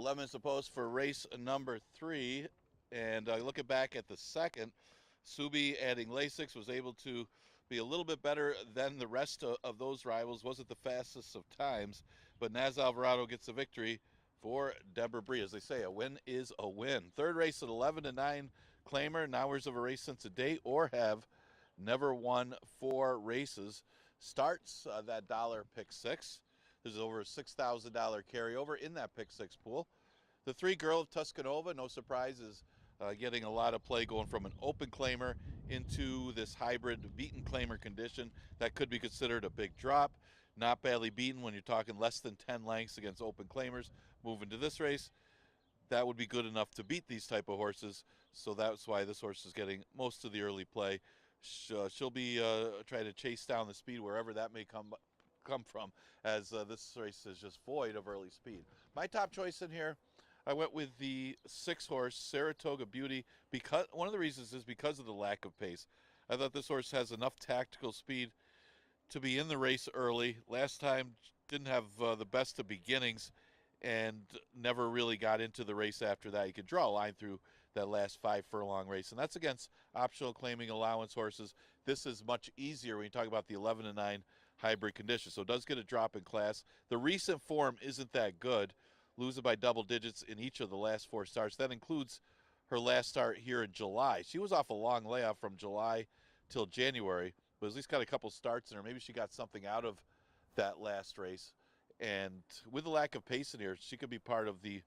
11 minutes to post for race number 3. And looking back at the second, Subi adding Lasix was able to be a little bit better than the rest of those rivals. Wasn't the fastest of times, but Naz Alvarado gets the victory for Deborah Bree. As they say, a win is a win. Third race at 11-9 claimer, hours of a race since a date, or have never won 4 races. Starts that dollar pick 6. There's over a $6,000 carryover in that pick 6 pool. The 3 Girl of Tuscanova, no surprise, is getting a lot of play, going from an open claimer into this hybrid beaten claimer condition. That could be considered a big drop. Not badly beaten when you're talking less than 10 lengths against open claimers. Moving to this race, that would be good enough to beat these type of horses. So that's why this horse is getting most of the early play. She'll be trying to chase down the speed wherever that may come from, as this race is just void of early speed. My top choice in here, I went with the 6 horse Saratoga Beauty. Because one of the reasons is because of the lack of pace. I thought this horse has enough tactical speed to be in the race early. Last time didn't have the best of beginnings and never really got into the race after that. You could draw a line through that last 5 furlong race, and that's against optional claiming allowance horses. This is much easier when you talk about the 11-9 hybrid condition. So it does get a drop in class. The recent form isn't that good, losing by double digits in each of the last 4 starts. That includes her last start here in July. She was off a long layoff from July till January, but at least got a couple starts in her. Maybe she got something out of that last race. And with the lack of pace in here, she could be part of the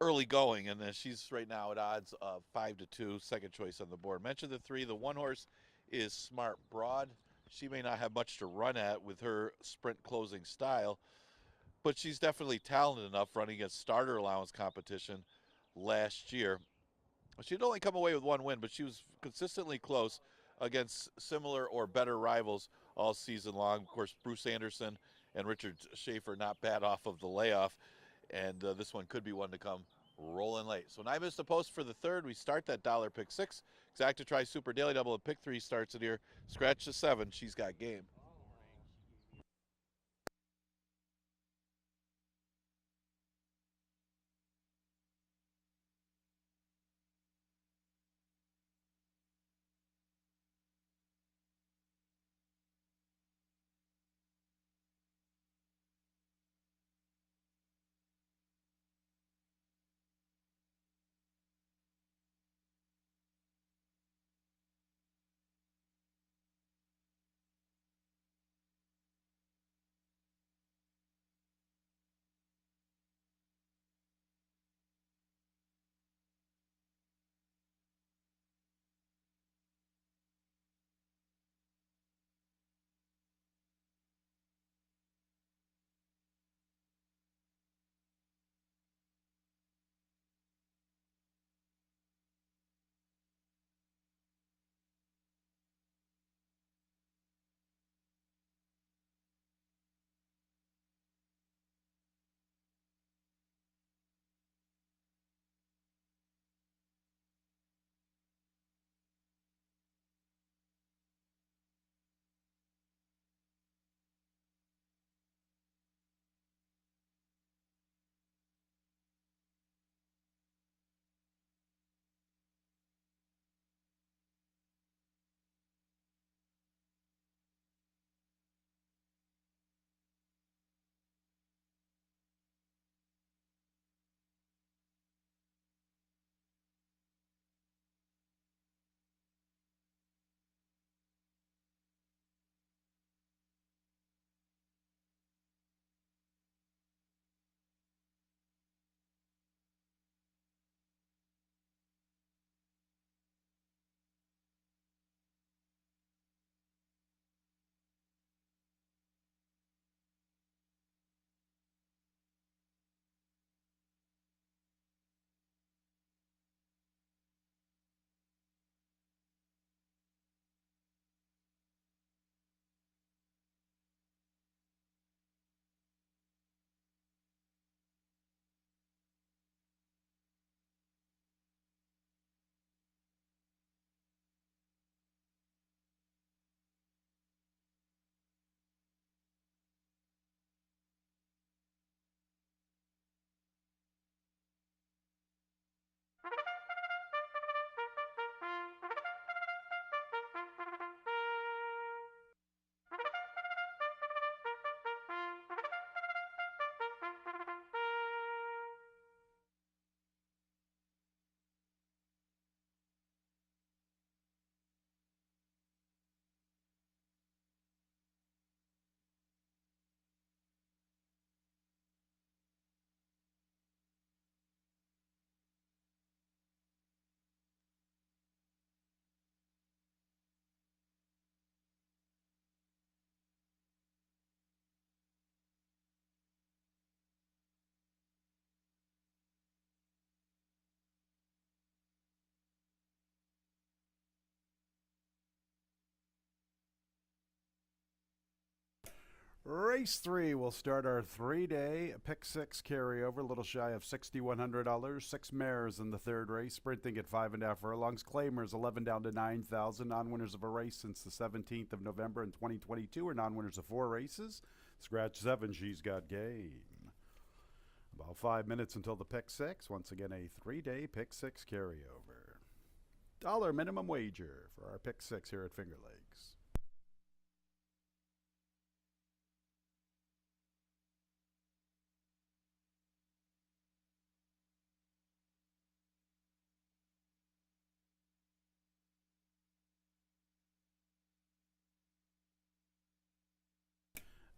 early going, and she's right now at odds of 5-2, second choice on the board. Mentioned the 3. The 1 horse is Smart Broad. She may not have much to run at with her sprint closing style, but she's definitely talented enough running against starter allowance competition last year. She'd only come away with 1 win, but she was consistently close against similar or better rivals all season long. Of course, Bruce Anderson and Richard Schaefer not bad off of the layoff, and this one could be one to come rolling late. So 9 minutes to post for the 3rd. We start that dollar pick 6. Exacta Try Super Daily Double and pick 3 starts it here. Scratch the 7. She's got game. Race 3 will start our 3-day pick 6 carryover, a little shy of $6,100. 6 mares in the third race, sprinting at 5.5 furlongs. Claimers 11 down to 9,000. Non-winners of a race since the 17th of November in 2022 are non-winners of 4 races. Scratch 7, she's got game. About 5 minutes until the pick 6. Once again, a 3-day pick 6 carryover. $1 minimum wager for our pick 6 here at Finger Lakes.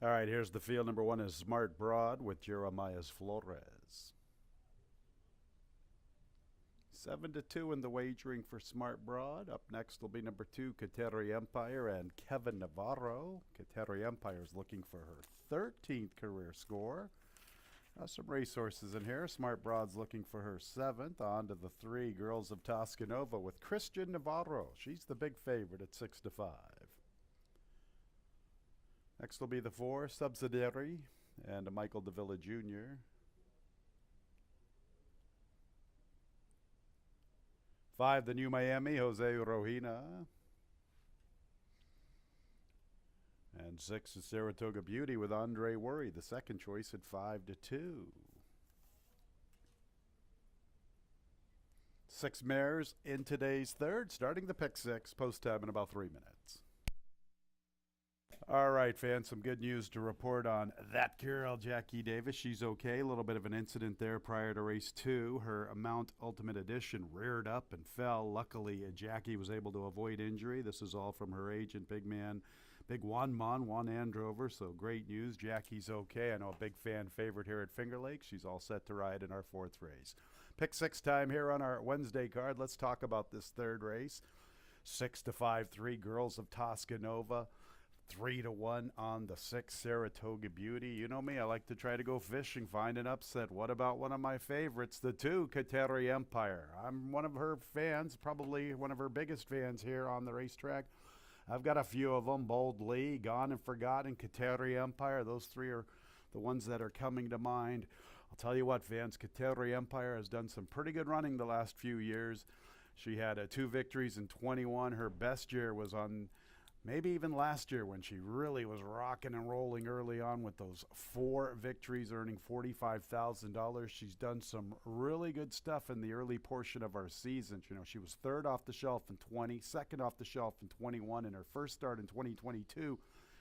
All right, here's the field. Number 1 is Smart Broad with Jeremias Flores. 7-2 in the wagering for Smart Broad. Up next will be number 2, Kateri Empire and Kevin Navarro. Kateri Empire is looking for her 13th career score. Some racehorses in here. Smart Broad's looking for her 7th. On to the 3, Girls of Toscanova with Christian Navarro. She's the big favorite at 6-5. Next will be the 4, Subsidiary, and Michael Davila Jr. 5, the New Miami, Jose Rohina. And 6 is Saratoga Beauty with Andre Worry, the second choice at 5-2. 6 mares in today's third, starting the pick 6, post time in about 3 minutes. All right, fans, some good news to report on that girl, Jackie Davis. She's okay. A little bit of an incident there prior to race 2. Her Mount Ultimate Edition reared up and fell. Luckily, Jackie was able to avoid injury. This is all from her agent, Big Juan Androver. So great news. Jackie's okay. I know a big fan favorite here at Finger Lakes. She's all set to ride in our 4th race. Pick 6 time here on our Wednesday card. Let's talk about this third race. 6-5, 3 Girls of Toscanova. 3-1 on the 6, Saratoga Beauty. You know me, I like to try to go fishing, find an upset. What about one of my favorites, the 2, Kateri Empire? I'm one of her fans, probably one of her biggest fans here on the racetrack. I've got a few of them, Bold Lee, Gone and Forgotten, Kateri Empire. Those 3 are the ones that are coming to mind. I'll tell you what, fans, Kateri Empire has done some pretty good running the last few years. She had 2 victories in 21. Her best year was on maybe even last year when she really was rocking and rolling early on with those 4 victories, earning $45,000. She's done some really good stuff in the early portion of our season. You know, she was 3rd off the shelf in 20, 2nd off the shelf in 21. In her first start in 2022,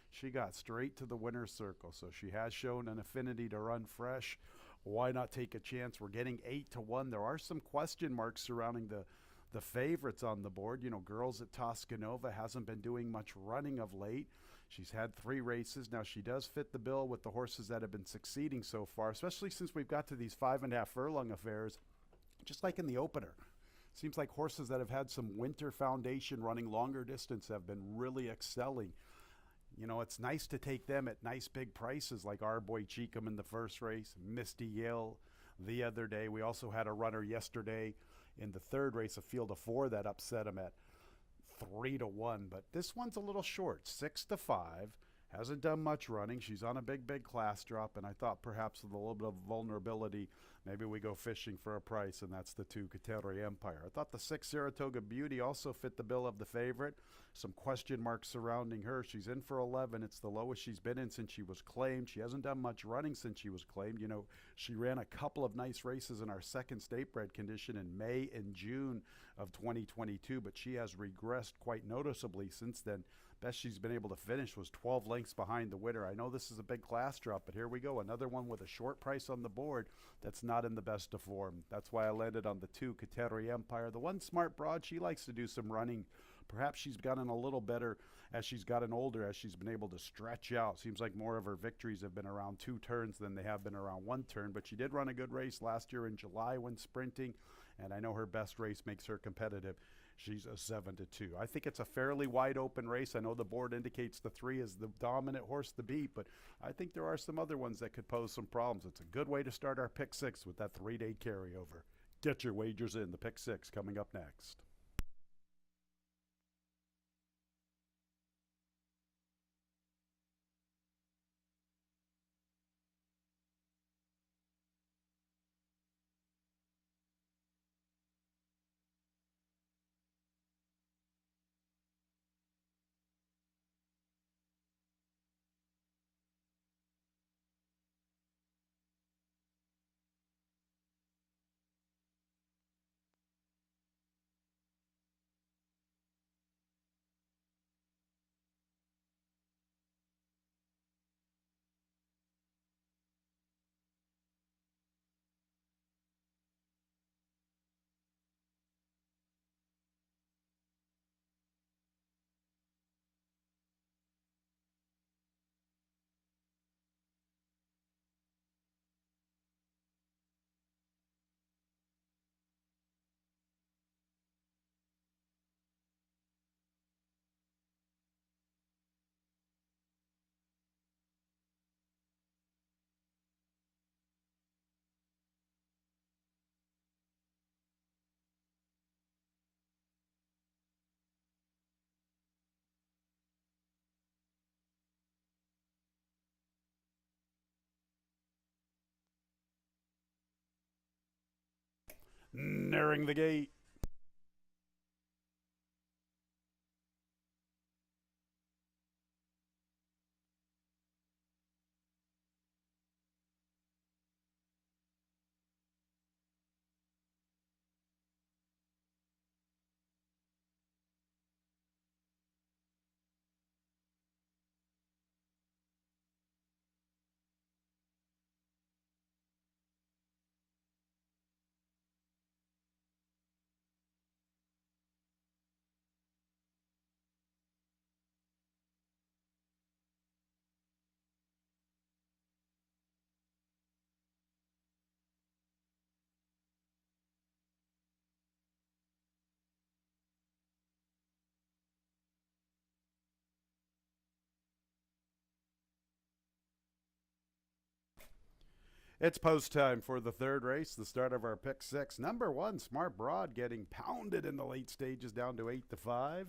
she got straight to the winner's circle. So she has shown an affinity to run fresh. Why not take a chance? We're getting 8-1. There are some question marks surrounding the favorites on the board. You know, Girls at Toscanova hasn't been doing much running of late. She's had 3 races. Now, she does fit the bill with the horses that have been succeeding so far, especially since we've got to these 5.5 furlong affairs, just like in the opener. Seems like horses that have had some winter foundation running longer distance have been really excelling. You know, it's nice to take them at nice big prices like our boy Cheekham in the first race, Misty Yale the other day. We also had a runner yesterday in the third race, a field of 4 that upset him at 3-1. But this one's a little short, 6-5. Hasn't done much running. She's on a big class drop, and I thought perhaps with a little bit of vulnerability, maybe we go fishing for a price, and that's the 2, Kateri Empire. I thought the 6, Saratoga Beauty, also fit the bill of the favorite. Some question marks surrounding her. She's in for 11. It's the lowest she's been in since she was claimed. She hasn't done much running since she was claimed. You know, she ran a couple of nice races in our 2nd state bred condition in May and June of 2022, but she has regressed quite noticeably since then. Best she's been able to finish was 12 lengths behind the winner. I know this is a big class drop, but here we go. Another one with a short price on the board that's not in the best of form. That's why I landed on the 2, Kateri Empire. The 1, Smart Broad, she likes to do some running. Perhaps she's gotten a little better as she's gotten older, as she's been able to stretch out. Seems like more of her victories have been around 2 turns than they have been around 1 turn, but she did run a good race last year in July when sprinting, and I know her best race makes her competitive. She's a 7-2. I think it's a fairly wide open race. I know the board indicates the 3 is the dominant horse to beat, but I think there are some other ones that could pose some problems. It's a good way to start our pick 6 with that 3-day carryover. Get your wagers in. The pick 6 coming up next. nearing the gate. It's post time for the third race, the start of our pick six. Number one, Smart Broad, getting pounded in the late stages down to 8-5.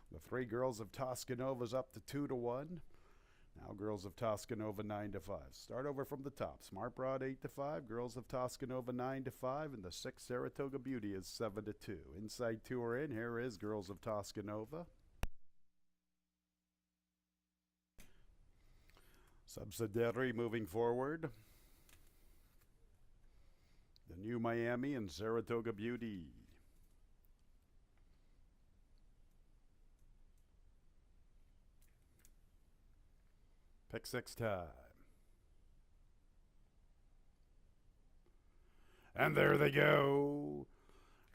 The three Girls of Toscanova's up to 2-1. Now Girls of Toscanova 9-5. Start over from the top. Smart Broad 8-5. Girls of Toscanova 9-5, and the sixth Saratoga Beauty is 7-2. Inside two are in. Here is Girls of Toscanova. Subsidiary moving forward. The New Miami and Saratoga Beauty. Pick six time. And there they go.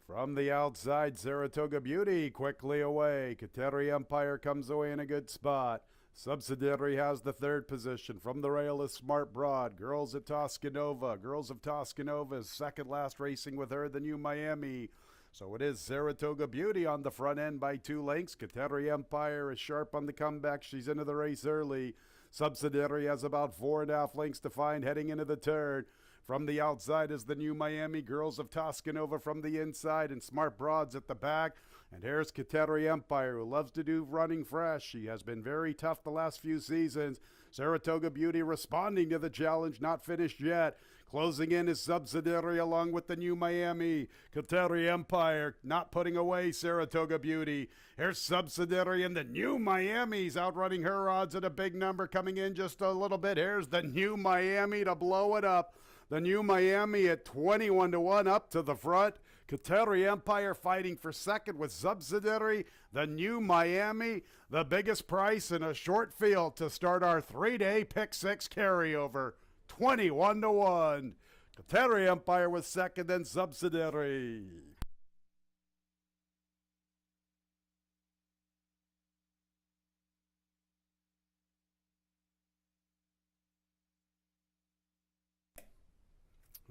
From the outside, Saratoga Beauty quickly away. Kateri Empire comes away in a good spot. Subsidiary has the third position. From the rail is Smart Broad. Girls at Toscanova. Girls of Toscanova is second last, racing with her, the New Miami. So it is Saratoga Beauty on the front end by 2 lengths. Kateri Empire is sharp on the comeback. She's into the race early. Subsidiary has about 4.5 lengths to find heading into the turn. From the outside is the New Miami. Girls of Toscanova from the inside, and Smart Broad's at the back. And here's Kateri Empire, who loves to do running fresh. She has been very tough the last few seasons. Saratoga Beauty responding to the challenge, not finished yet. Closing in is Subsidiary along with the New Miami. Kateri Empire not putting away Saratoga Beauty. Here's Subsidiary and the New Miami's outrunning her odds at a big number, coming in just a little bit. Here's the New Miami to blow it up. The New Miami at 21-1 up to the front. Kateri Empire fighting for second with Subsidiary. The New Miami, the biggest price in a short field to start our 3-day pick six carryover. 21-1. Kateri Empire was second, then Subsidiary.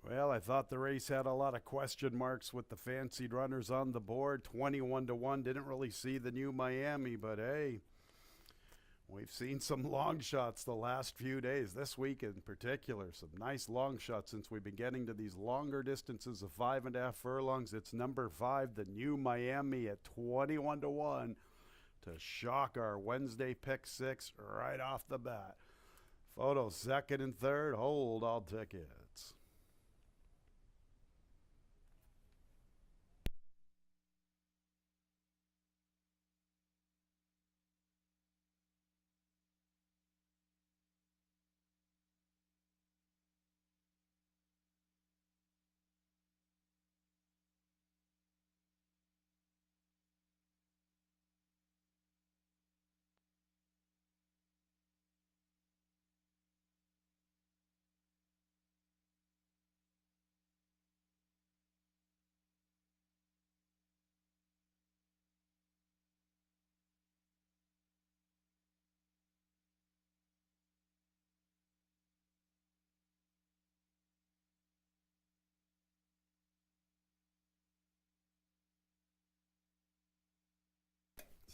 Well, I thought the race had a lot of question marks with the fancied runners on the board. 21-1. Didn't really see the New Miami, but hey, we've seen some long shots the last few days. This week in particular, some nice long shots since we've been getting to these longer distances of 5.5 furlongs. It's number 5, the New Miami at 21-1 to shock our Wednesday pick six right off the bat. Photo second and third. Hold all tickets.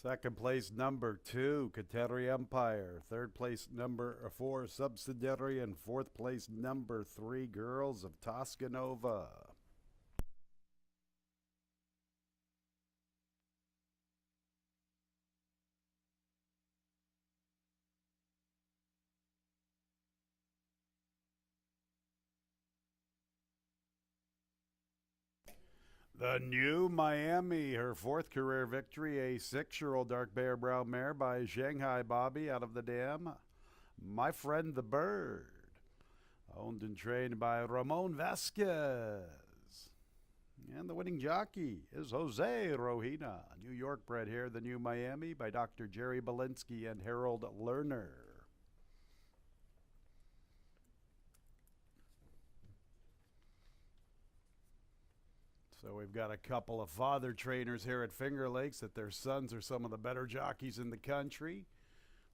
Second place, number 2, Kateri Empire. Third place, number 4, Subsidiary. And fourth place, number 3, Girls of Toscanova. The new Miami, her fourth career victory, a 6-year-old dark bear brown mare by Shanghai Bobby out of the dam. My Friend the Bird, owned and trained by Ramon Vasquez. And the winning jockey is Jose Rojina, New York bred here, the new Miami by Dr. Jerry Belinsky and Harold Lerner. So we've got a couple of father trainers here at Finger Lakes that their sons are some of the better jockeys in the country.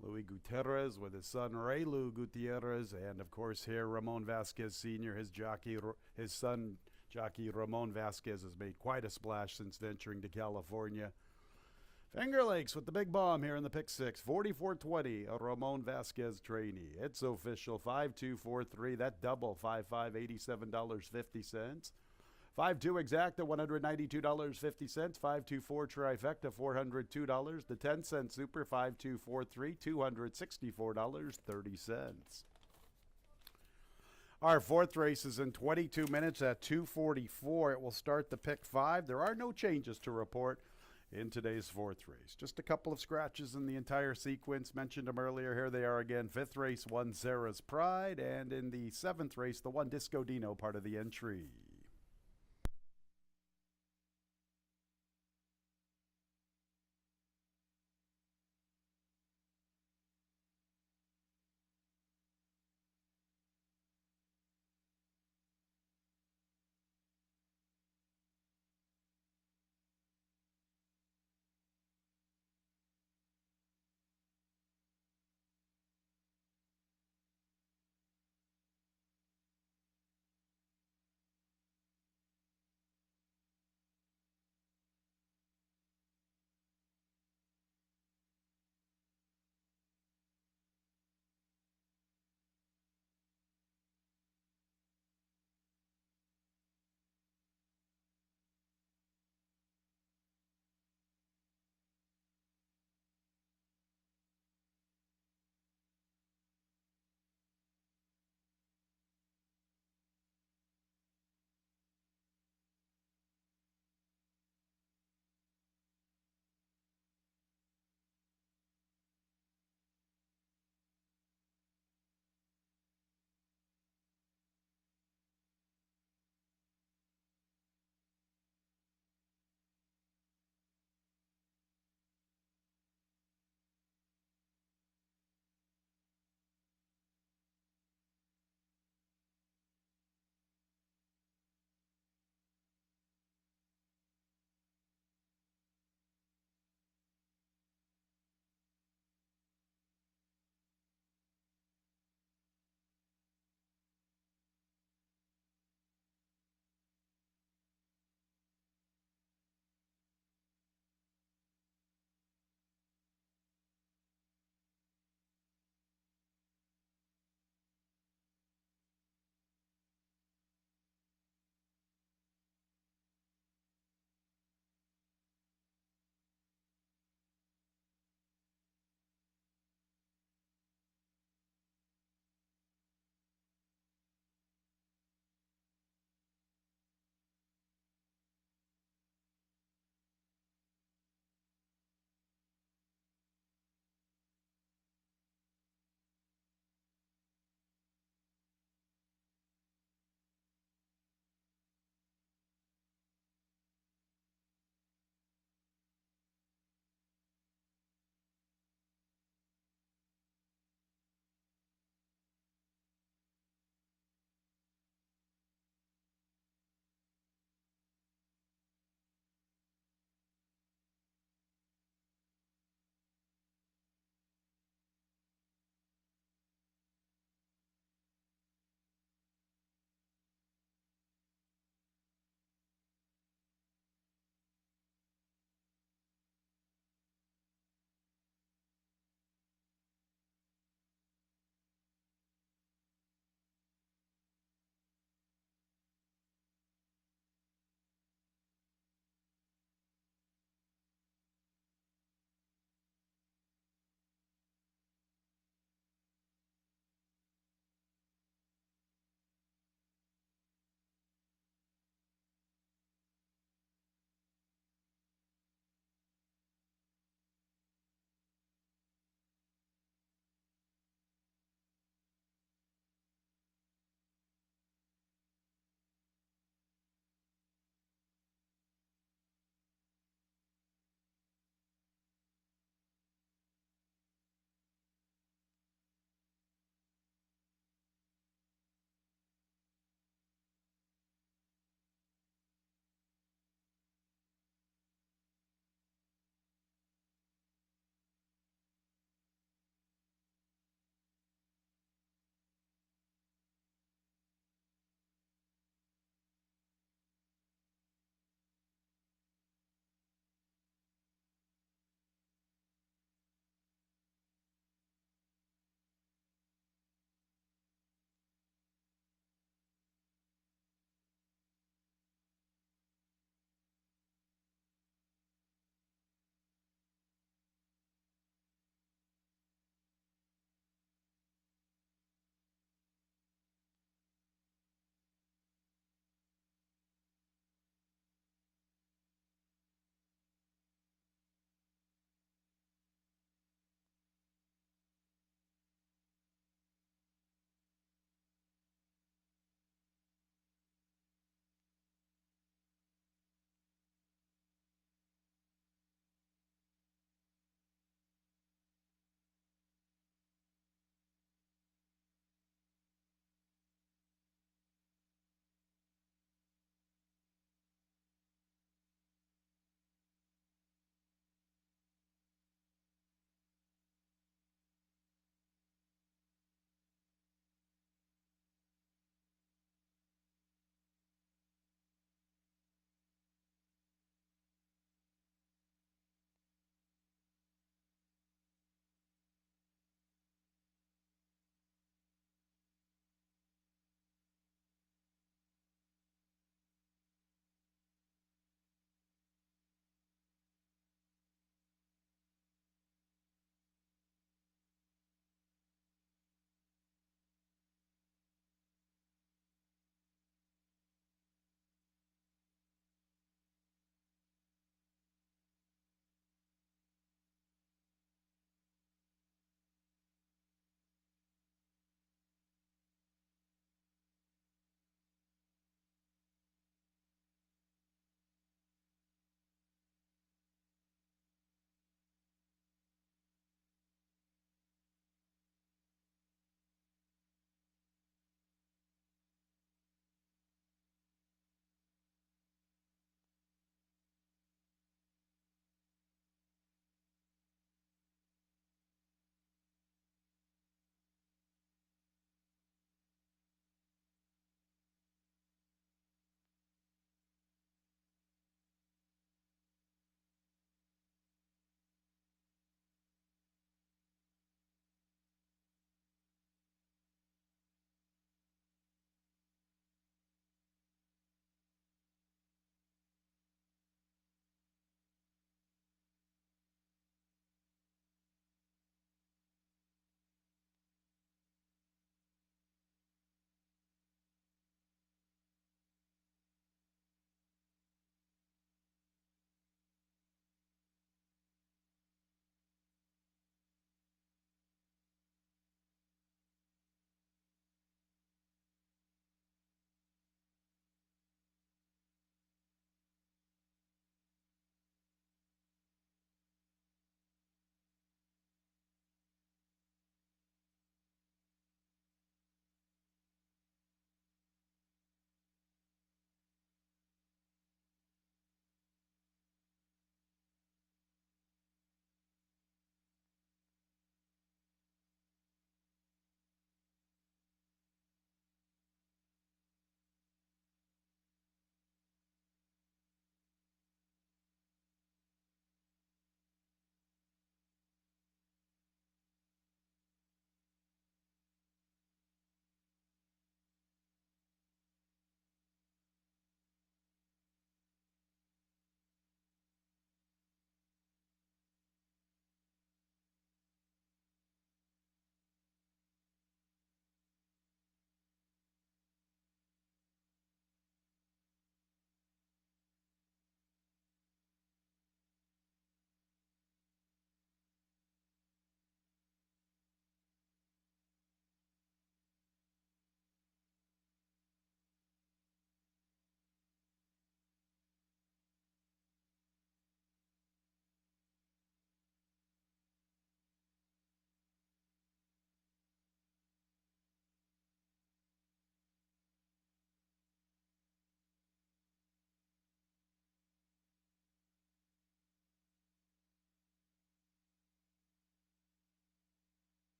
Louis Gutierrez with his son Raylu Gutierrez, and of course here Ramon Vasquez Sr., his son jockey Ramon Vasquez has made quite a splash since venturing to California. Finger Lakes with the big bomb here in the pick six, 44-20, a Ramon Vasquez trainee. It's official, 5-2-4-3, that double, 5-5, $87.50. 5-2 exacta, $192.50. 5-2-4 trifecta, $402. The 10-cent super, 5-2-4-3, $264.30. Our fourth race is in 22 minutes at 2:44. It will start the pick five. There are no changes to report in today's fourth race. Just a couple of scratches in the entire sequence. Mentioned them earlier. Here they are again. Fifth race, one Sarah's Pride. And in the seventh race, the one Disco Dino, part of the entry.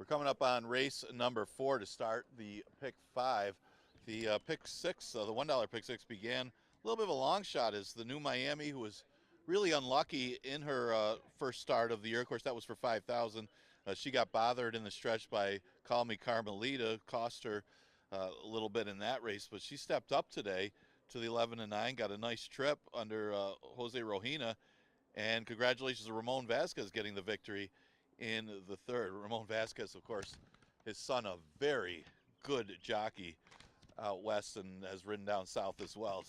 coming up on race number 4 to start the pick 5. The pick 6, the $1 pick 6 began a little bit of a long shot as the New Miami, who was really unlucky in her first start of the year. Of course, that was for 5,000. She got bothered in the stretch by Call Me Carmelita, cost her a little bit in that race, but she stepped up today to the 11-9, got a nice trip under Jose Rojina, and congratulations to Ramon Vasquez getting the victory in the third. Ramon Vasquez, of course, his son, a very good jockey out west and has ridden down south as well,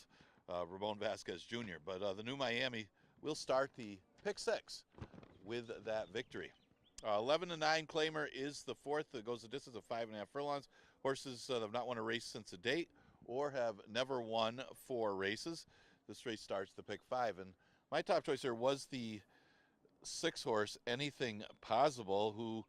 Ramon Vasquez Jr. But the New Miami will start the pick 6 with that victory. 11-9 claimer is the fourth that goes the distance of 5.5 furlongs. Horses that have not won a race since a date or have never won 4 races. This race starts the pick 5. And my top choice here was the 6 horse, Anything Possible, who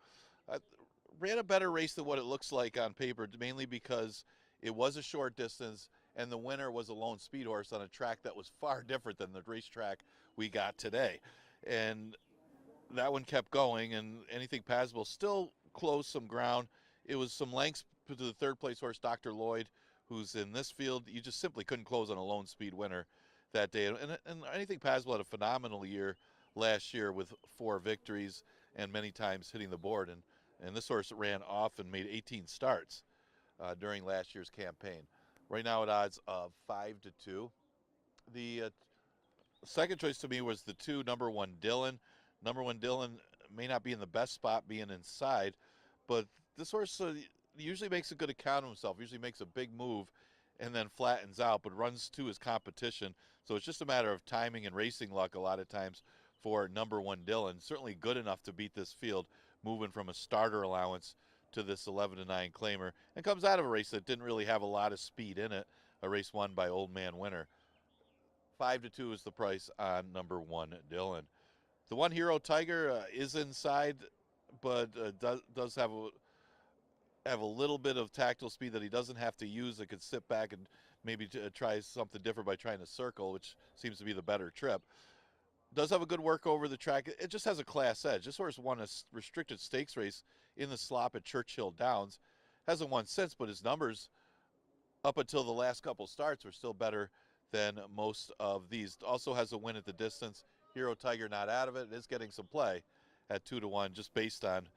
ran a better race than what it looks like on paper, mainly because it was a short distance and the winner was a lone speed horse on a track that was far different than the racetrack we got today. And that one kept going, and Anything Possible still closed some ground. It was some lengths to the third place horse, Dr. Lloyd, who's in this field. You just simply couldn't close on a lone speed winner that day. And Anything Possible had a phenomenal year last year with 4 victories and many times hitting the board. And this horse ran off and made 18 starts during last year's campaign. Right now at odds of 5-2. The second choice to me was the 2, number 1 Dylan. Number 1 Dylan may not be in the best spot being inside, but this horse usually makes a good account of himself, usually makes a big move and then flattens out, but runs to his competition. So it's just a matter of timing and racing luck a lot of times for number 1 Dylan. Certainly good enough to beat this field, moving from a starter allowance to this 11-9 claimer, and comes out of a race that didn't really have a lot of speed in it, a race won by Old Man Winner. 5-2 is the price on number 1 Dylan. The 1 Hero Tiger is inside, but does have a little bit of tactile speed that he doesn't have to use. It could sit back and maybe try something different by trying to circle, which seems to be the better trip. Does have a good work over the track. It just has a class edge. This horse won a restricted stakes race in the slop at Churchill Downs. Hasn't won since, but his numbers up until the last couple starts were still better than most of these. Also has a win at the distance. Hero Tiger not out of it. It is getting some play at 2-1 just based on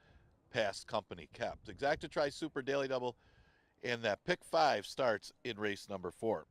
past company kept. Exacta Tri Super Daily Double, and that pick 5 starts in race number 4.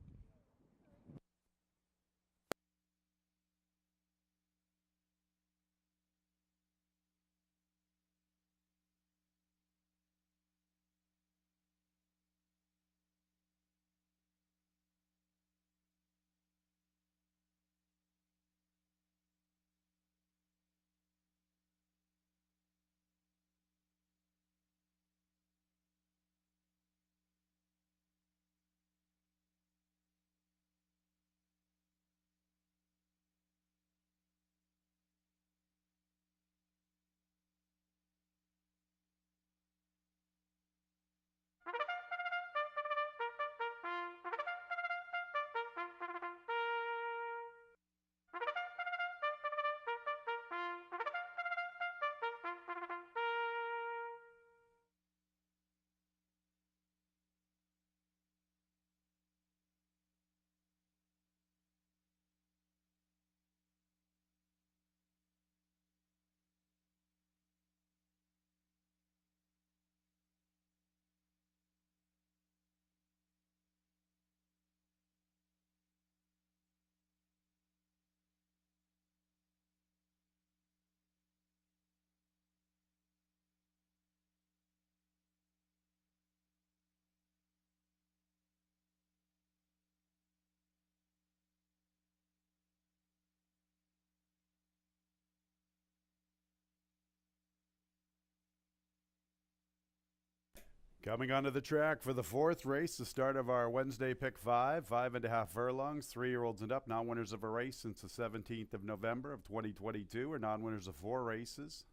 Coming onto the track for the 4th race, the start of our Wednesday pick 5, 5.5 furlongs, 3-year-olds and up, non-winners of a race since the 17th of November of 2022, or non-winners of 4 races.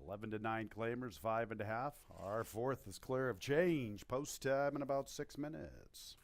11-9 claimers, 5.5. Our 4th is clear of change. Post time in about 6 minutes.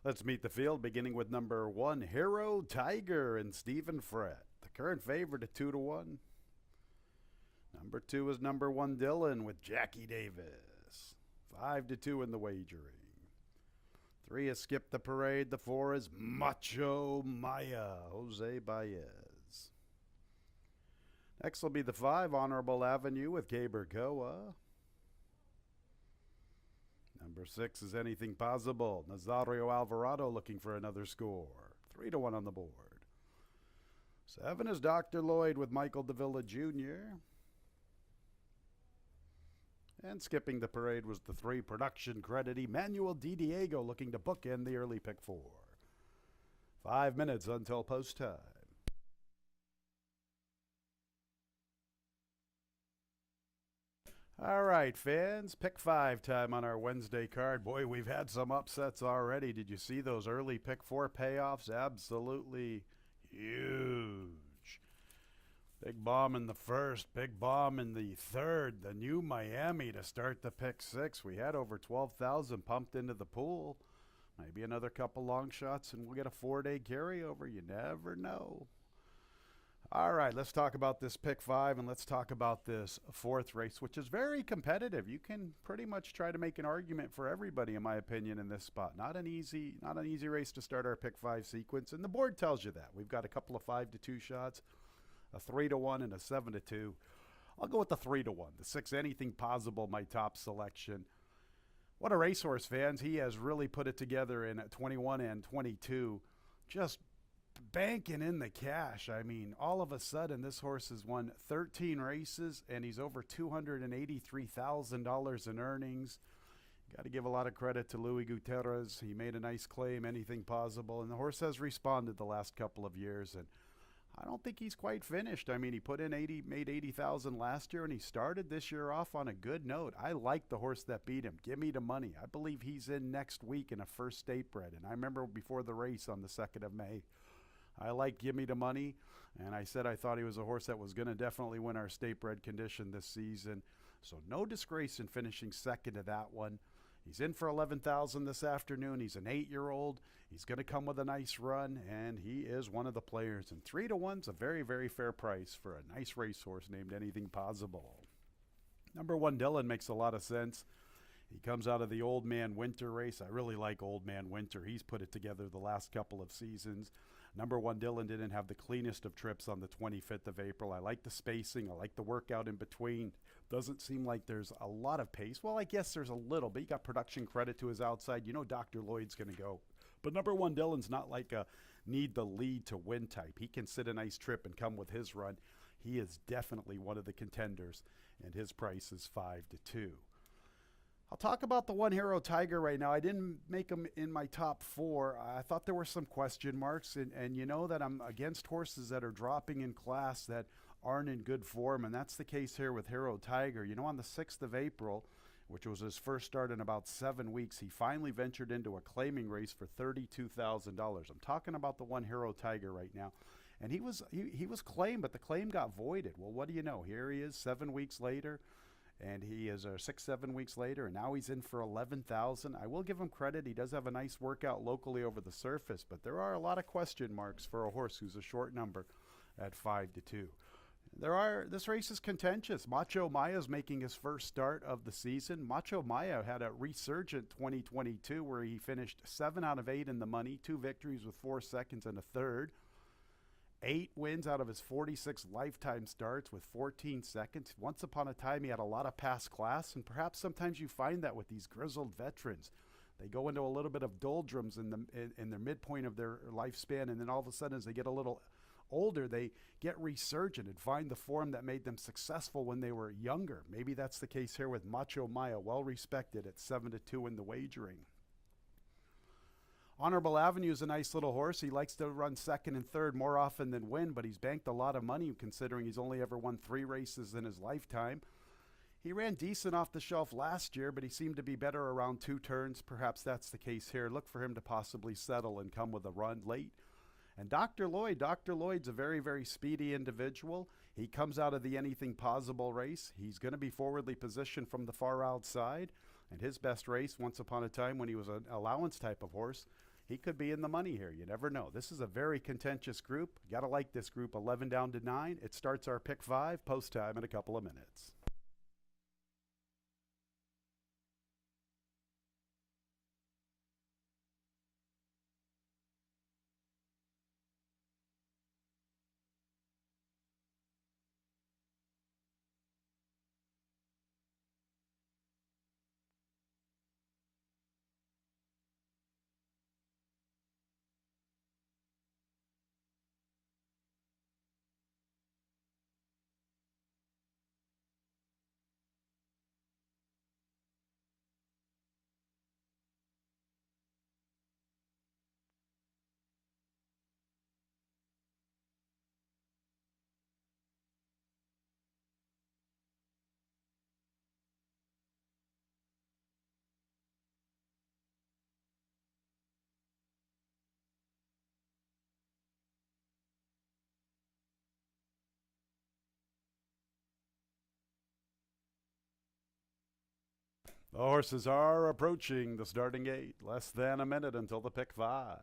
Let's meet the field, beginning with number 1, Hero Tiger and Stephen Frett. The current favorite at 2-1. Number 2 is number 1, Dylan with Jackie Davis. 5-2 in the wagering. 3 is Skip the Parade. The 4 is Macho Maya, Jose Baez. Next will be the 5, Honorable Avenue with Gaber Goa. Number 6 is Anything Possible. Nazario Alvarado looking for another score. 3-1 on the board. 7 is Dr. Lloyd with Michael Davila Jr. And skipping the parade was the 3, Production Credit, Emmanuel Di Diego looking to bookend the early pick 4. 5 minutes until post time. All right, fans, pick 5 time on our Wednesday card. Boy, we've had some upsets already. Did you see those early pick 4 payoffs? Absolutely huge. Big bomb in the first, big bomb in the third. The new Miami to start the pick 6. We had over 12,000 pumped into the pool. Maybe another couple long shots and we'll get a 4-day carryover. You never know. All right, let's talk about this pick 5 and let's talk about this 4th race, which is very competitive. You can pretty much try to make an argument for everybody, in my opinion, in this spot. Not an easy race to start our pick 5 sequence, and the board tells you that. We've got a couple of 5-2 shots, a 3-1 and a 7-2. I'll go with the 3-1. The 6, Anything Possible, my top selection. What a racehorse, fans. He has really put it together in 21 and 22. Just banking in the cash. I mean, all of a sudden, this horse has won 13 races, and he's over $283,000 in earnings. Got to give a lot of credit to Louis Gutierrez. He made a nice claim, Anything Possible, and the horse has responded the last couple of years, and I don't think he's quite finished. I mean, he put in made 80,000 last year, and he started this year off on a good note. I like the horse that beat him. Give me the money. I believe he's in next week in a first state bred, and I remember before the race on the 2nd of May, I like Give Me the Money, and I said I thought he was a horse that was going to definitely win our state bred condition this season. So no disgrace in finishing second to that one. He's in for 11,000 this afternoon. He's an 8-year-old. He's going to come with a nice run, and he is one of the players. And 3-1's a very, very fair price for a nice racehorse named Anything Possible. Number 1, Dylan, makes a lot of sense. He comes out of the Old Man Winter race. I really like Old Man Winter. He's put it together the last couple of seasons. Number 1, Dylan didn't have the cleanest of trips on the 25th of April. I like the spacing. I like the workout in between. Doesn't seem like there's a lot of pace. Well, I guess there's a little, but he got Production Credit to his outside. You know Dr. Lloyd's going to go. But number 1, Dylan's not like a need the lead to win type. He can sit a nice trip and come with his run. He is definitely one of the contenders, and his price is 5-2. I'll talk about the 1, Hero Tiger, right now. I didn't make him in my top 4. I thought there were some question marks, and you know that I'm against horses that are dropping in class that aren't in good form, and that's the case here with Hero Tiger. You know, on the 6th of April, which was his first start in about 7 weeks, he finally ventured into a claiming race for $32,000. I'm talking about the 1, Hero Tiger, right now. And he was claimed, but the claim got voided. Well, what do you know? Here he is 7 weeks later. And he is 6-7 weeks later, and now he's in for 11,000. I will give him credit. He does have a nice workout locally over the surface, but there are a lot of question marks for a horse who's a short number at 5-2. This race is contentious. Macho Maya's making his first start of the season. Macho Maya had a resurgent 2022 where he finished 7 out of 8 in the money, 2 victories with 4 seconds and a third. 8 wins out of his 46 lifetime starts with 14 seconds. Once upon a time, he had a lot of past class, and perhaps sometimes you find that with these grizzled veterans. They go into a little bit of doldrums in their midpoint of their lifespan, and then all of a sudden, as they get a little older, they get resurgent and find the form that made them successful when they were younger. Maybe that's the case here with Macho Maya, well respected at 7-2 in the wagering. Honorable Avenue is a nice little horse. He likes to run second and third more often than win, but he's banked a lot of money considering he's only ever won 3 races in his lifetime. He ran decent off the shelf last year, but he seemed to be better around 2 turns. Perhaps that's the case here. Look for him to possibly settle and come with a run late. And Dr. Lloyd's a very, very speedy individual. He comes out of the Anything Possible race. He's going to be forwardly positioned from the far outside. And his best race, once upon a time when he was an allowance type of horse, he could be in the money here. You never know. This is a very contentious group. Got to like this group. 11 down to 9. It starts our pick 5 post time in a couple of minutes. The horses are approaching the starting gate. Less than a minute until the pick 5.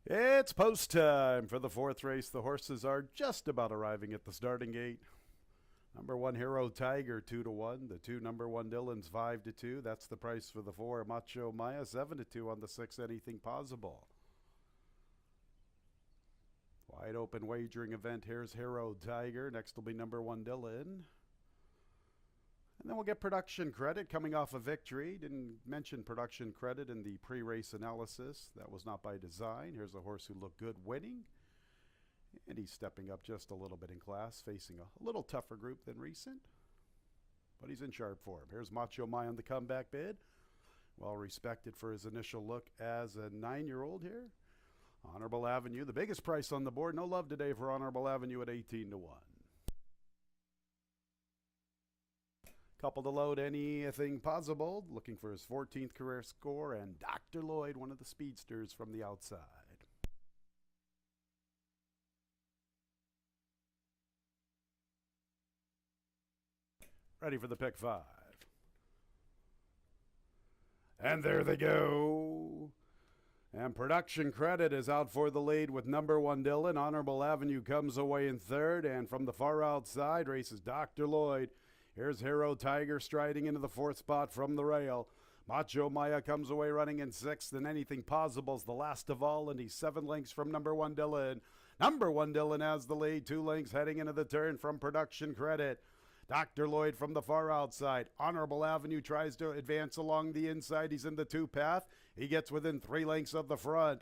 It's post time for the 4th race. The horses are just about arriving at the starting gate. Number 1 Hero Tiger 2-1. The 2 number 1 Dillon's 5-2. That's the price for the 4 Macho Maya 7-2 on the 6 Anything Possible. Wide open wagering event. Here's Hero Tiger. Next will be number 1 Dillon. And then we'll get production credit coming off a victory. Didn't mention production credit in the pre-race analysis. That was not by design. Here's a horse who looked good winning. And he's stepping up just a little bit in class, facing a little tougher group than recent. But he's in sharp form. Here's Macho Mai on the comeback bid. Well respected for his initial look as a 9-year-old here. Honorable Avenue, the biggest price on the board. No love today for Honorable Avenue at 18-1. Couple to load Anything Possible, looking for his 14th career score, and Dr. Lloyd, one of the speedsters from the outside. Ready for the pick 5. And there they go. And production credit is out for the lead with number 1 Dillon. Honorable Avenue comes away in 3rd, and from the far outside races Dr. Lloyd. Here's Hero Tiger striding into the 4th spot from the rail. Macho Maya comes away running in 6th, and Anything Possible's the last of all, and he's 7 lengths from number 1 Dillon. Number 1 Dillon has the lead, 2 lengths heading into the turn from production credit. Dr. Lloyd from the far outside. Honorable Avenue tries to advance along the inside. He's in the 2 path. He gets within 3 lengths of the front.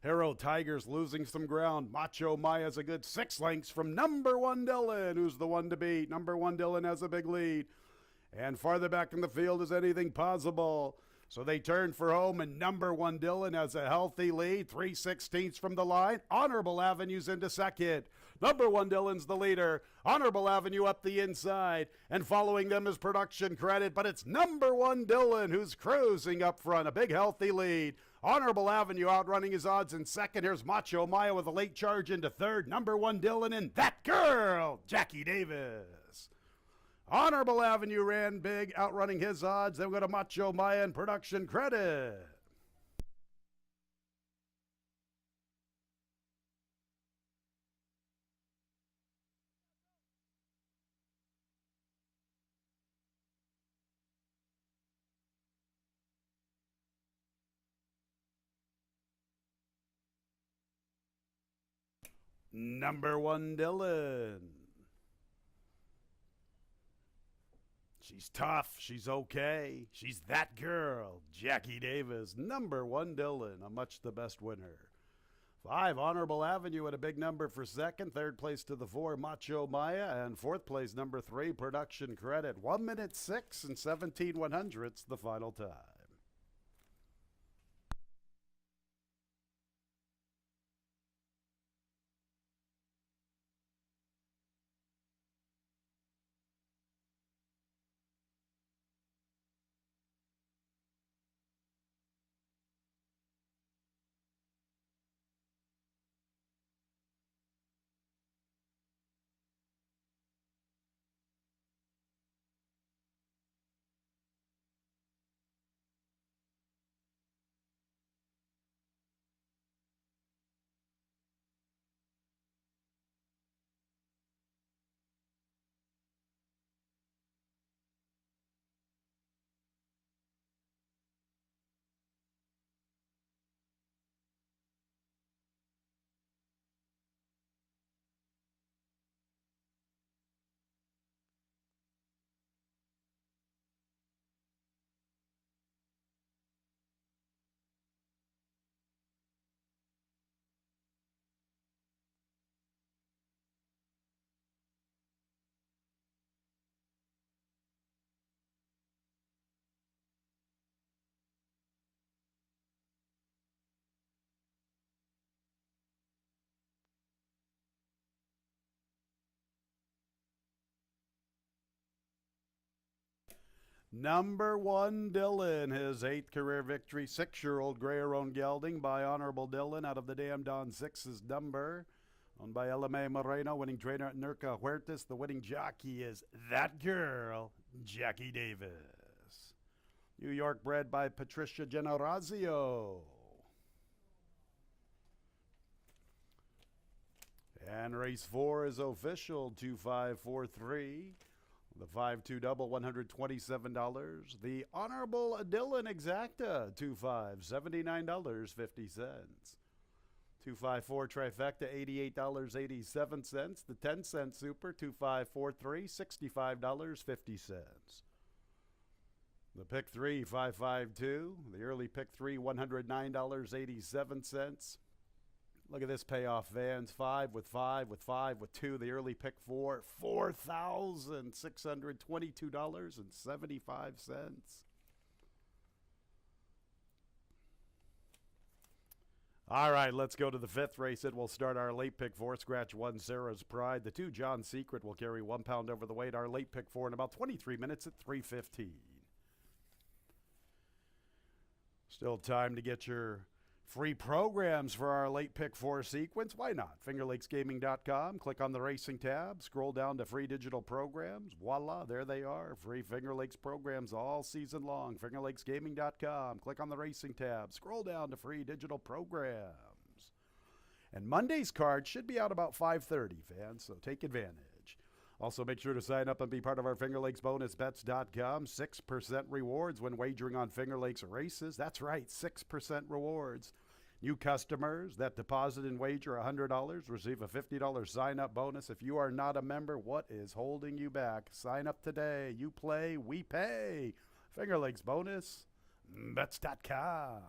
Hero Tiger's losing some ground. Macho Maya's a good 6 lengths from number 1 Dillon, who's the one to beat. Number 1 Dillon has a big lead. And farther back in the field is Anything Possible. So they turn for home, and number 1 Dillon has a healthy lead, 3/16 from the line. Honorable Avenue's into 2nd. Number 1 Dillon's the leader. Honorable Avenue up the inside, and following them is production credit, but it's number 1 Dillon who's cruising up front, a big healthy lead. Honorable Avenue outrunning his odds in 2nd. Here's Macho Maya with a late charge into 3rd. Number 1 Dillon and that girl, Jackie Davis. Honorable Avenue ran big, outrunning his odds. Then we go to Macho Maya and production credit. Number 1 Dillon. She's tough. She's okay. She's that girl. Jackie Davis, number 1 Dillon, a much the best winner. 5, Honorable Avenue at a big number for second. Third place to the 4, Macho Maya. And fourth place, number 3, Production Credit. 1 minute 6 and 17/100ths, the final time. Number 1 Dillon, his 8th career victory. 6-year-old Gray-Around Gelding by Honorable Dillon out of the Damn Don 6's number. Owned by LMA Moreno, winning trainer Nurka Huertas. The winning jockey is that girl, Jackie Davis. New York bred by Patricia Generazio. And race 4 is official, 2543. The 5-2 double, $127. The Honorable Dillon Exacta, 2-5, $79.50. 2-5-4 trifecta, $88.87. The 10-cent super, 2-5-4-3, $65.50. The pick 3, 5-5-2. The early pick 3, $109.87. Look at this payoff, Vans. 5 with 5 with 5 with 2. The early pick 4, $4,622.75. All right, let's go to the 5th race. It will start our late pick 4, scratch 1, Sarah's Pride. The 2, John Secret, will carry 1 pound over the weight. Our late pick 4 in about 23 minutes at 3:15. Still time to get your free programs for our late pick 4 sequence. Why not? FingerLakesGaming.com. Click on the racing tab. Scroll down to free digital programs. Voila, there they are. Free Finger Lakes programs all season long. FingerLakesGaming.com. Click on the racing tab. Scroll down to free digital programs. And Monday's card should be out about 5:30, fans, so take advantage. Also, make sure to sign up and be part of our FingerLakesBonusBets.com. 6% rewards when wagering on Finger Lakes races. That's right, 6% rewards. New customers that deposit and wager $100 receive a $50 sign-up bonus. If you are not a member, what is holding you back? Sign up today. You play, we pay. FingerLakesBonusBets.com.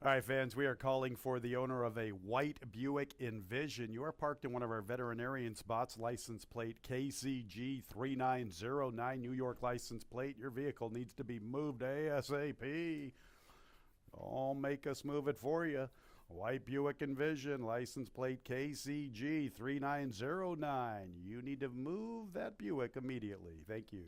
All right, fans, we are calling for the owner of a white Buick Envision. You are parked in one of our veterinarian spots, license plate KCG 3909, New York license plate. Your vehicle needs to be moved ASAP. I'll make us move it for you. White Buick Envision, license plate KCG 3909. You need to move that Buick immediately. Thank you.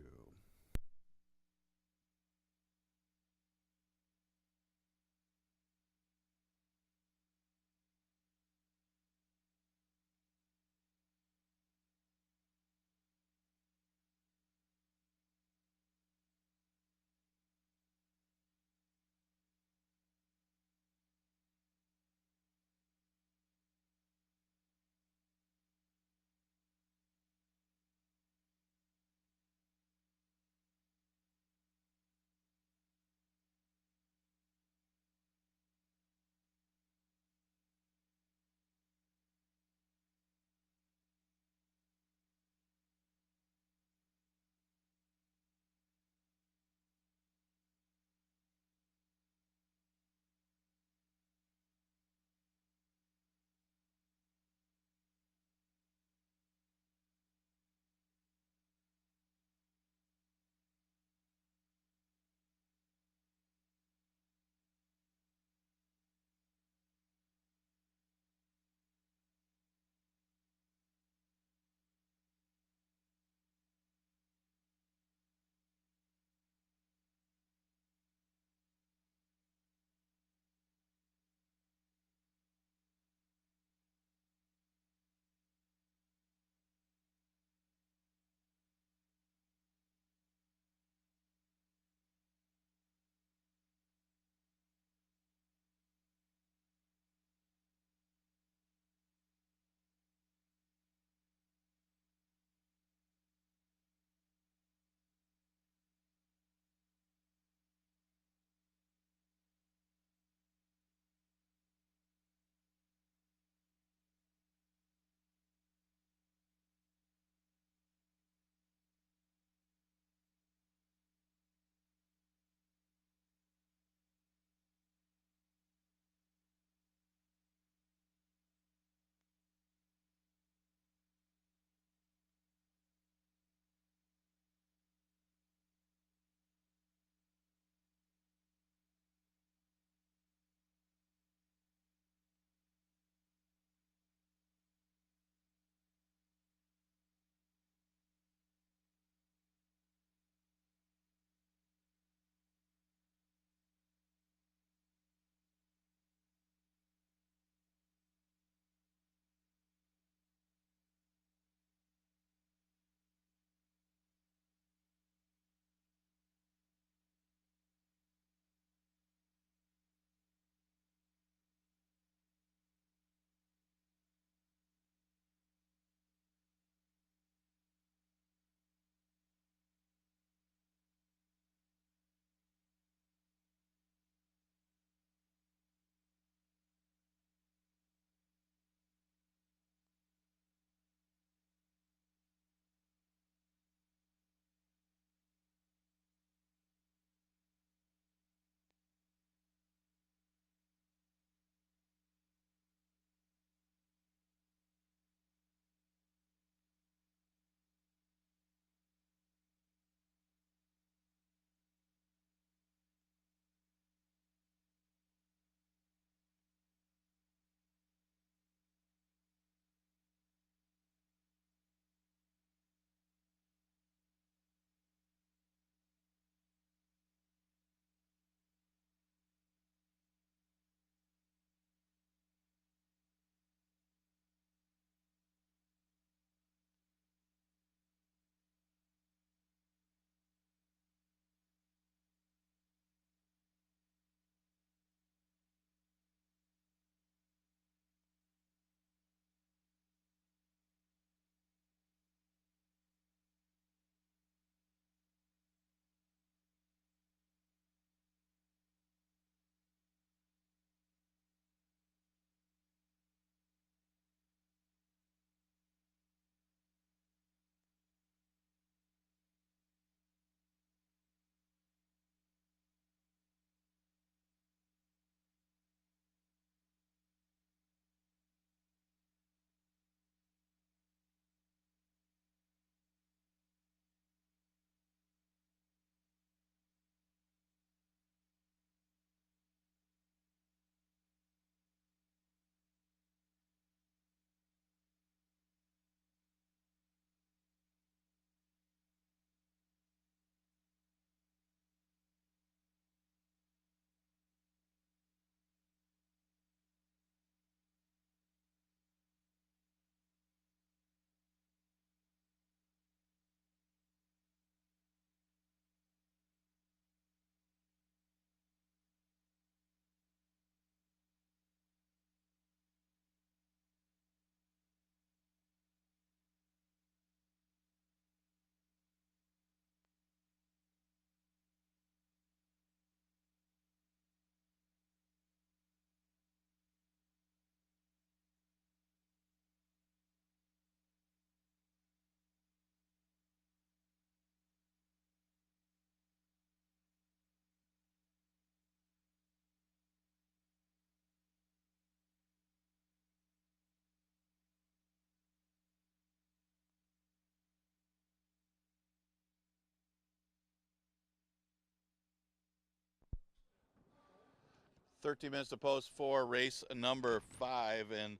13 minutes to post for race number 5, and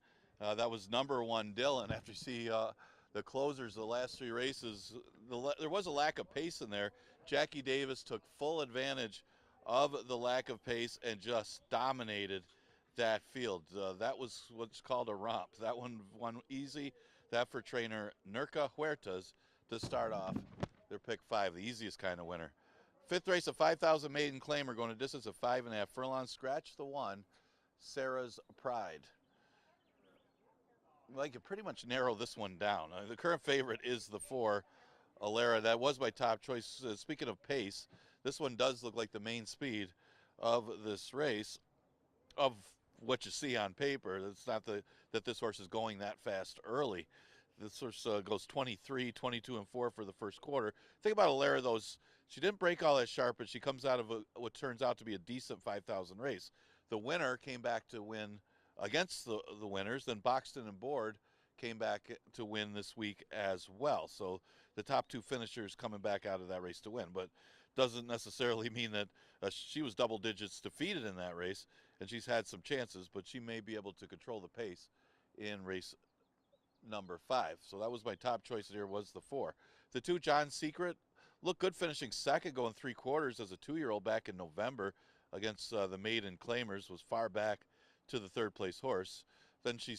that was number 1 Dylan. After you see the closers the last 3 races, there was a lack of pace in there. Jackie Davis took full advantage of the lack of pace and just dominated that field. That was what's called a romp. That one easy. That for trainer Nurka Huertas to start off their pick 5, the easiest kind of winner. 5th race, a 5,000 maiden claimer going a distance of 5.5 furlongs. Scratch the 1, Sarah's Pride. Well, you can pretty much narrow this one down. The current favorite is the 4, Alara. That was my top choice. Speaking of pace, this one does look like the main speed of this race, of what you see on paper. It's not that this horse is going that fast early. This horse goes 23, 22, and 4 for the first quarter. Think about Alara, though. She didn't break all that sharp, but she comes out of what turns out to be a decent 5,000 race. The winner came back to win against the winners. Then Boxton and Board came back to win this week as well. So the top 2 finishers coming back out of that race to win. But doesn't necessarily mean that she was double digits defeated in that race, and she's had some chances, but she may be able to control the pace in race number 5. So that was my top choice here, was the 4. The 2, John Secret, looked good finishing second, going 3 quarters as a 2-year-old back in November against the maiden claimers, was far back to the 3rd place horse. Then she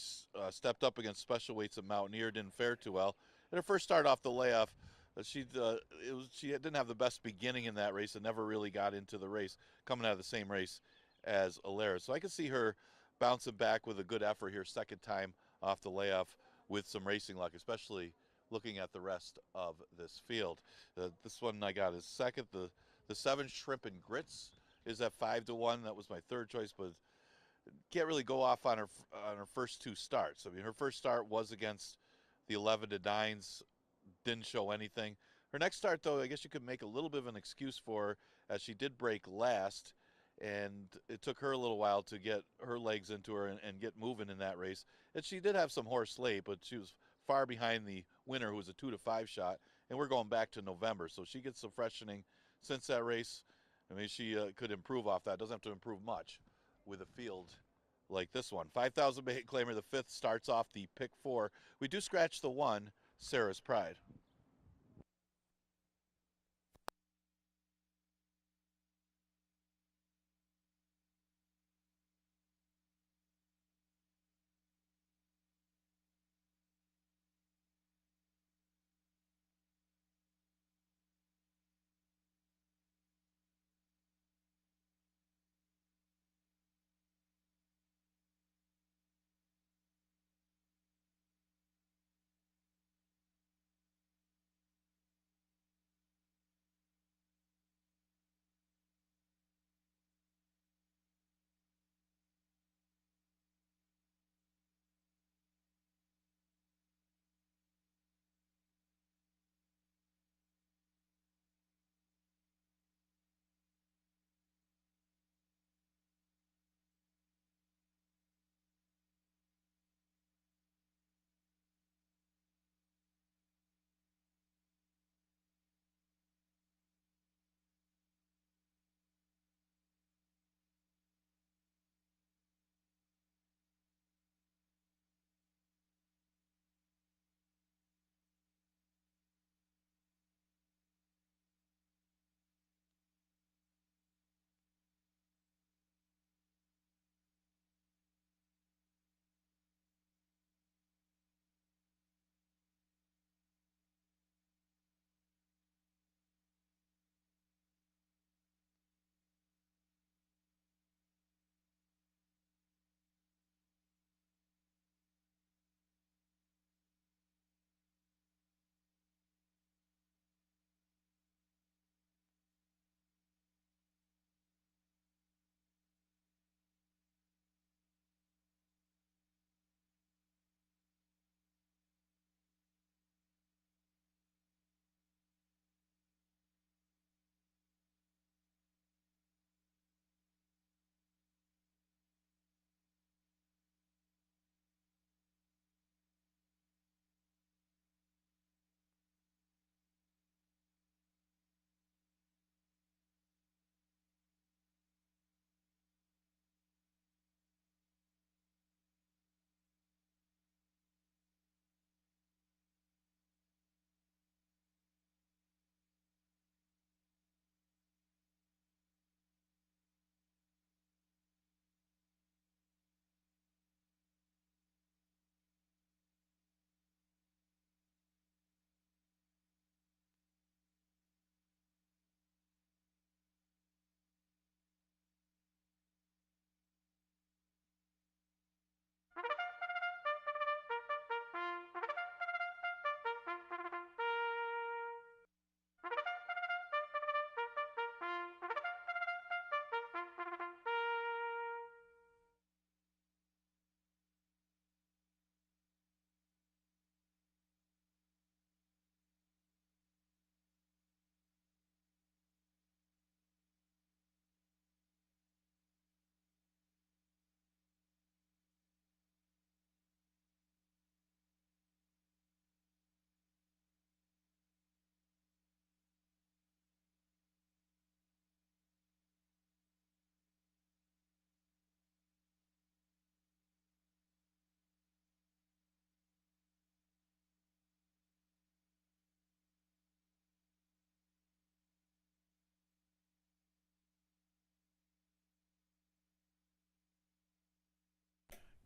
stepped up against special weights at Mountaineer, didn't fare too well. In her first start off the layoff, she didn't have the best beginning in that race and never really got into the race, coming out of the same race as Alara. So I can see her bouncing back with a good effort here, second time off the layoff with some racing luck, especially looking at the rest of this field. This one I got is second. The 7, Shrimp and Grits, is at 5-1. That was my 3rd choice, but can't really go off on her first 2 starts. I mean, her first start was against the 11-9s, didn't show anything. Her next start, though, I guess you could make a little bit of an excuse for her, as she did break last, and it took her a little while to get her legs into her and get moving in that race. And she did have some horse late, but she was far behind the winner, who was a 2-5 shot, and we're going back to November. So she gets some freshening since that race. I mean, she could improve off that. Doesn't have to improve much with a field like this one. 5,000 maiden claimer, the 5th, starts off the pick 4. We do scratch the 1, Sarah's Pride.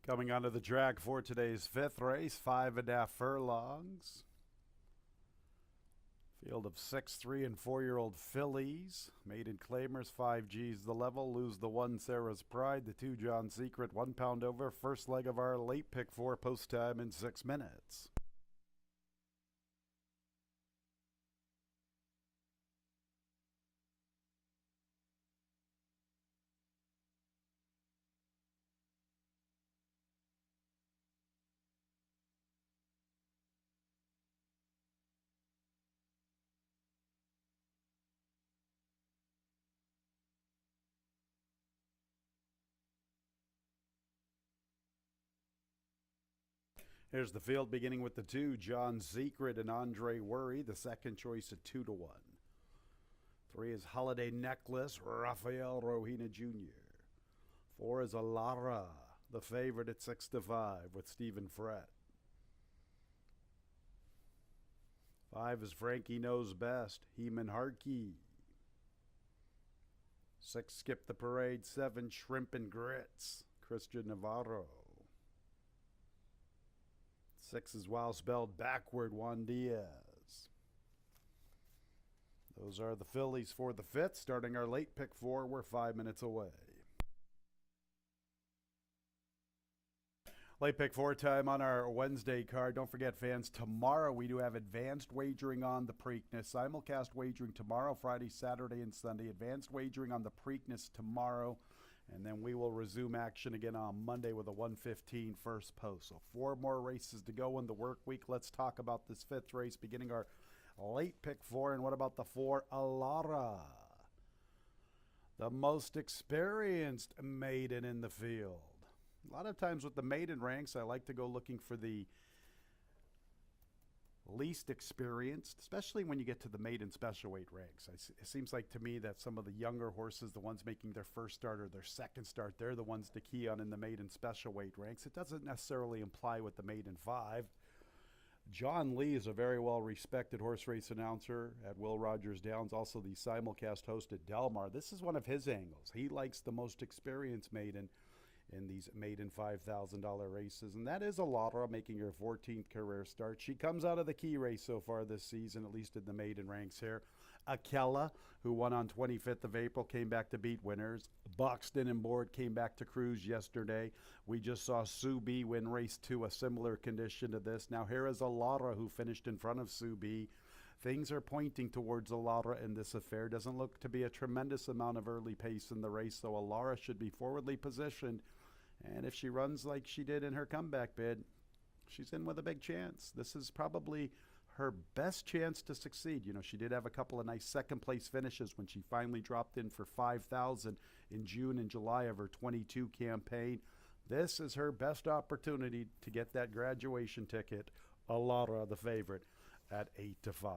Coming onto the track for today's fifth race, 5.5 furlongs. Field of 6, 3, and 4-year-old fillies. Maiden claimers, 5G's the level. Lose the 1, Sarah's Pride. The 2, John Secret, 1 pound over. First leg of our late pick 4, post time in 6 minutes. Here's the field beginning with the 2, John Secret and Andre Worry. The second choice at 2 to 1. 3 is Holiday Necklace, Rafael Rohina Jr. 4 is Alara, the favorite at 6 to 5 with Stephen Frett. 5 is Frankie Knows Best, Heeman Harkey. 6, Skip the Parade. 7, Shrimp and Grits, Christian Navarro. 6 is While Spelled Backward, Juan Diaz. Those are the fillies for the 5th. Starting our late pick 4, we're 5 minutes away. Late pick 4 time on our Wednesday card. Don't forget, fans, tomorrow we do have advanced wagering on the Preakness. Simulcast wagering tomorrow, Friday, Saturday, and Sunday. Advanced wagering on the Preakness tomorrow. And then we will resume action again on Monday with a 1:15 first post. So 4 more races to go in the work week. Let's talk about this 5th race, beginning our late pick 4. And what about the 4, Alara? The most experienced maiden in the field. A lot of times with the maiden ranks, I like to go looking for the least experienced, especially when you get to the maiden special weight ranks. It seems like to me that some of the younger horses, the ones making their first start or their second start, they're the ones to key on in the maiden special weight ranks. It doesn't necessarily imply with the maiden 5. John Lee is a very well-respected horse race announcer at Will Rogers Downs, also the simulcast host at Del Mar. This is one of his angles. He likes the most experienced maiden in these maiden $5,000 races, and that is Alara, making her 14th career start. She comes out of the key race so far this season, at least in the maiden ranks here. Akella, who won on 25th of April, came back to beat winners. Buxton and Board came back to cruise yesterday. We just saw Sue B win race 2, a similar condition to this. Now here is Alara, who finished in front of Sue B. Things are pointing towards Alara in this affair. Doesn't look to be a tremendous amount of early pace in the race, so Alara should be forwardly positioned. And if she runs like she did in her comeback bid, she's in with a big chance. This is probably her best chance to succeed. You know, she did have a couple of nice second-place finishes when she finally dropped in for 5,000 in June and July of her 22 campaign. This is her best opportunity to get that graduation ticket. Alara, the favorite, at 8 to 5.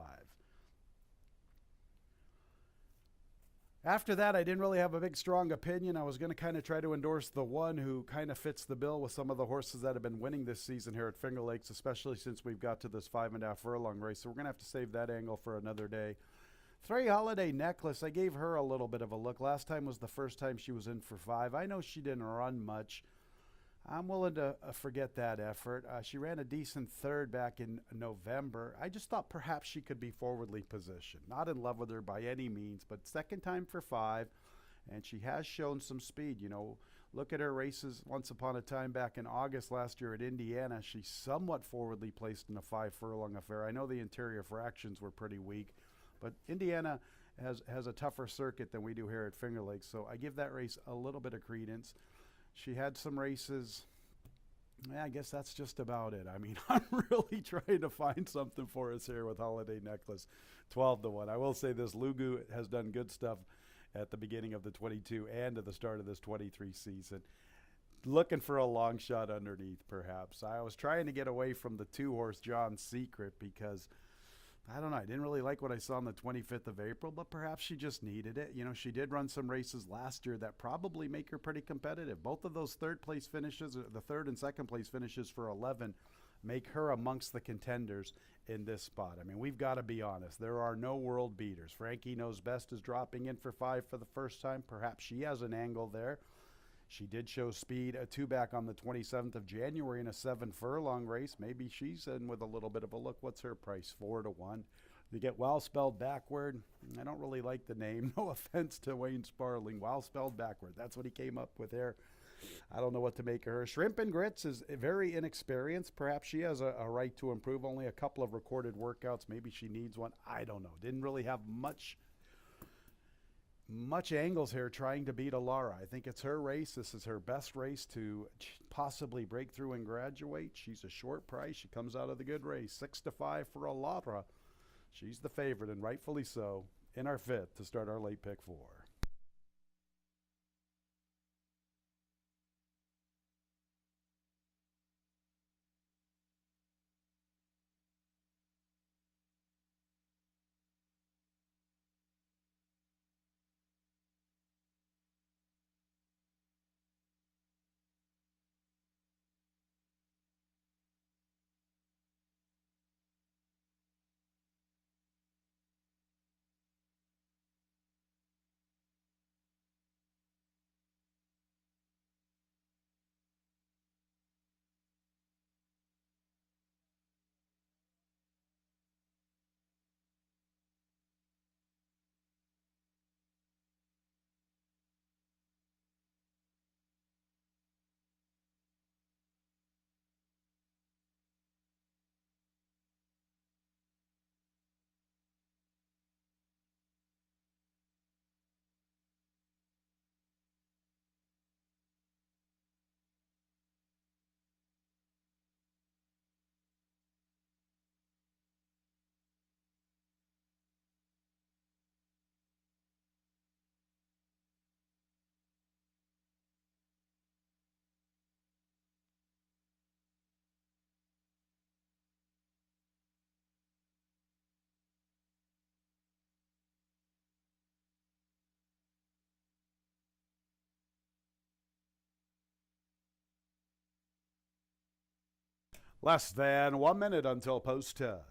After that, I didn't really have a big, strong opinion. I was going to kind of try to endorse the 1 who kind of fits the bill with some of the horses that have been winning this season here at Finger Lakes, especially since we've got to this 5.5 furlong race. So we're going to have to save that angle for another day. 3, Holiday Necklace. I gave her a little bit of a look. Last time was the first time she was in for 5. I know she didn't run much. I'm willing to forget that effort. She ran a decent 3rd back in November. I just thought perhaps she could be forwardly positioned. Not in love with her by any means, but second time for 5, and she has shown some speed. You know, look at her races once upon a time back in August last year at Indiana. She's somewhat forwardly placed in a 5 furlong affair. I know the interior fractions were pretty weak, but Indiana has a tougher circuit than we do here at Finger Lakes, so I give that race a little bit of credence. She had some races. Yeah, I guess that's just about it. I mean, I'm really trying to find something for us here with Holiday Necklace. 12 to 1. I will say this, Lugu has done good stuff at the beginning of the 22 and at the start of this 23 season. Looking for a long shot underneath, perhaps. I was trying to get away from the 2-horse John Secret because, I don't know, I didn't really like what I saw on the 25th of April, but perhaps she just needed it. You know, she did run some races last year that probably make her pretty competitive. Both of those 3rd place finishes, the 3rd and 2nd place finishes for 11, make her amongst the contenders in this spot. I mean, we've got to be honest. There are no world beaters. Frankie Knows Best is dropping in for 5 for the first time. Perhaps she has an angle there. She did show speed a 2-back on the 27th of January in a 7-furlong race. Maybe she's in with a little bit of a look. What's her price? 4-1. You get Wow spelled backward. I don't really like the name. No offense to Wayne Sparling. Wow spelled backward. That's what he came up with there. I don't know what to make of her. Shrimp and Grits is very inexperienced. Perhaps she has a right to improve. Only a couple of recorded workouts. Maybe she needs one. I don't know. Didn't really have much angles here trying to beat Alara. I think it's her race. This is her best race to possibly break through and graduate. She's a short price. She comes out of the good race. 6-5 for Alara. She's the favorite, and rightfully so, in our fifth to start our late pick 4. Less than 1 minute until post time.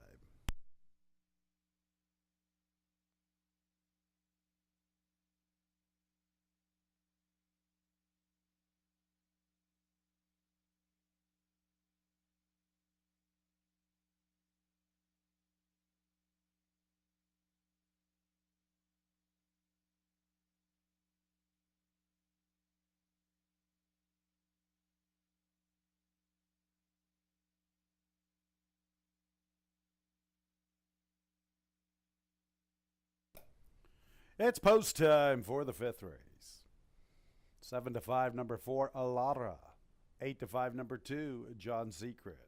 It's post time for the fifth race. 7-5, number 4, Alara. 8-5, number 2, John Secret.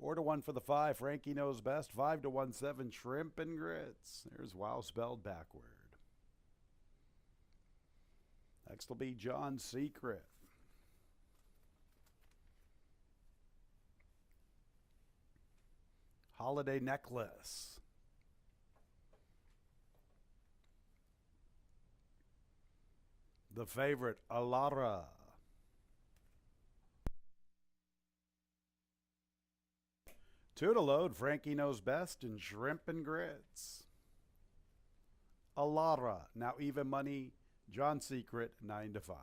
4-1 for the 5, Frankie Knows Best. 5-1, 7, Shrimp and Grits. There's Wow spelled backward. Next will be John Secret. Holiday Necklace. The favorite, Alara. Two to load, Frankie Knows Best, and Shrimp and Grits. Alara, now even money, John Secret, 9-5.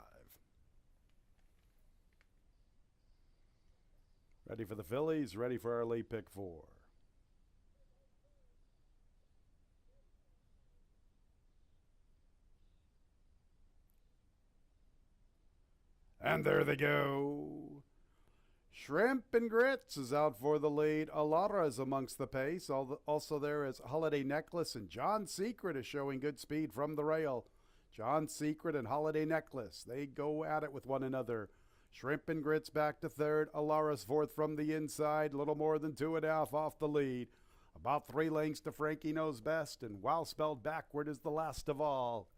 Ready for the fillies, ready for our late pick 4. And there they go. Shrimp and Grits is out for the lead. Alara is amongst the pace. Also there is Holiday Necklace, and John Secret is showing good speed from the rail. John Secret and Holiday Necklace, they go at it with one another. Shrimp and Grits back to third. Alara's fourth from the inside, little more than 2.5 off the lead. About 3 lengths to Frankie Knows Best, and Wow spelled backward is the last of all.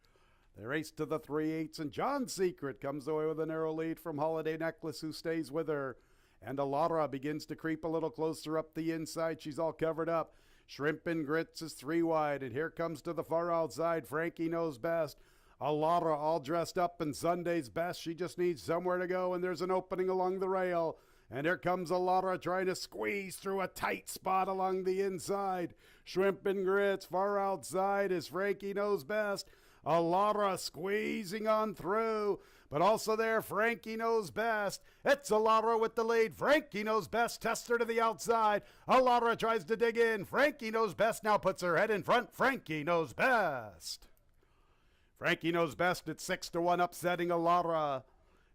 They race to the 3/8, and John Secret comes away with a narrow lead from Holiday Necklace, who stays with her. And Alara begins to creep a little closer up the inside. She's all covered up. Shrimp and Grits is 3 wide, and here comes to the far outside Frankie Knows Best. Alara all dressed up in Sunday's best. She just needs somewhere to go, and there's an opening along the rail. And here comes Alara trying to squeeze through a tight spot along the inside. Shrimp and Grits far outside is Frankie Knows Best. Alara squeezing on through. But also there, Frankie Knows Best. It's Alara with the lead. Frankie Knows Best. Tester to the outside. Alara tries to dig in. Frankie Knows Best now puts her head in front. Frankie Knows Best. Frankie Knows Best at 6-1, upsetting Alara.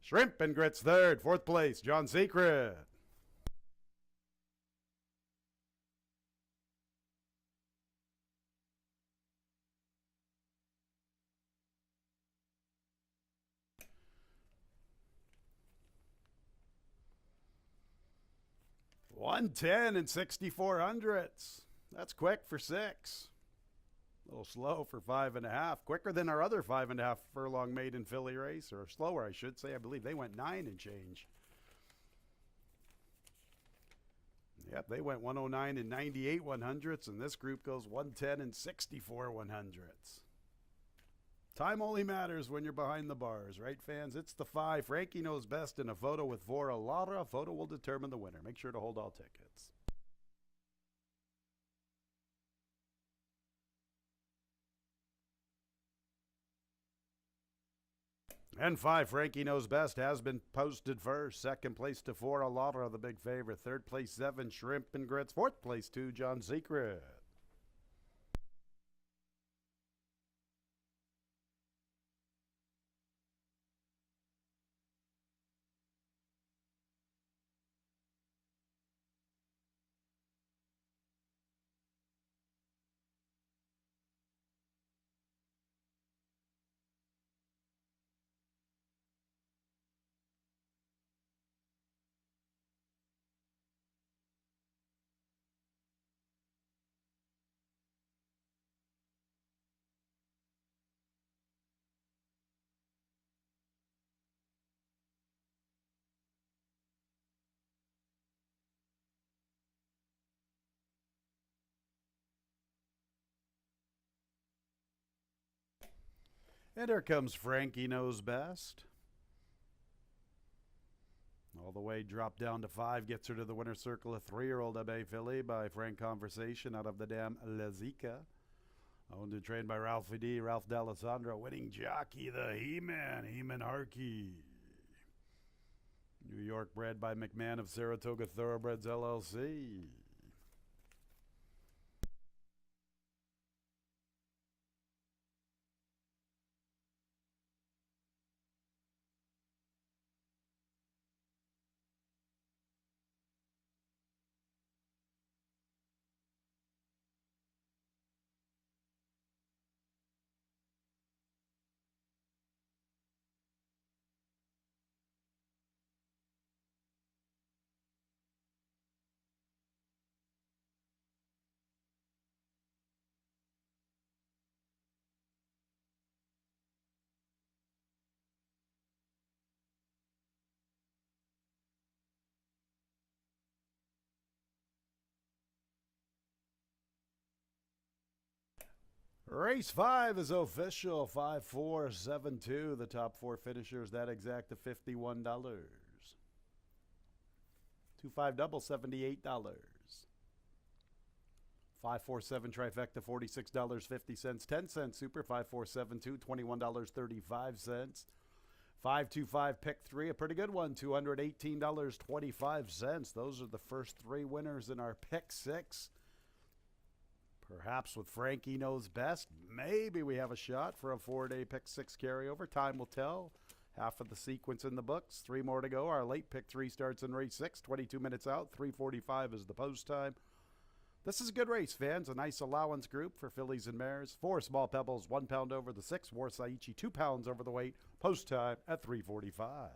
Shrimp and Grits third. Fourth place, John Secret. $110.64. That's quick for 6. A little slow for 5.5. Quicker than our other 5.5 furlong maiden filly race, or slower, I should say. I believe they went 9 and change. Yep, they went 109 and 98 100ths, and this group goes 110 and 64 100ths. Time only matters when you're behind the bars, right, fans? It's the 5. Frankie Knows Best in a photo with 4 Alara. A photo will determine the winner. Make sure to hold all tickets. And 5, Frankie Knows Best, has been posted first. Second place to 4, Alara, the big favorite. Third place, 7, Shrimp and Grits. Fourth place, 2, John Secret. And here comes Frankie Knows Best. All the way dropped down to 5. Gets her to the winner's circle. A 3-year-old Abbey filly by Frank Conversation out of the dam Lazica. Owned and trained by Ralphie D. Ralph D'Alessandro. Winning jockey, the He-Man, Heman Harkey. New York bred by McMahon of Saratoga Thoroughbreds LLC. Race 5 is official. 5-4-7-2. The top 4 finishers that exact to $51. 2-5 double, $78. 5-4-7 trifecta, $46.50. 10-cent super, 5-4-7-2, $21.35. 5-2-5 pick 3, a pretty good one, $218.25. Those are the first 3 winners in our pick 6. Perhaps with Frankie Knows Best, maybe we have a shot for a 4-day pick 6 carryover. Time will tell. Half of the sequence in the books. 3 more to go. Our late pick 3 starts in race 6. 22 minutes out. 3:45 is the post time. This is a good race, fans. A nice allowance group for fillies and mares. 4 Small Pebbles, 1 pound over the 6. Warsaichi, 2 pounds over the weight. Post time at 3:45.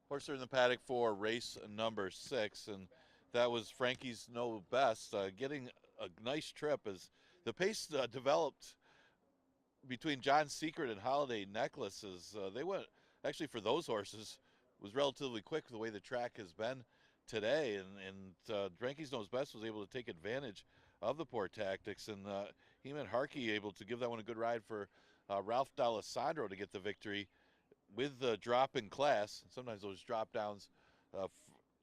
Horse are in the paddock for race number 6, and that was Frankie's No Best, getting a nice trip as the pace developed between John's Secret and Holiday Necklaces. They went, actually for those horses, was relatively quick the way the track has been today, and Frankie's Knows Best was able to take advantage of the poor tactics, and Heman Harkey able to give that one a good ride for Ralph D'Alessandro to get the victory with the drop in class. Sometimes those drop downs,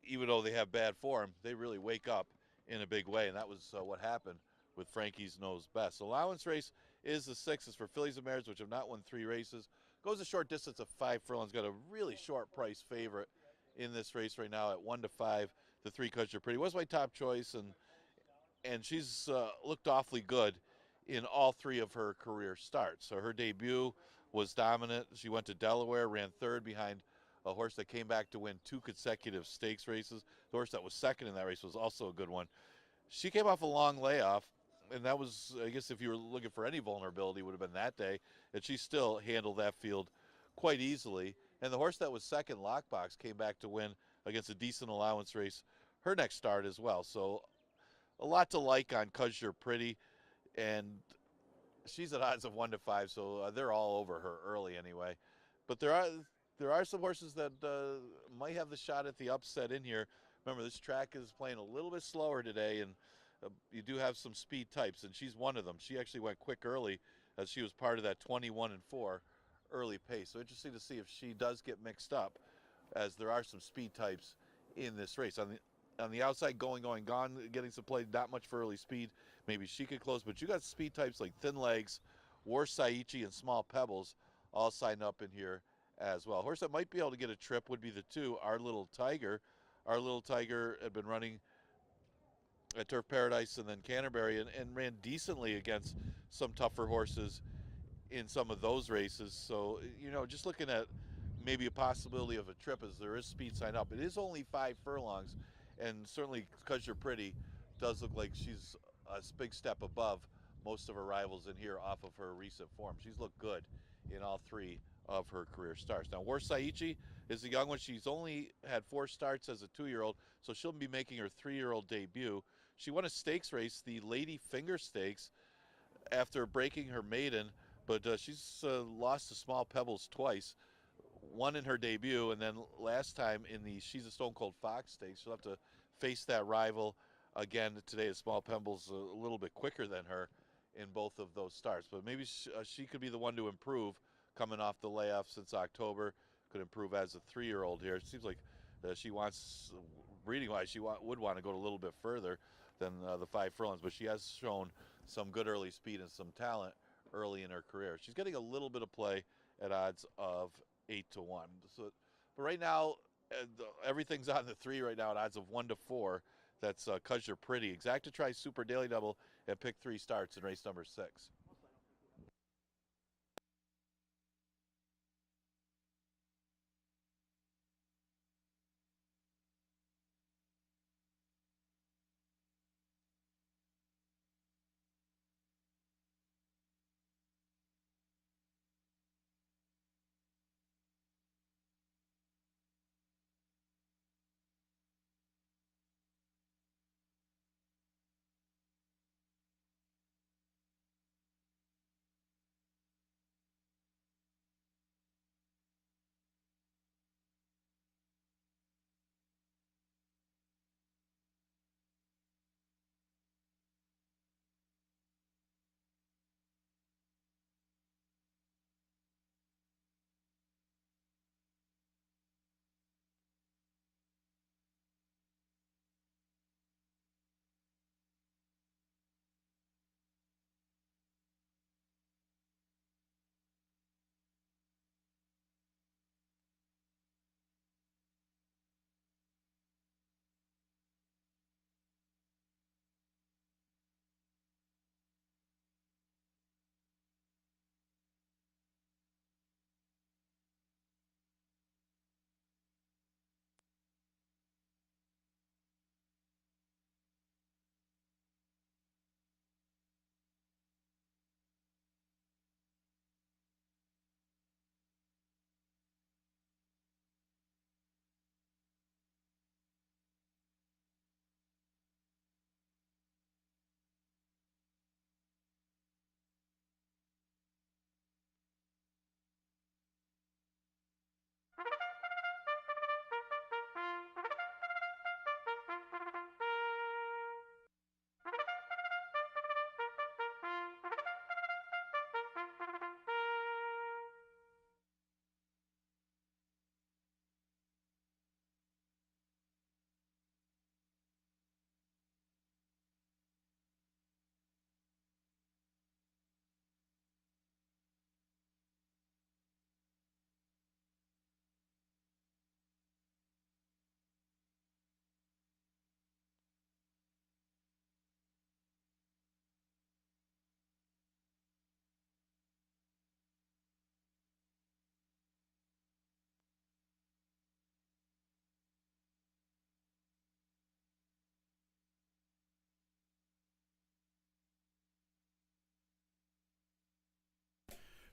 even though they have bad form, they really wake up in a big way, and that was what happened with Frankie's Knows Best. Allowance race is the 6. It's for fillies and mares, which have not won 3 races. Goes a short distance of 5 furlongs. Got a really short price favorite in this race right now at 1-5. The 3 'Cause You're Pretty was my top choice, and she's looked awfully good in all 3 of her career starts. So her debut was dominant. She went to Delaware, ran 3rd behind a horse that came back to win 2 consecutive stakes races. The horse that was 2nd in that race was also a good one. She came off a long layoff, and that was, I guess, if you were looking for any vulnerability, would have been that day, and she still handled that field quite easily. And the horse that was 2nd, Lockbox, came back to win against a decent allowance race her next start as well. So a lot to like on 'Cause You're Pretty, and she's at odds of 1-5, so they're all over her early anyway. But there are some horses that might have the shot at the upset in here. Remember, this track is playing a little bit slower today, and you do have some speed types, and she's one of them. She actually went quick early as she was part of that 21-4 early pace. So interesting to see if she does get mixed up, as there are some speed types in this race. On the outside, Going, Gone, getting some play, not much for early speed. Maybe she could close, but you got speed types like Thin Legs, War Saichi, and Small Pebbles all signed up in here as well. A horse that might be able to get a trip would be the 2, Our Little Tiger. Our Little Tiger had been running at Turf Paradise and then Canterbury, and ran decently against some tougher horses in some of those races. So, just looking at maybe a possibility of a trip as there is speed sign up. It is only 5 furlongs, and certainly 'Cause You're Pretty does look like she's a big step above most of her rivals in here off of her recent form. She's looked good in all 3 of her career starts. Now, War Saichi is a young one. She's only had 4 starts as a 2-year-old, so she'll be making her 3-year-old debut. She won a stakes race, the Lady Finger Stakes, after breaking her maiden, but she's lost to Small Pebbles twice. One in her debut, and then last time in the She's a Stone Cold Fox Stakes. She'll have to face that rival again today, as Small Pebbles a little bit quicker than her in both of those starts. But maybe she could be the one to improve coming off the layoff since October. Could improve as a 3-year-old here. It seems like she wants, breeding-wise, she would want to go a little bit further than the 5 furlongs, but she has shown some good early speed and some talent early in her career. She's getting a little bit of play at odds of 8-1. So, but right now, everything's on the 3 right now at odds of 1-4. That's 'Cause You're Pretty. Exacta Super Daily Double and pick 3 starts in race number 6.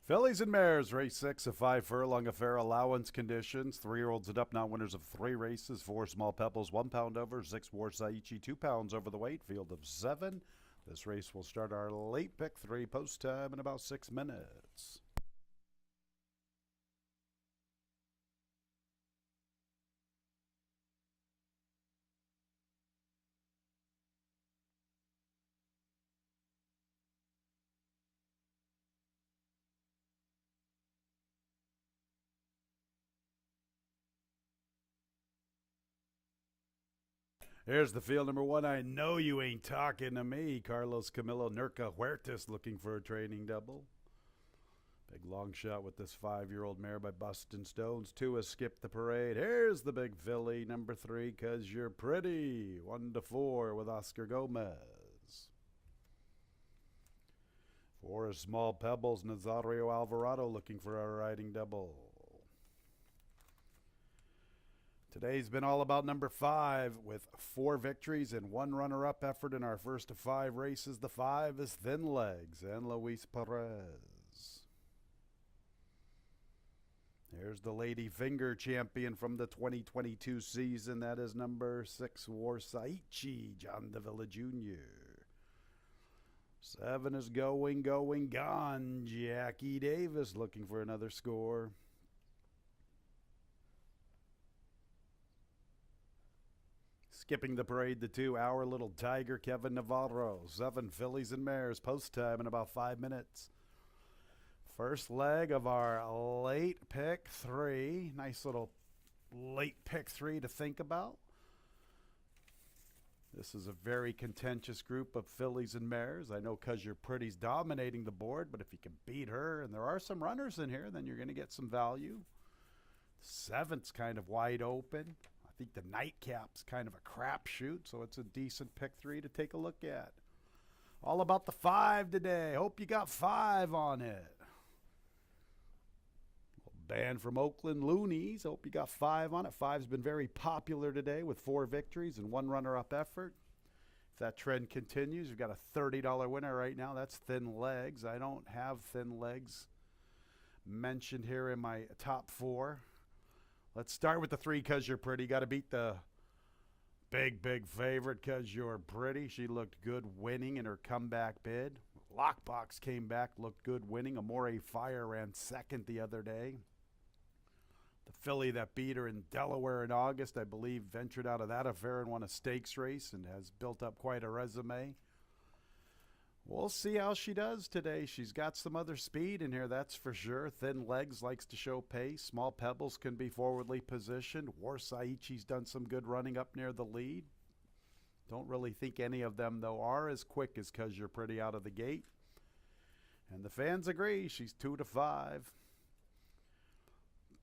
Fillies and Mares, race 6, a 5 furlong affair, allowance conditions. 3-year-olds and up now, winners of 3 races. 4 Small Pebbles, 1 pound over. 6 Warsaichi, 2 pounds over the weight. Field of 7. This race will start our late pick 3 post time in about 6 minutes. Here's the field number 1. I know you ain't talking to me. Carlos Camilo Nurka Huertas looking for a training double. Big long shot with this 5-year-old mare by Bustin' Stones. 2 has skipped the parade. Here's the big filly, number 3, 'Cause You're Pretty. 1-4 with Oscar Gomez. 4 is Small Pebbles. Nazario Alvarado looking for a riding double. Today's been all about number 5 with 4 victories and 1 runner-up effort in our first of 5 races. The 5 is Thin Legs and Luis Perez. There's the Lady Finger champion from the 2022 season. That is number 6, Warsaichi, John Davila Jr. 7 is Going, Gone. Jackie Davis looking for another score. Skipping the parade, the 2, Our Little Tiger, Kevin Navarro. 7 Fillies and Mares, post time in about 5 minutes. First leg of our late pick 3. Nice little late pick 3 to think about. This is a very contentious group of fillies and mares. I know 'Cause You're Pretty's dominating the board, but if you can beat her, and there are some runners in here, then you're going to get some value. 7th's kind of wide open. I think the nightcap's kind of a crapshoot, so it's a decent pick 3 to take a look at. All about the 5 today. Hope you got 5 on it. Band from Oakland, Loonies. Hope you got 5 on it. 5's been very popular today with 4 victories and 1 runner-up effort. If that trend continues, you've got a $30 winner right now. That's Thin Legs. I don't have Thin Legs mentioned here in my top 4. Let's start with the 3, 'Cause You're Pretty. Got to beat the big favorite, 'Cause You're Pretty. She looked good winning in her comeback bid. Lockbox came back, looked good winning. Amore Fire ran 2nd the other day. The filly that beat her in Delaware in August, I believe, ventured out of that affair and won a stakes race and has built up quite a resume. We'll see how she does today. She's got some other speed in here, that's for sure. Thin Legs likes to show pace. Small Pebbles can be forwardly positioned. Warsaichi's done some good running up near the lead. Don't really think any of them, though, are as quick as 'Cause You're Pretty out of the gate. And the fans agree. She's 2-5.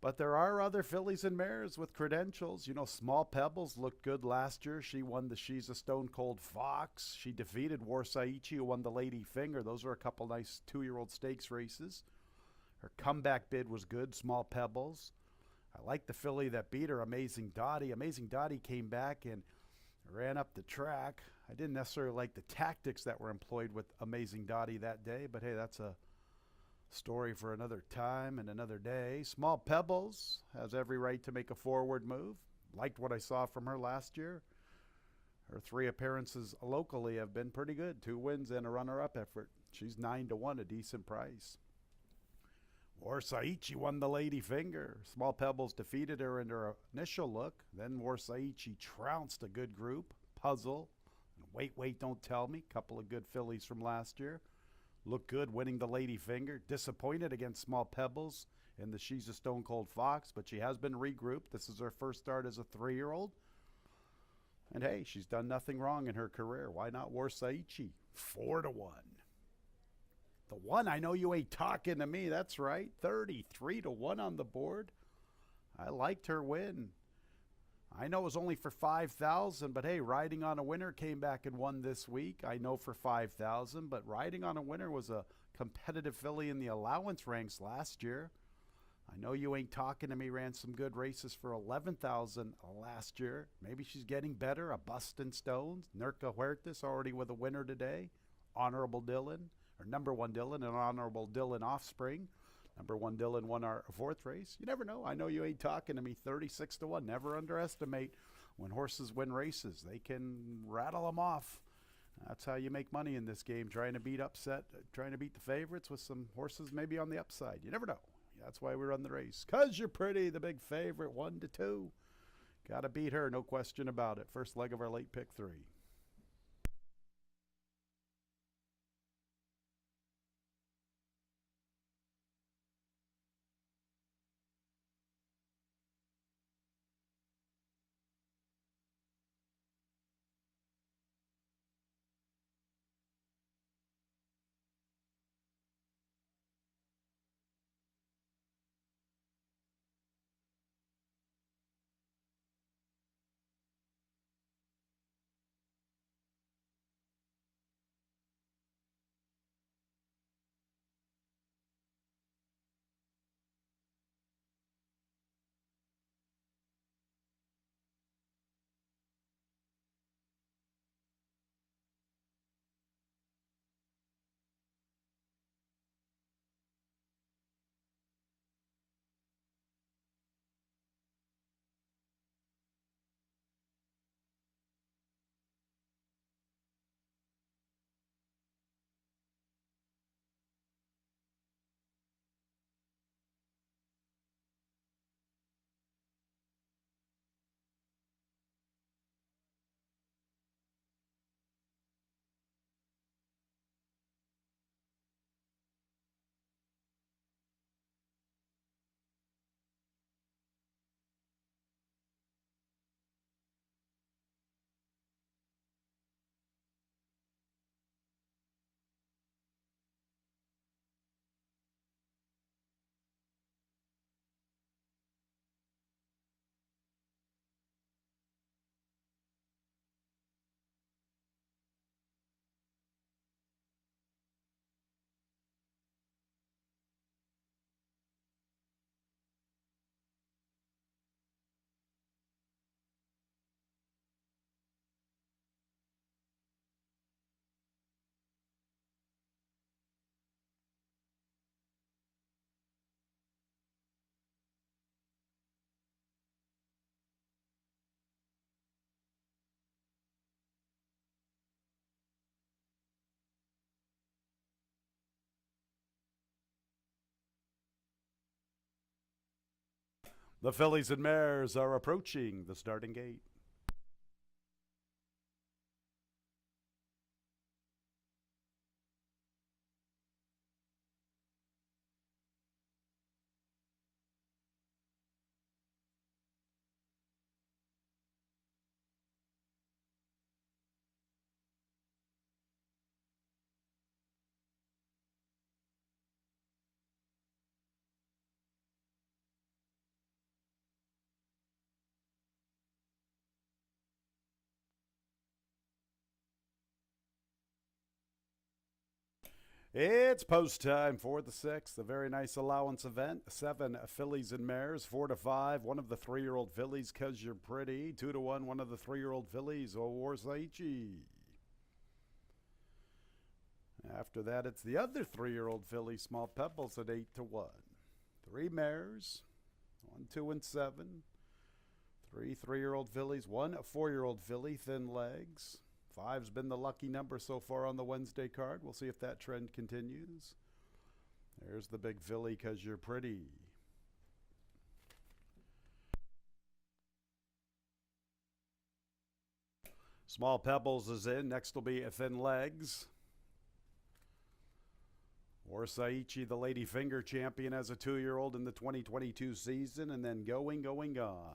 But there are other fillies and mares with credentials. You know, Small Pebbles looked good last year. She won the She's a Stone Cold Fox. She defeated Warsaichi, who won the Lady Finger. Those are a couple nice 2-year-old stakes races. Her comeback bid was good, Small Pebbles. I like the filly that beat her, Amazing Dottie. Amazing Dottie came back and ran up the track. I didn't necessarily like the tactics that were employed with Amazing Dottie that day, but hey, that's a story for another time and another day. Small Pebbles has every right to make a forward move. Liked what I saw from her last year. Her 3 appearances locally have been pretty good. 2 wins and a runner-up effort. She's 9-1, a decent price. Warsaichi won the Lady Finger. Small Pebbles defeated her in her initial look. Then Warsaichi trounced a good group. Puzzle. Wait, Don't Tell Me. Couple of good fillies from last year. Looked good winning the Lady Finger. Disappointed against Small Pebbles in the She's a Stone Cold Fox, but she has been regrouped. This is her first start as a 3-year-old. And hey, she's done nothing wrong in her career. Why not Warsaichi? 4-1. The 1, I know you ain't talking to me. That's right. 33-1 on the board. I liked her win. I know it was only for 5,000, but hey, Riding on a Winner came back and won this week. I know for 5,000, but Riding on a Winner was a competitive filly in the allowance ranks last year. I know you ain't talking to me. Ran some good races for 11,000 last year. Maybe she's getting better. A Bustin' Stones. Nurka Huertas already with a winner today. Honorable Dylan, or number 1 Dylan, and Honorable Dylan Offspring. Number 1, Dylan won our 4th race. You never know. I know you ain't talking to me. 36-1. Never underestimate when horses win races. They can rattle them off. That's how you make money in this game, trying to beat the favorites with some horses maybe on the upside. You never know. That's why we run the race. 'Cause You're Pretty, the big favorite, 1-2. Got to beat her, no question about it. First leg of our late pick 3. The fillies and mares are approaching the starting gate. It's post time for the 6th. A very nice allowance event. 7 fillies and mares, 4-5. One of the 3-year-old fillies, 'Cause You're Pretty. 2-1. One of the 3-year-old fillies, Warsaichi. After that, it's the other 3-year-old filly, Small Pebbles, at 8-1. 3 mares, 1, 2, and 7. 3 3-year-old fillies, 1 4-year-old filly, Thin Legs. 5's been the lucky number so far on the Wednesday card. We'll see if that trend continues. There's the big filly, 'Cause You're Pretty. Small Pebbles is in. Next will be Thin Legs. Warsaichi, the Lady Finger champion, as a 2-year-old in the 2022 season, and then going, gone.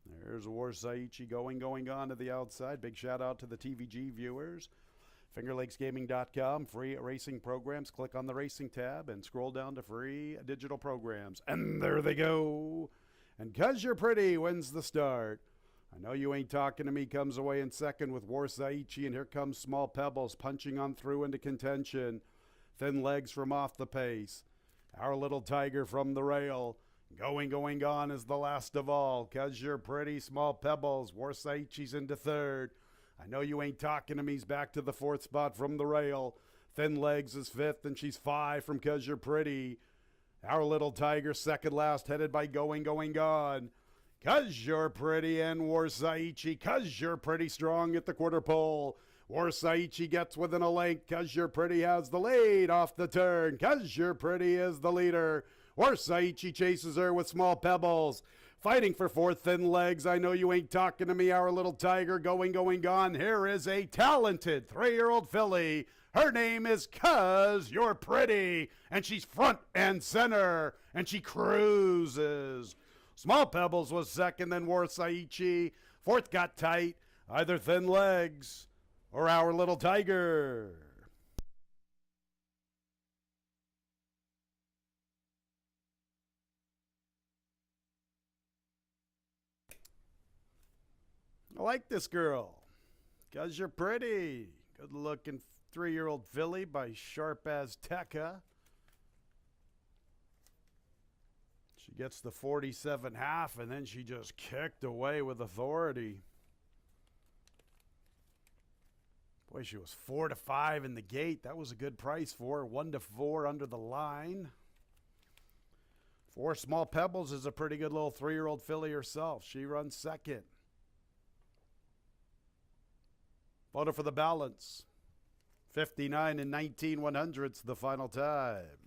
There's Warsaichi going on to the outside. Big shout out to the TVG viewers. FingerLakesGaming.com, free racing programs. Click on the racing tab and scroll down to free digital programs. And there they go. And 'Cause You're Pretty wins the start. I Know You Ain't Talking to Me comes away in second with Warsaichi, and here comes Small Pebbles punching on through into contention. Thin Legs from off the pace. Our Little Tiger from the rail. Going on is the last of all. 'Cause You're Pretty, Small Pebbles. Warsaichi's into third. I Know You Ain't Talking to Me's back to the 4th spot from the rail. Thin Legs is fifth, and she's 5 from 'Cause You're Pretty. Our Little Tiger second last, headed by Going, Gone. 'Cause You're Pretty and Warsaichi. 'Cause You're Pretty strong at the quarter pole. Warsaichi gets within a length. 'Cause You're Pretty has the lead off the turn. 'Cause You're Pretty is the leader. Warsaichi chases her with Small Pebbles. Fighting for fourth, Thin Legs. I know you ain't talking to me. Our Little Tiger Going, Gone. Here is a talented 3-year-old filly. Her name is 'Cause You're Pretty, and she's front and center, and she cruises. Small Pebbles was second, then Warsaichi. Fourth got tight, either Thin Legs or Our Little Tiger. I like this girl. 'Cause You're Pretty. Good looking 3-year-old filly by Sharp Azteca. She gets the 47.5, and then she just kicked away with authority. Boy, she was 4-5 in the gate. That was a good price for her. 1-4 under the line. 4 Small Pebbles is a pretty good little 3-year-old filly herself. She runs second. Photo for the balance. 59 and 19 100ths the final time.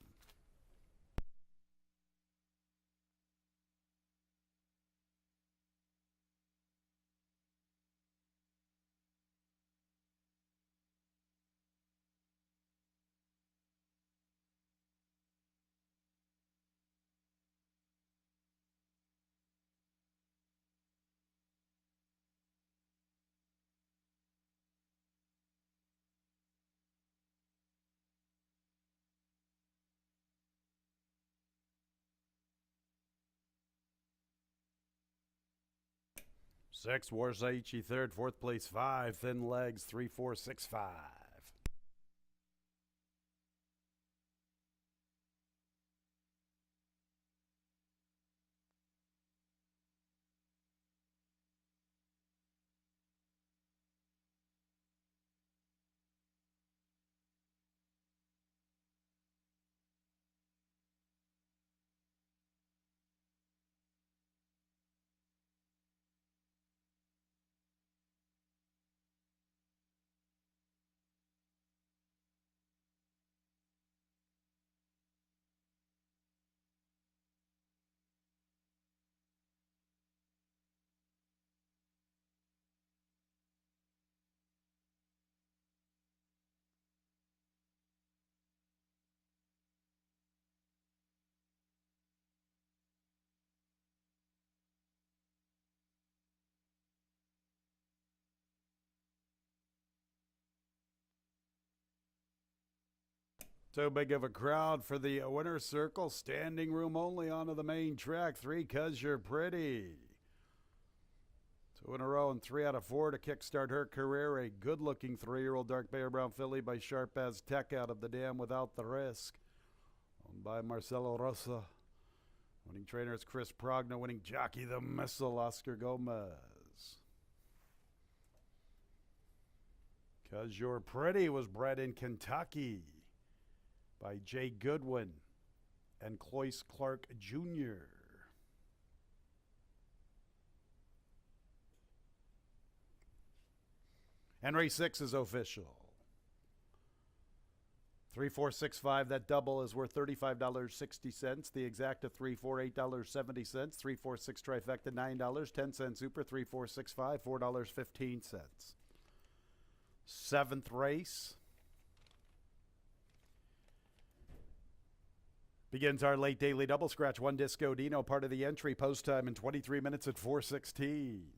Six, Warsaichi third, fourth place 5, Thin Legs 3, 4, 6, 5. Too big of a crowd for the winner's circle. Standing room only onto the main track. 3, 'Cause You're Pretty. 2 in a row and 3 out of 4 to kickstart her career. A good-looking 3-year-old dark Bear Brown filly by Sharp Azteca out of the dam without the risk. Owned by Marcelo Rosa. Winning trainer is Chris Progna. Winning jockey the Missile, Oscar Gomez. 'Cause You're Pretty was bred in Kentucky by Jay Goodwin and Cloyce Clark Jr. And race 6 is official. 3, 4, 6, 5. That double is worth $35.60. The exacta 3, 4, $8.70. 3, 4, 6 trifecta $9. 10 cents super. 3, 4, 6, 5. $4.15. 7th race. Begins our late daily double scratch. 1 Disco Dino, part of the entry. Post time in 23 minutes at 4:16.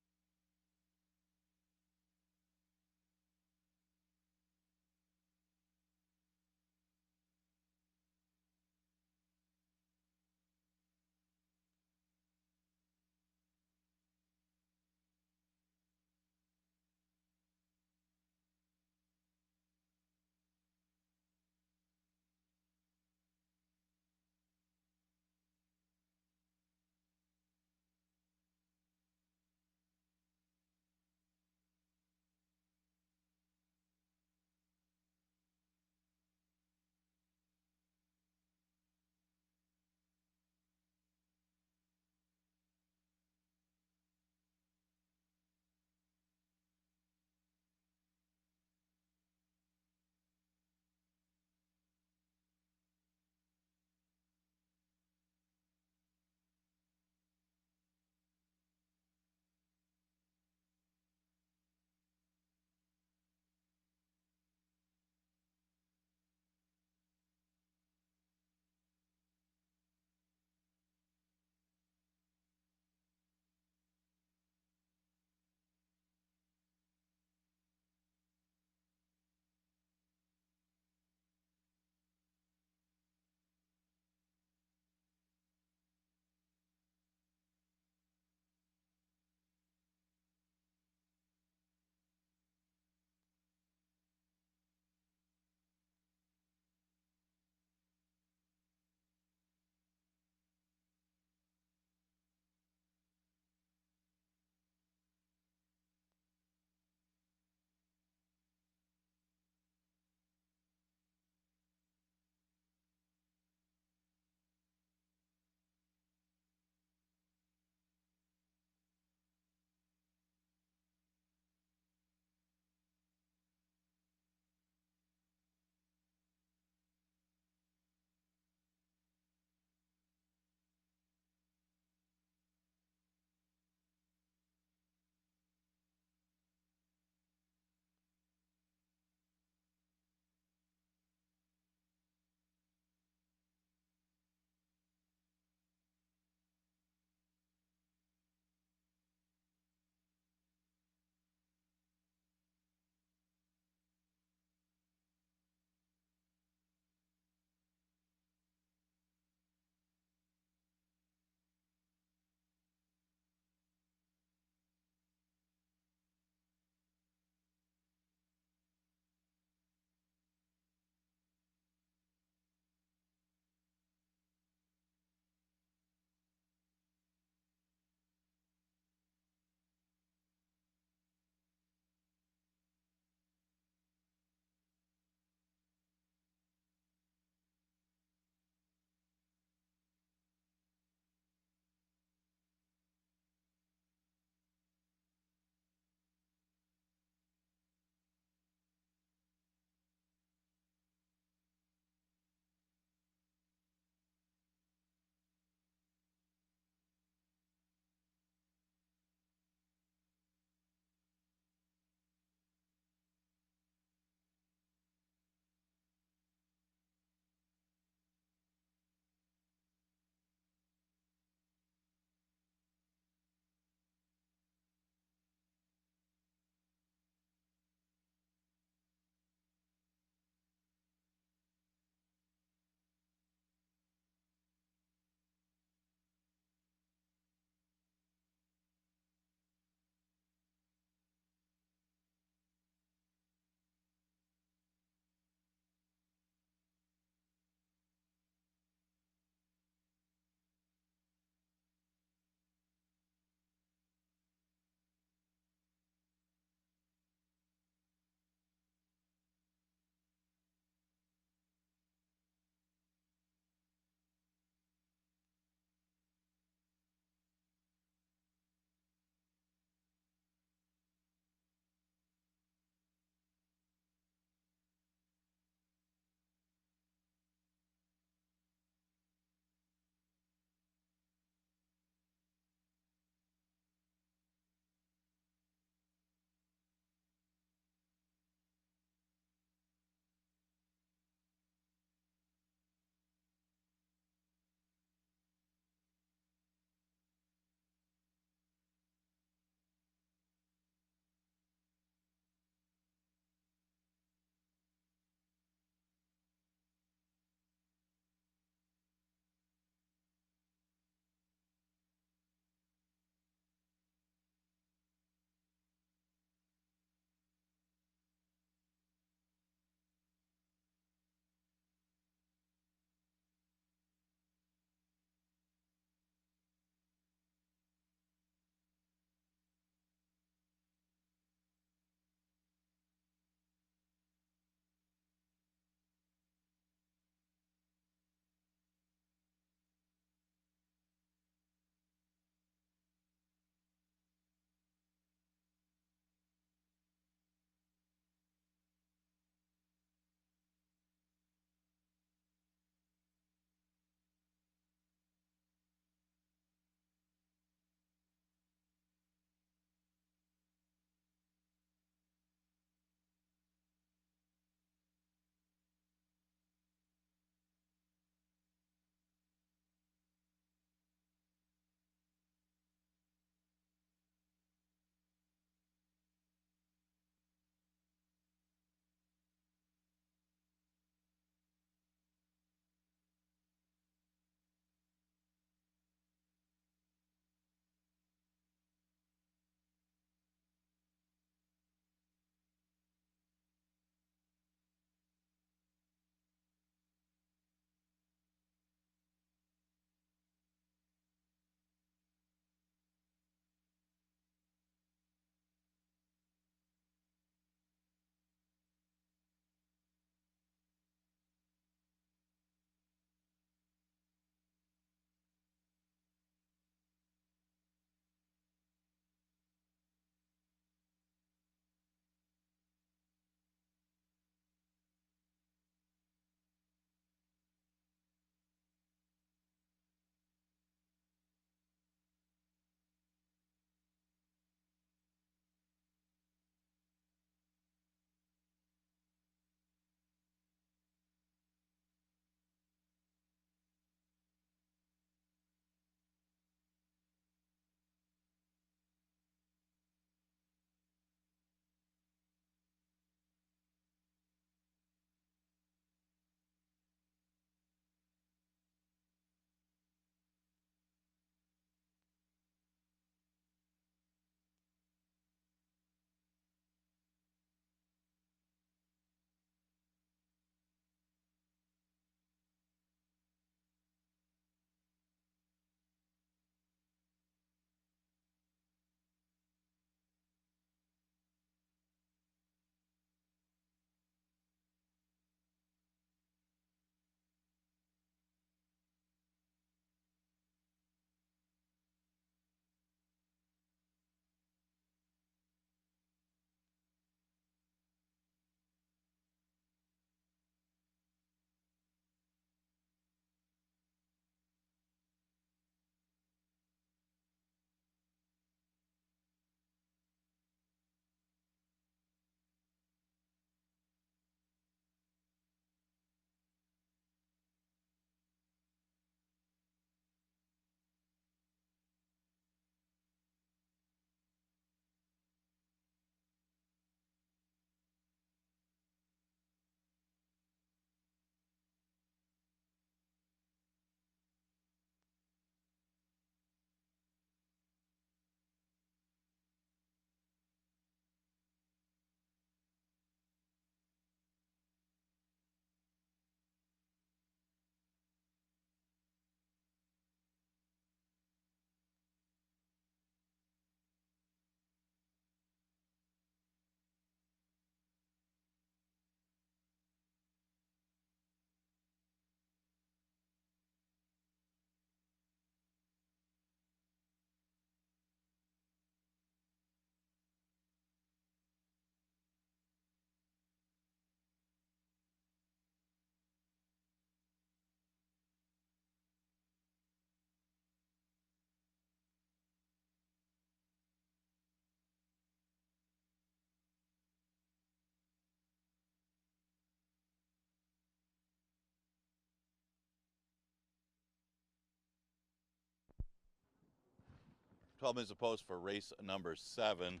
12 minutes opposed for race number 7.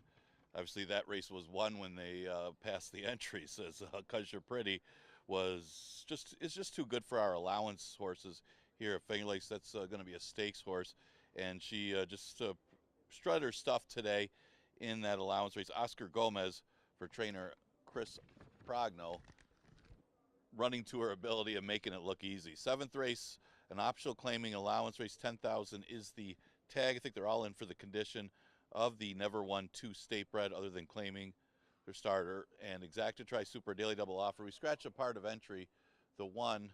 Obviously, that race was won when they passed the entries, as "Cause You're Pretty" it's just too good for our allowance horses here at Finger Lakes. That's going to be a stakes horse, and she just strutted her stuff today in that allowance race. Oscar Gomez for trainer Chris Progno, running to her ability and making it look easy. 7th race, an optional claiming allowance race, 10,000 is the tag. I think they're all in for the condition of the never won 2 state bred other than claiming their starter. And Exacta Tri Super Daily Double Offer. We scratch a part of entry, the 1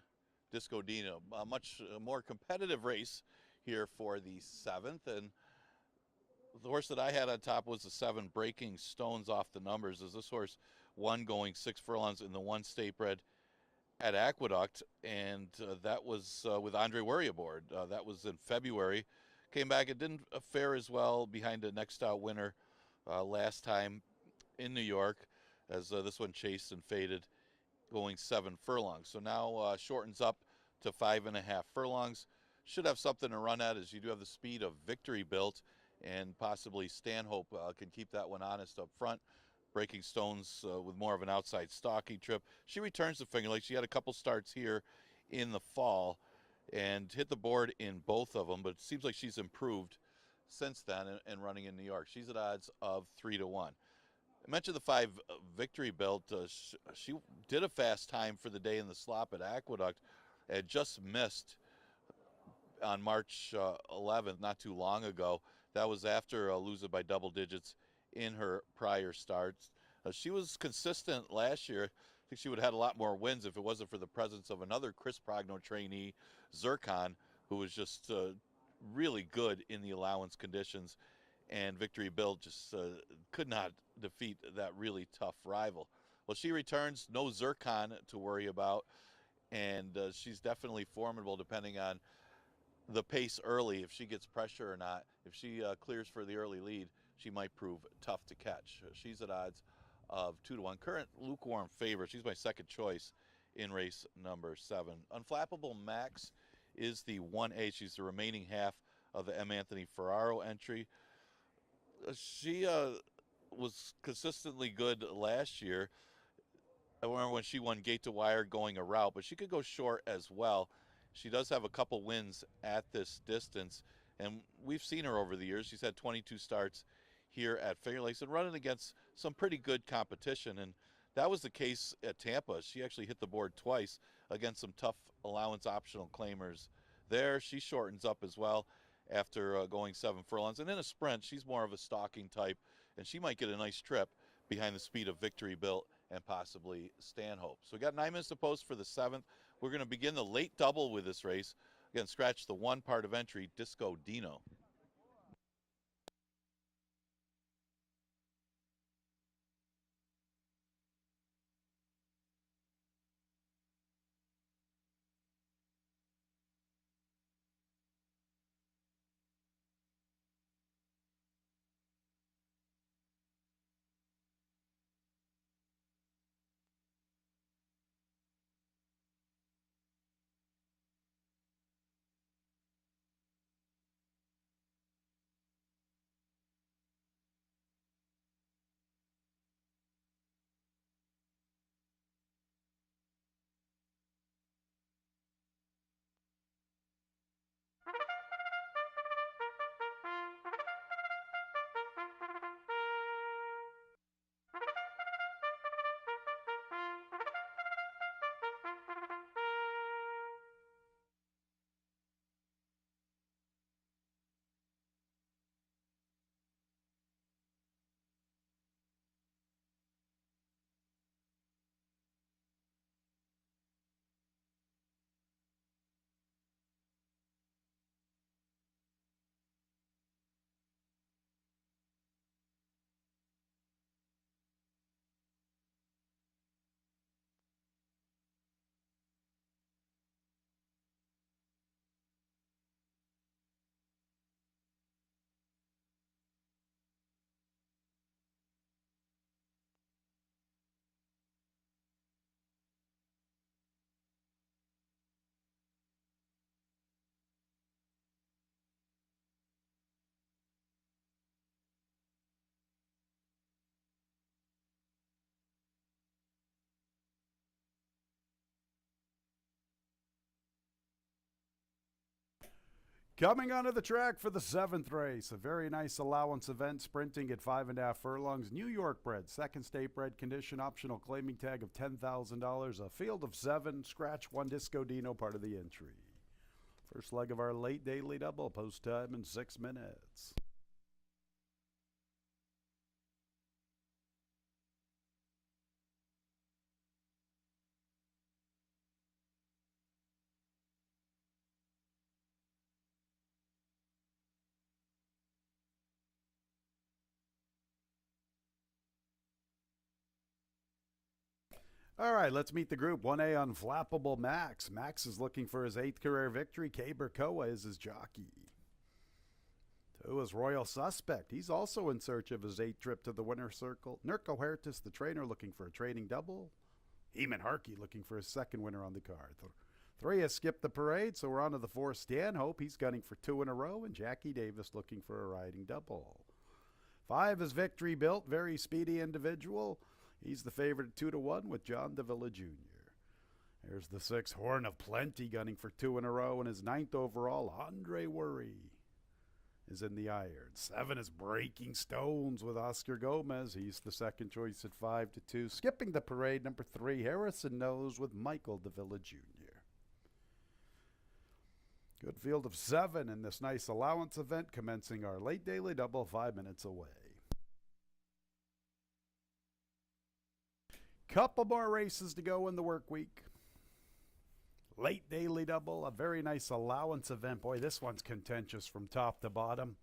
Disco Dino. A much more competitive race here for the 7th. And the horse that I had on top was the 7 Breaking Stones off the numbers, as this horse won going 6 furlongs in the 1 state bred at Aqueduct, and that was with Andre Worry aboard. That was in February. Came back, it didn't fare as well behind the next out winner last time in New York, as this one chased and faded going 7 furlongs. So now shortens up to 5.5 furlongs. Should have something to run at, as you do have the speed of Victory Built, and possibly Stanhope can keep that one honest up front. Breaking Stones with more of an outside stalking trip. She returns to Finger Lakes. She had a couple starts here in the fall and hit the board in both of them, but it seems like she's improved since then and running in New York. She's at odds of 3-1. I mentioned the 5 Victory Built. She did a fast time for the day in the slop at Aqueduct and just missed on March 11th, not too long ago. That was after losing by double digits in her prior starts. She was consistent last year. I think she would have had a lot more wins if it wasn't for the presence of another Chris Progno trainee, Zircon, who was just really good in the allowance conditions, and Victory Built just could not defeat that really tough rival. Well, she returns, no Zircon to worry about, and she's definitely formidable depending on the pace early, if she gets pressure or not. If she clears for the early lead, she might prove tough to catch. She's at odds of 2-1. Current lukewarm favorite. She's my second choice in race number 7. Unflappable Max is the 1A. She's the remaining half of the M. Anthony Ferraro entry. She was consistently good last year. I remember when she won Gate to Wire going a route, but she could go short as well. She does have a couple wins at this distance, and we've seen her over the years. She's had 22 starts here at Finger Lakes and running against some pretty good competition, and that was the case at Tampa. She actually hit the board twice against some tough allowance optional claimers there. She shortens up as well after going 7 furlongs, and in a sprint, she's more of a stalking type, and she might get a nice trip behind the speed of Victory Built and possibly Stanhope. So we got 9 minutes to post for the 7th. We're going to begin the late double with this race. Again, scratch the 1 part of entry, Disco Dino. Coming onto the track for the 7th race, a very nice allowance event, sprinting at 5.5 furlongs. New York bred, second state bred condition, optional claiming tag of $10,000. A field of 7, scratch 1 Disco Dino, part of the entry. First leg of our late daily double, post time in 6 minutes. All right, let's meet the group. 1A Unflappable Max. Max is looking for his 8th career victory. K. Burkoa is his jockey. 2 is Royal Suspect. He's also in search of his 8th trip to the winner's circle. Nurko Hertis, the trainer, looking for a training double. Eamon Harkey looking for his 2nd winner on the card. 3 has Skip the Parade, so we're on to the 4. Stanhope. He's gunning for 2 in a row. And Jackie Davis looking for a riding double. 5 is Victory Built, very speedy individual. He's the favorite at 2-1 with John Davila Jr. There's the 6, Horn of Plenty, gunning for 2 in a row, and his 9th overall, Andre Worry, is in the iron. 7 is Breaking Stones with Oscar Gomez. He's the 2nd choice at 5-2. Skipping the Parade, number 3, Harrison Knows with Michael Davila Jr. Good field of 7 in this nice allowance event, commencing our late daily double 5 minutes away. Couple more races to go in the work week. Late daily double, a very nice allowance event. Boy, this one's contentious from top to bottom.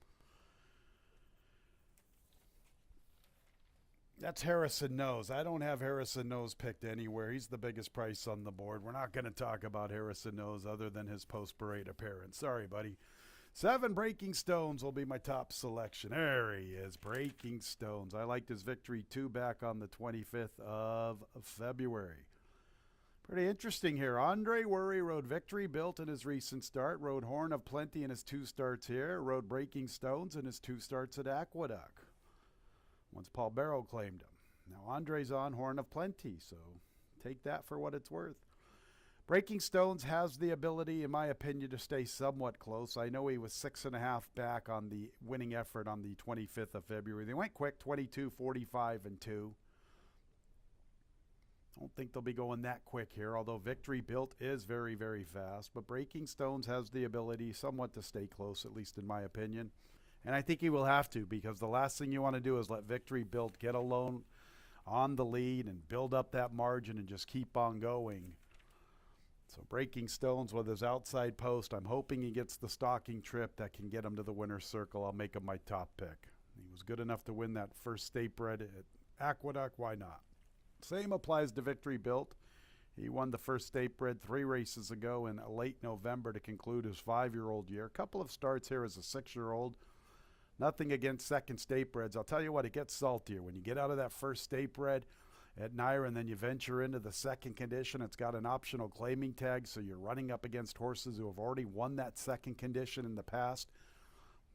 That's Harrison Knows. I don't have Harrison Knows picked anywhere. He's the biggest price on the board. We're not going to talk about Harrison Knows other than his post-parade appearance. Sorry, buddy. 7, Breaking Stones will be my top selection. There he is, Breaking Stones. I liked his victory 2 back on the 25th of February. Pretty interesting here. Andre Worry rode Victory Built in his recent start, rode Horn of Plenty in his 2 starts here, rode Breaking Stones in his 2 starts at Aqueduct, once Paul Barrow claimed him. Now Andre's on Horn of Plenty, so take that for what it's worth. Breaking Stones has the ability, in my opinion, to stay somewhat close. I know he was 6.5 back on the winning effort on the 25th of February. They went quick, 22, 45, and 2. Don't think they'll be going that quick here, although Victory Built is very, very fast. But Breaking Stones has the ability somewhat to stay close, at least in my opinion. And I think he will have to, because the last thing you want to do is let Victory Built get alone on the lead and build up that margin and just keep on going. So Breaking Stones with his outside post, I'm hoping he gets the stalking trip that can get him to the winner's circle. I'll make him my top pick. He was good enough to win that first state bred at Aqueduct. Why not? Same applies to Victory Built. He won the first state bred 3 races ago in late November to conclude his 5-year-old year. A couple of starts here as a 6-year-old. Nothing against second state breds. I'll tell you what, it gets saltier. When you get out of that first state bred at Naira and then you venture into the second condition, it's got an optional claiming tag, so you're running up against horses who have already won that second condition in the past.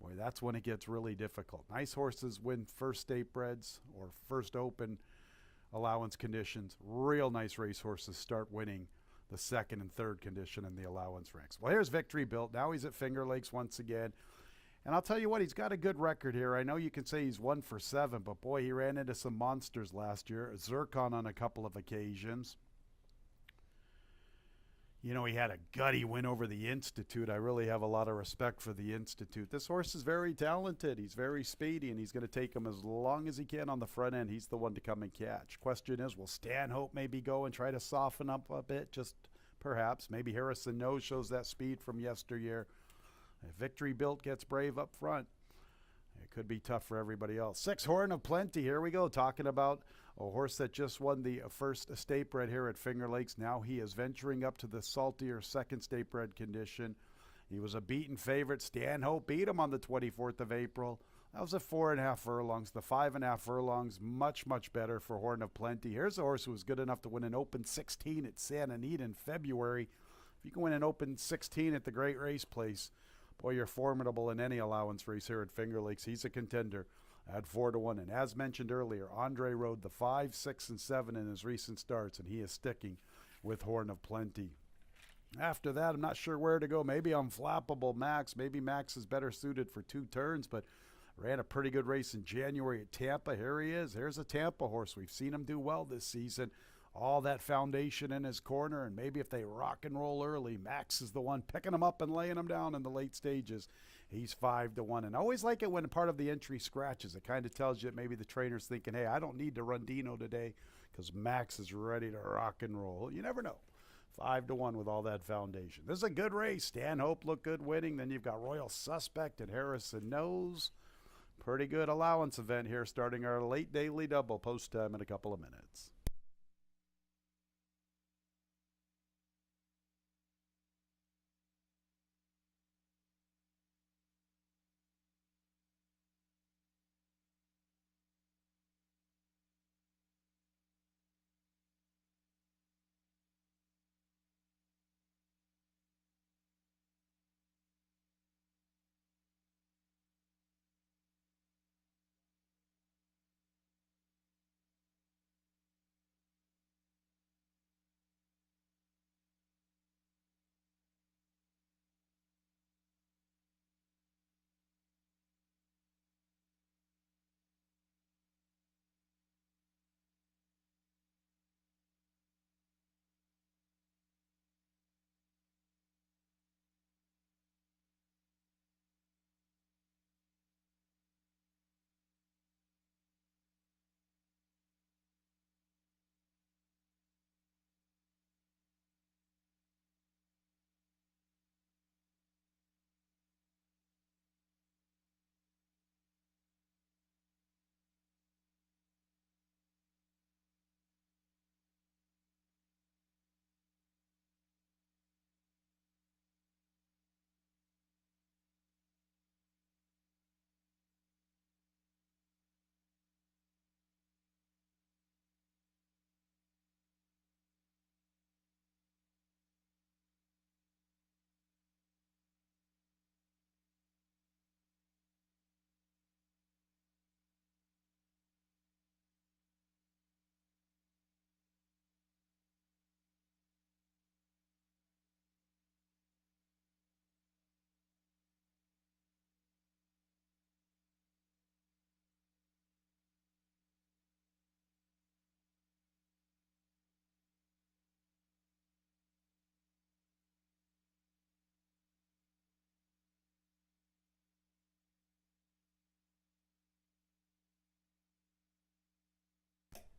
Boy, that's when it gets really difficult. Nice horses win first state breds or first open allowance conditions. Real nice race horses start winning the second and third condition in the allowance ranks. Well, here's Victory Built. Now he's at Finger Lakes once again. And I'll tell you what, he's got a good record here. I know you can say he's 1 for 7, but boy, he ran into some monsters last year. Zircon on a couple of occasions. You know, he had a gutty win over the Institute. I really have a lot of respect for the Institute. This horse is very talented. He's very speedy, and he's going to take him as long as he can on the front end. He's the one to come and catch. Question is, will Stanhope maybe go and try to soften up a bit? Just perhaps. Maybe Harrison Knows shows that speed from yesteryear. If Victory Built gets brave up front, it could be tough for everybody else. 6, Horn of Plenty. Here we go, talking about a horse that just won the first estate bred here at Finger Lakes. Now he is venturing up to the saltier second state bred condition. He was a beaten favorite. Stanhope beat him on the 24th of April. That was at 4.5 furlongs. The 5.5 furlongs, much, much better for Horn of Plenty. Here's a horse who was good enough to win an Open 16 at Santa Anita in February. If you can win an Open 16 at the Great Race Place, boy, you're formidable in any allowance race here at Finger Lakes. He's a contender at 4-1. And as mentioned earlier, Andre rode the 5, 6, and 7 in his recent starts, and he is sticking with Horn of Plenty. After that, I'm not sure where to go. Maybe Unflappable Max. Maybe Max is better suited for 2 turns, but ran a pretty good race in January at Tampa. Here he is. Here's a Tampa horse. We've seen him do well this season. All that foundation in his corner, and maybe if they rock and roll early, Max is the one picking him up and laying him down in the late stages. He's 5-1. And I always like it when part of the entry scratches. It kind of tells you that maybe the trainer's thinking, hey, I don't need to run Dino today because Max is ready to rock and roll. You never know. 5-1 with all that foundation. This is a good race. Stanhope looked good winning. Then you've got Royal Suspect and Harrison Knows. Pretty good allowance event here, starting our late daily double post time in a couple of minutes.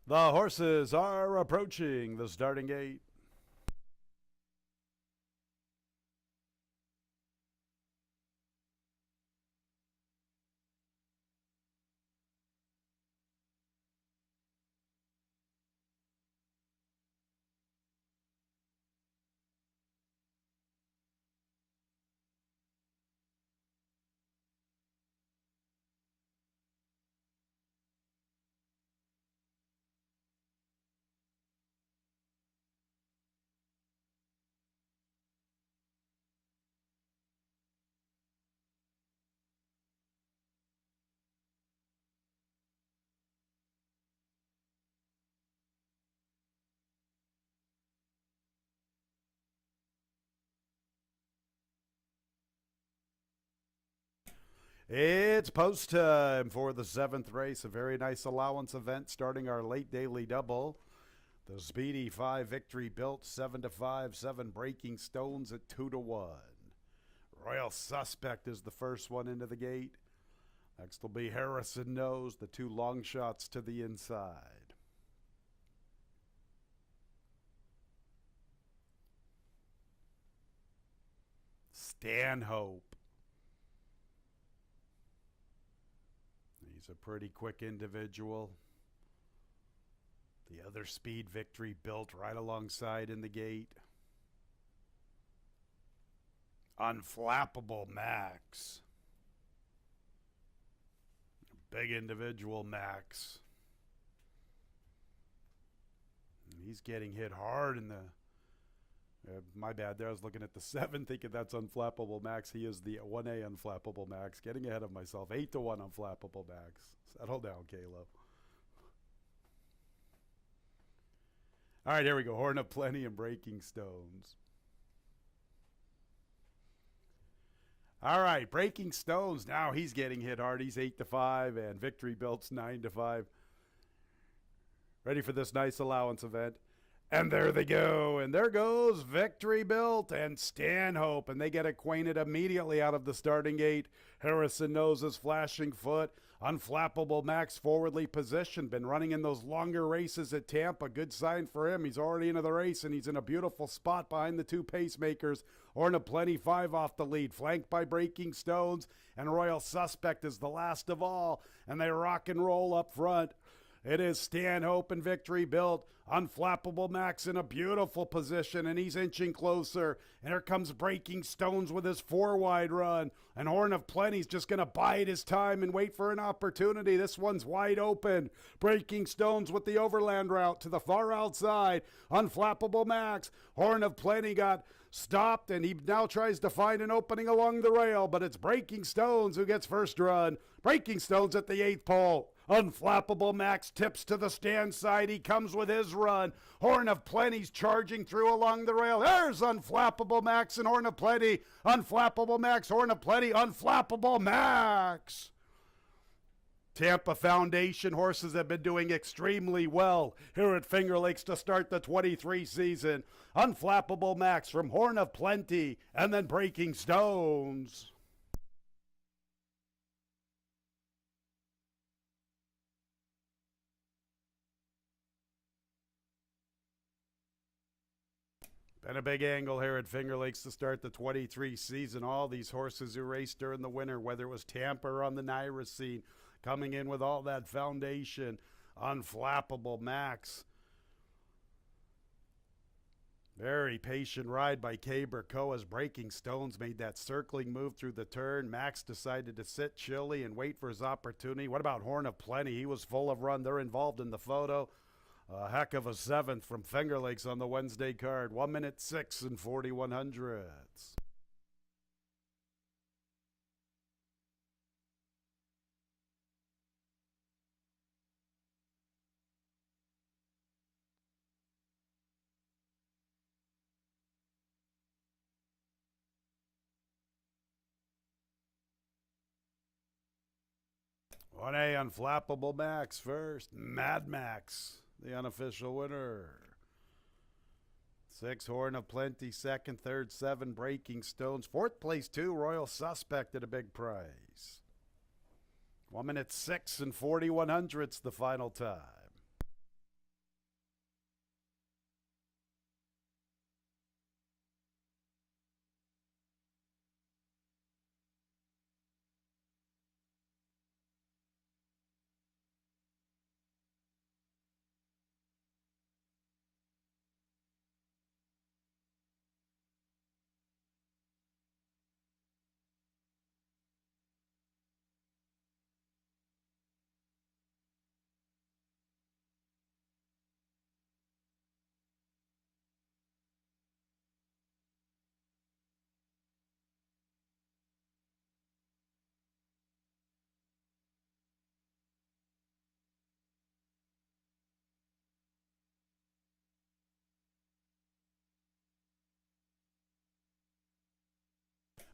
The horses are approaching the starting gate. It's post time for the 7th race. A very nice allowance event starting our late daily double. The Speedy 5 Victory Built 7-5, 7 Breaking Stones at 2-1. Royal Suspect is the first one into the gate. Next will be Harrison Knows, the 2 long shots to the inside. Stanhope. He's a pretty quick individual. The other Speed Victory Built right alongside in the gate. Unflappable Max. Big individual Max. And he's getting hit hard in the... my bad there. I was looking at the 7 thinking that's Unflappable Max. He is the 1A Unflappable Max. Getting ahead of myself. 8-1 Unflappable Max. Settle down, Caleb. All right, here we go. Horn of Plenty and Breaking Stones. All right, Breaking Stones. Now he's getting hit hard. He's 8-5, and Victory Built's 9-5. Ready for this nice allowance event. And there they go. And there goes Victory Built and Stanhope. And they get acquainted immediately out of the starting gate. Harrison knows his flashing foot. Unflappable Max forwardly positioned. Been running in those longer races at Tampa. Good sign for him. He's already into the race, and he's in a beautiful spot behind the two pacemakers. Horn of Plenty 5 off the lead, flanked by Breaking Stones. And Royal Suspect is the last of all. And they rock and roll up front. It is Stanhope and Victory Built. Unflappable Max in a beautiful position, and he's inching closer. And here comes Breaking Stones with his 4-wide run. And Horn of Plenty's just going to bide his time and wait for an opportunity. This one's wide open. Breaking Stones with the overland route to the far outside. Unflappable Max. Horn of Plenty got stopped, and he now tries to find an opening along the rail, but it's Breaking Stones who gets first run. Breaking Stones at the 8th pole. Unflappable Max tips to the stand side. He comes with his run. Horn of Plenty's charging through along the rail. There's Unflappable Max and Horn of Plenty. Unflappable Max, Horn of Plenty, Unflappable Max. Tampa Foundation horses have been doing extremely well here at Finger Lakes to start the 23 season. Unflappable Max from Horn of Plenty, and then Breaking Stones. Been a big angle here at Finger Lakes to start the 23 season. All these horses who raced during the winter, whether it was Tampa or on the Naira scene, coming in with all that foundation. Unflappable Max. Very patient ride by Caber Coa's Breaking Stones made that circling move through the turn. Max decided to sit chilly and wait for his opportunity. What about Horn of Plenty? He was full of run. They're involved in the photo. A heck of a 7th from Finger Lakes on the Wednesday card. 1 minute 6 and 41 hundredths. One A, Unflappable Max first. Mad Max, the unofficial winner. 6, Horn of Plenty, second, third, 7, Breaking Stones. 4th place, 2, Royal Suspect at a big price. 1 minute 6 and 41 hundredths the final time.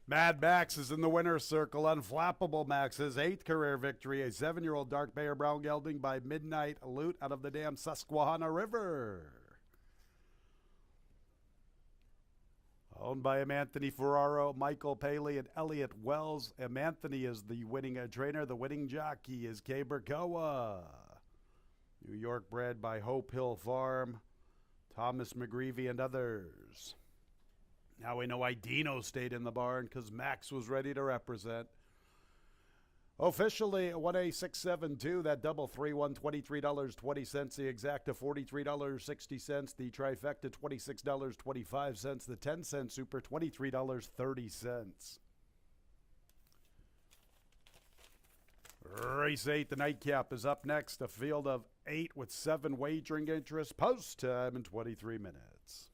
Mad Max is in the winner's circle. Unflappable Max, his 8th career victory. A 7-year-old dark Bayer brown gelding by Midnight Loot out of the damn Susquehanna River. Owned by Anthony Ferraro, Michael Paley, and Elliott Wells. Anthony is the winning trainer. The winning jockey is Caber Coa. New York bred by Hope Hill Farm, Thomas McGreevy, and others. Now we know why Dino stayed in the barn, because Max was ready to represent. Officially, 1A672, that double 3 won $23.20, the exacta $43.60, the trifecta $26.25, the 10-cent super $23.30. Race 8, the nightcap, is up next. A field of 8 with 7 wagering interests. Post time in 23 minutes.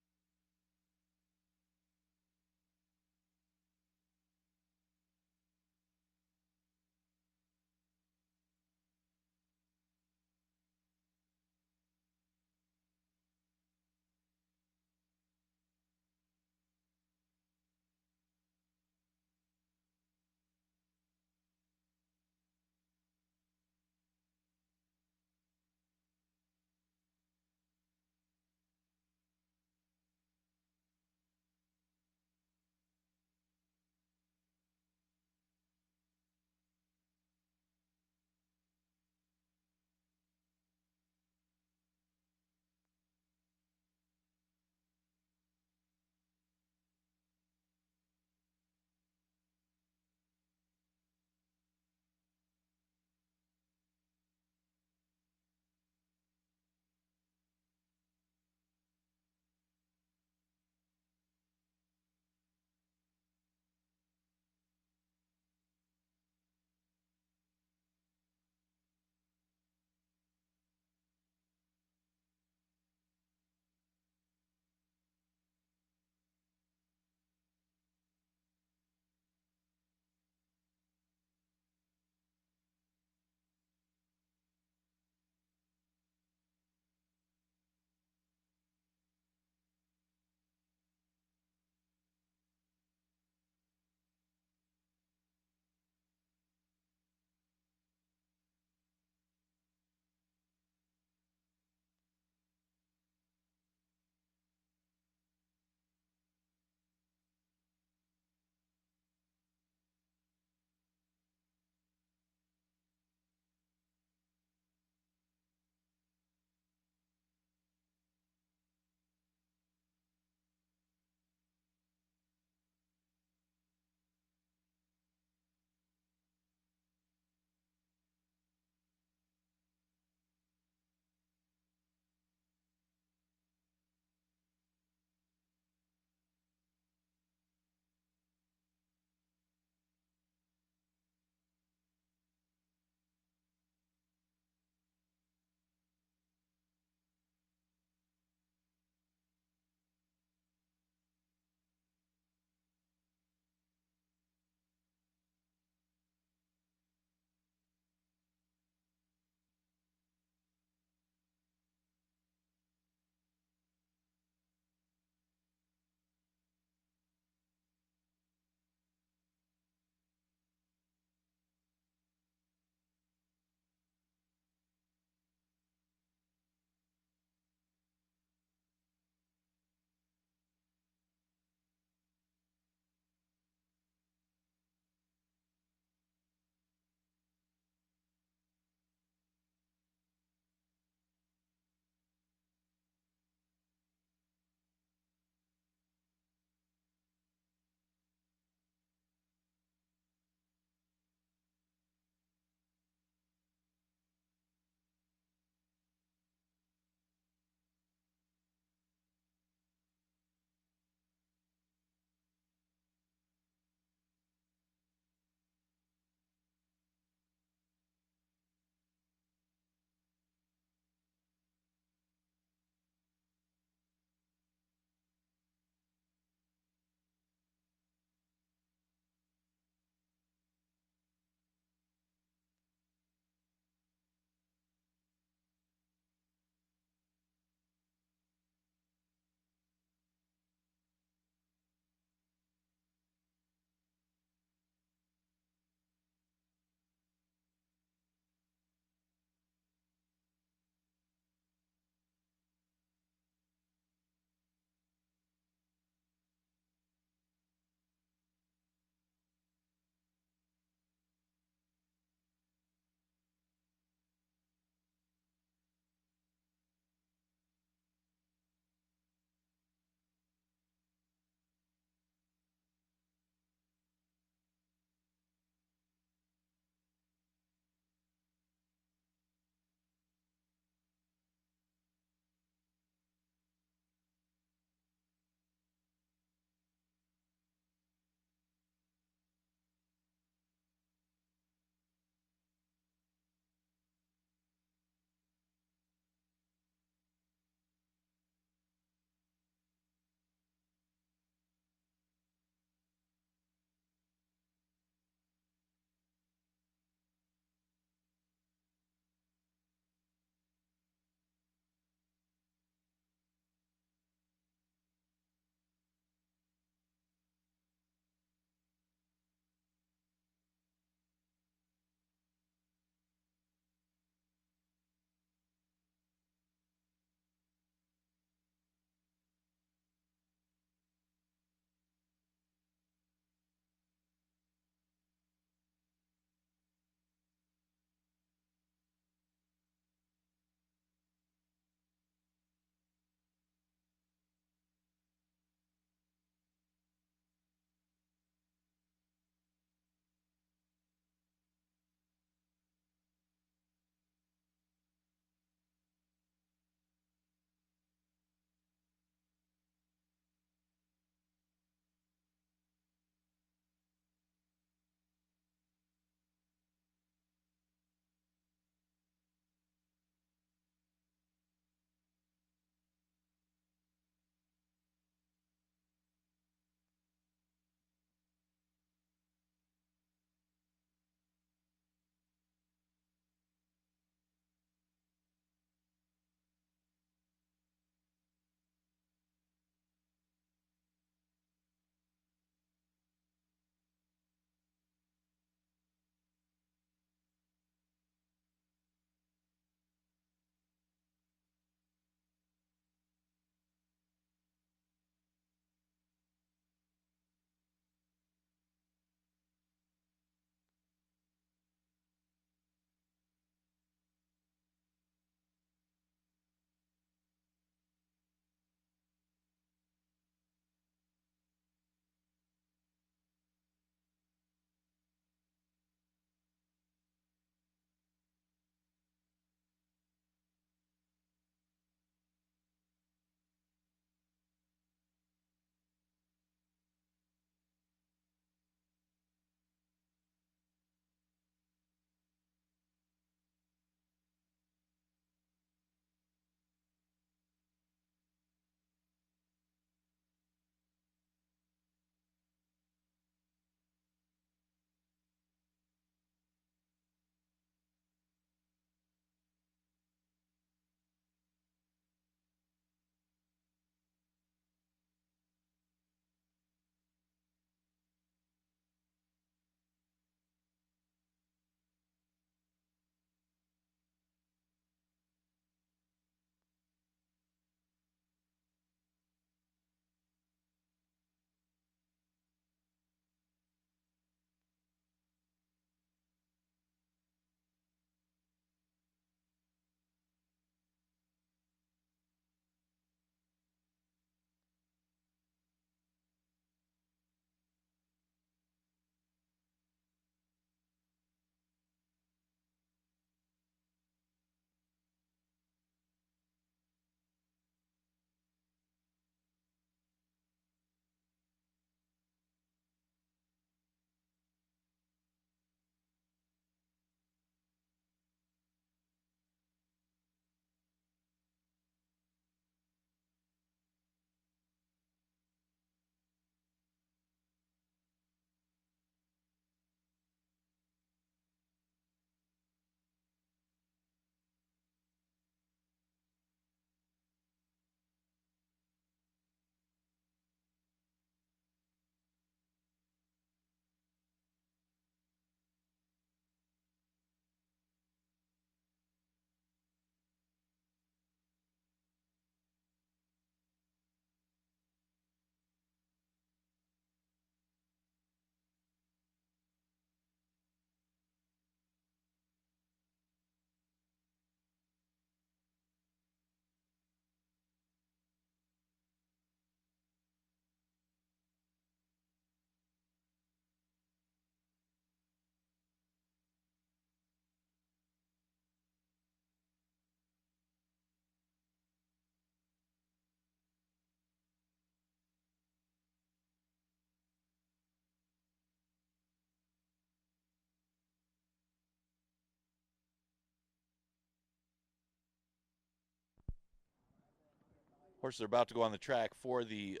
Horses are about to go on the track for the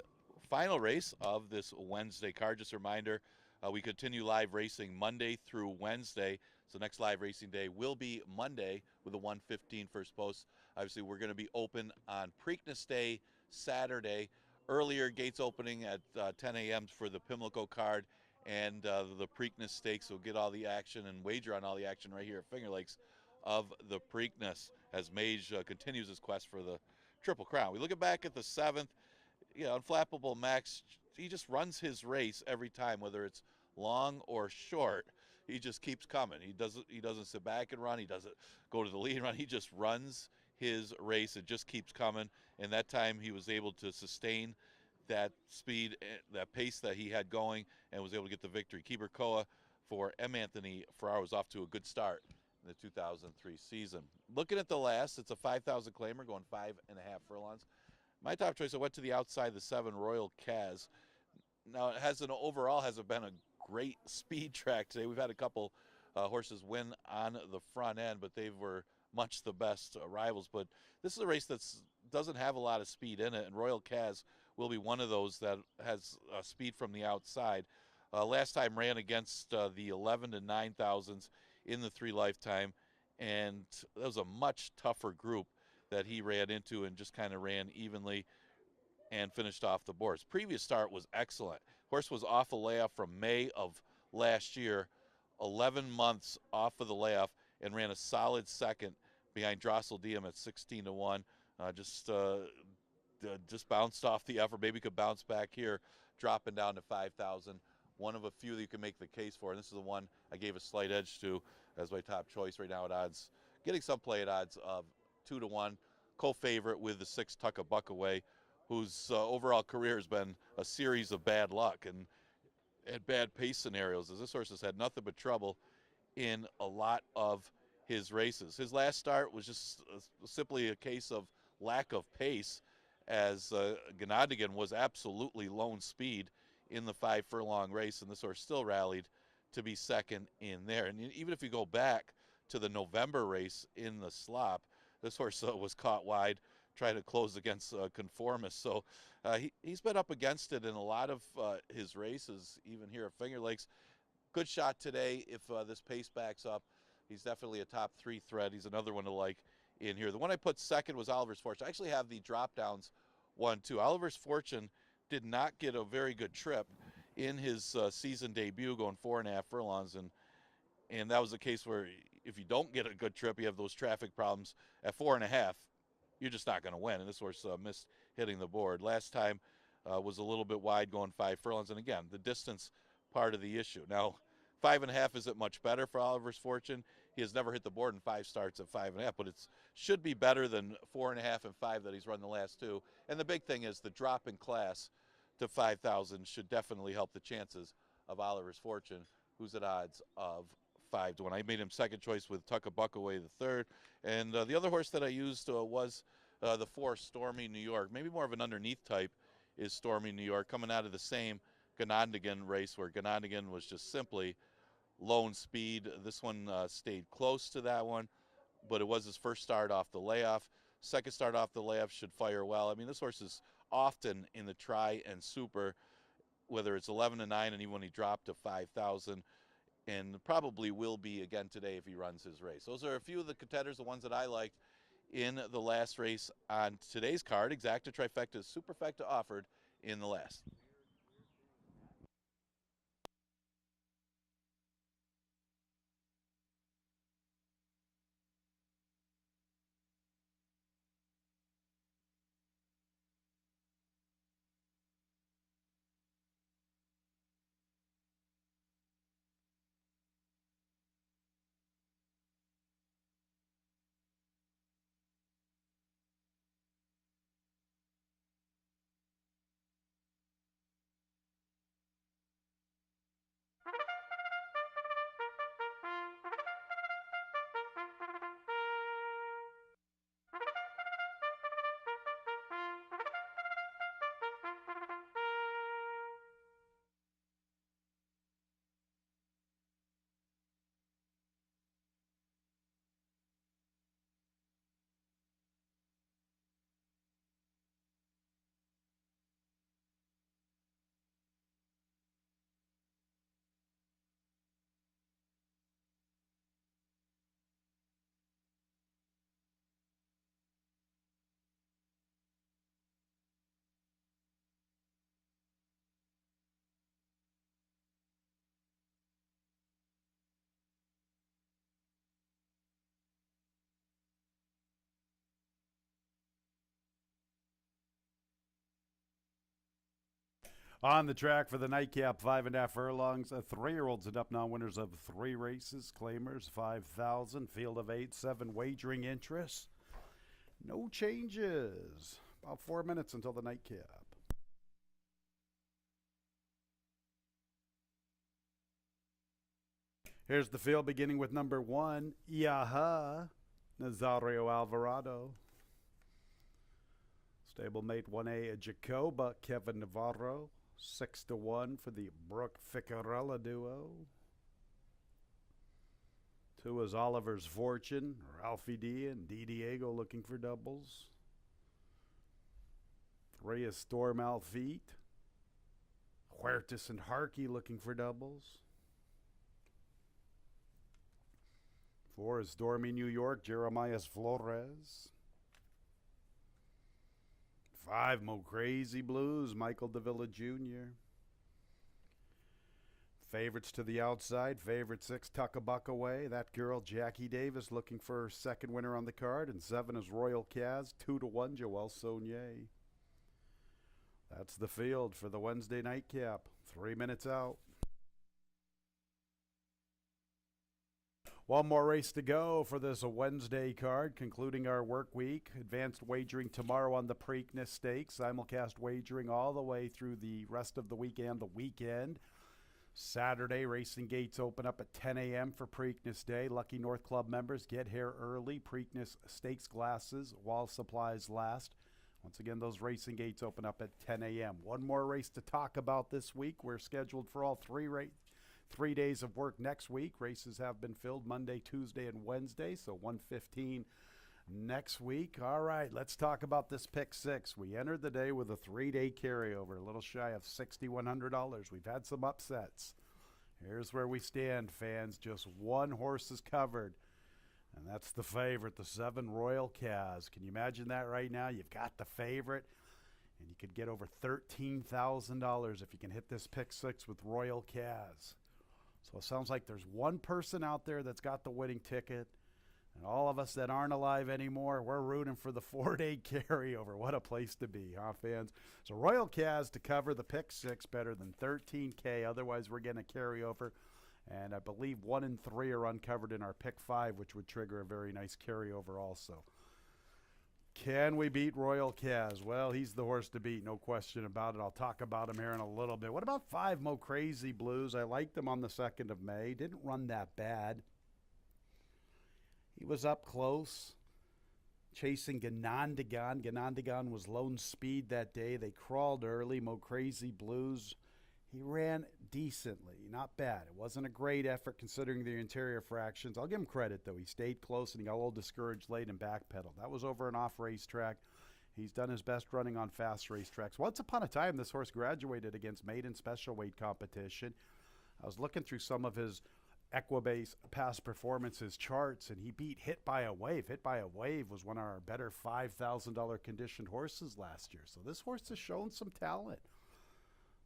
final race of this Wednesday card. Just a reminder, we continue live racing Monday through Wednesday. So next live racing day will be Monday with the 1:15 first post. Obviously, we're going to be open on Preakness Day, Saturday. Earlier gates opening at 10 a.m. for the Pimlico card and the Preakness Stakes. We'll get all the action and wager on all the action right here at Finger Lakes of the Preakness as Mage continues his quest for the Triple Crown. We look back at the 7th. Unflappable Max, he just runs his race every time, whether it's long or short. He just keeps coming. He doesn't sit back and run. He doesn't go to the lead and run. He just runs his race. It just keeps coming. And that time he was able to sustain that speed, that pace that he had going, and was able to get the victory. Keeper Koa for M. Anthony Ferraro was off to a good start in the 2003 season. Looking at the last, it's a 5,000 claimer going 5.5 furlongs. My top choice, I went to the outside, the 7 Royal Kaz. Now, it hasn't been a great speed track today. We've had a couple horses win on the front end, but they were much the best rivals. But this is a race that doesn't have a lot of speed in it, and Royal Kaz will be one of those that has speed from the outside. Last time ran against the 11 to 9,000s in the 3 Lifetime, and that was a much tougher group that he ran into and just kind of ran evenly and finished off the board. His previous start was excellent. Horse was off a layoff from May of last year, 11 months off of the layoff, and ran a solid second behind Drossel Diem at 16 to 1. Just bounced off the effort. Maybe could bounce back here, dropping down to 5,000. One of a few that you can make the case for, and this is the one I gave a slight edge to as my top choice right now at odds. Getting some play at odds of 2 to 1. Co-favorite with the 6 Tuck a Buck Away, whose overall career has been a series of bad luck and bad pace scenarios, as this horse has had nothing but trouble in a lot of his races. His last start was just simply a case of lack of pace, as Ganadigan was absolutely lone speed in the 5 furlong race, and this horse still rallied to be second in there. And even if you go back to the November race in the slop, this horse was caught wide, trying to close against conformists. So he's been up against it in a lot of his races, even here at Finger Lakes. Good shot today if this pace backs up. He's definitely a top 3 threat. He's another one to like in here. The one I put second was Oliver's Fortune. I actually have the drop downs 1, 2. Oliver's Fortune did not get a very good trip in his season debut, going 4.5 furlongs, and that was a case where if you don't get a good trip, you have those traffic problems at 4.5. You're just not going to win, and this horse missed hitting the board. Last time was a little bit wide, going 5 furlongs, and again, the distance part of the issue. Now, 5.5 isn't much better for Oliver's Fortune. He has never hit the board in 5 starts at 5.5, but it should be better than 4.5 and 5 that he's run the last 2. And the big thing is the drop in class to 5,000 should definitely help the chances of Oliver's Fortune, who's at odds of 5 to 1. I made him second choice with Tuck a Buck Away the third. And the other horse that I used was the 4 Stormy New York. Maybe more of an underneath type is Stormy New York, coming out of the same Ganadigan race where Ganadigan was just simply lone speed. This one stayed close to that one, but it was his first start off the layoff. Second start off the layoff should fire well. I mean, this horse is often in the Tri and Super, whether it's 11 to 9 and even when he dropped to 5,000, and probably will be again today if he runs his race. Those are a few of the contenders, the ones that I liked in the last race on today's card. Exacta Trifecta Superfecta offered in the last. On the track for the nightcap, 5.5 furlongs. 3-year-olds and up now, winners of 3 races. Claimers, 5,000. Field of 8, 7 wagering interests. No changes. About 4 minutes until the nightcap. Here's the field beginning with number 1, Yaha, Nazario Alvarado. Stablemate 1A, Jacoba, Kevin Navarro. 6-1 for the Brooke Ficarella duo. 2 is Oliver's Fortune, Ralphie D and D. Diego looking for doubles. 3 is Storm Alfeet, Huertas and Harkey looking for doubles. 4 is Stormy New York, Jeremias Flores. 5, Mo Crazy Blues, Michael Davila Jr. Favorites to the outside. Favorite 6, Tuck a Buck Away. That girl, Jackie Davis, looking for her second winner on the card. And 7 is Royal Kaz. 2-1, Joel Saunier. That's the field for the Wednesday nightcap. 3 minutes out. One more race to go for this Wednesday card, concluding our work week. Advanced wagering tomorrow on the Preakness Stakes. Simulcast wagering all the way through the rest of the week and the weekend. Saturday, racing gates open up at 10 a.m. for Preakness Day. Lucky North Club members get here early. Preakness Stakes glasses while supplies last. Once again, those racing gates open up at 10 a.m. One more race to talk about this week. We're scheduled for all 3 days of work next week. Races have been filled Monday, Tuesday, and Wednesday, so 1:15 next week. All right, let's talk about this pick 6. We entered the day with a 3-day carryover, a little shy of $6,100. We've had some upsets. Here's where we stand, fans. Just one horse is covered, and that's the favorite, the 7 Royal Kaz. Can you imagine that right now? You've got the favorite, and you could get over $13,000 if you can hit this pick 6 with Royal Kaz. So it sounds like there's one person out there that's got the winning ticket, and all of us that aren't alive anymore, we're rooting for the 4-day carryover. What a place to be, huh, fans? So Royal Kaz to cover the pick 6, better than $13K. Otherwise, we're getting a carryover. And I believe 1 and 3 are uncovered in our pick 5, which would trigger a very nice carryover also. Can we beat Royal Kaz? Well, he's the horse to beat, no question about it. I'll talk about him here in a little bit. What about 5 Mo Crazy Blues? I liked him on the 2nd of May. Didn't run that bad. He was up close, chasing Ganondagan. Ganondagan was lone speed that day. They crawled early. Mo Crazy Blues, he ran decently, not bad. It wasn't a great effort considering the interior fractions. I'll give him credit, though. He stayed close and he got a little discouraged late and backpedaled. That was over an off racetrack. He's done his best running on fast racetracks. Once upon a time, this horse graduated against maiden special weight competition. I was looking through some of his Equibase past performances charts, and he beat Hit by a Wave. Hit by a Wave was one of our better $5,000 conditioned horses last year. So this horse has shown some talent.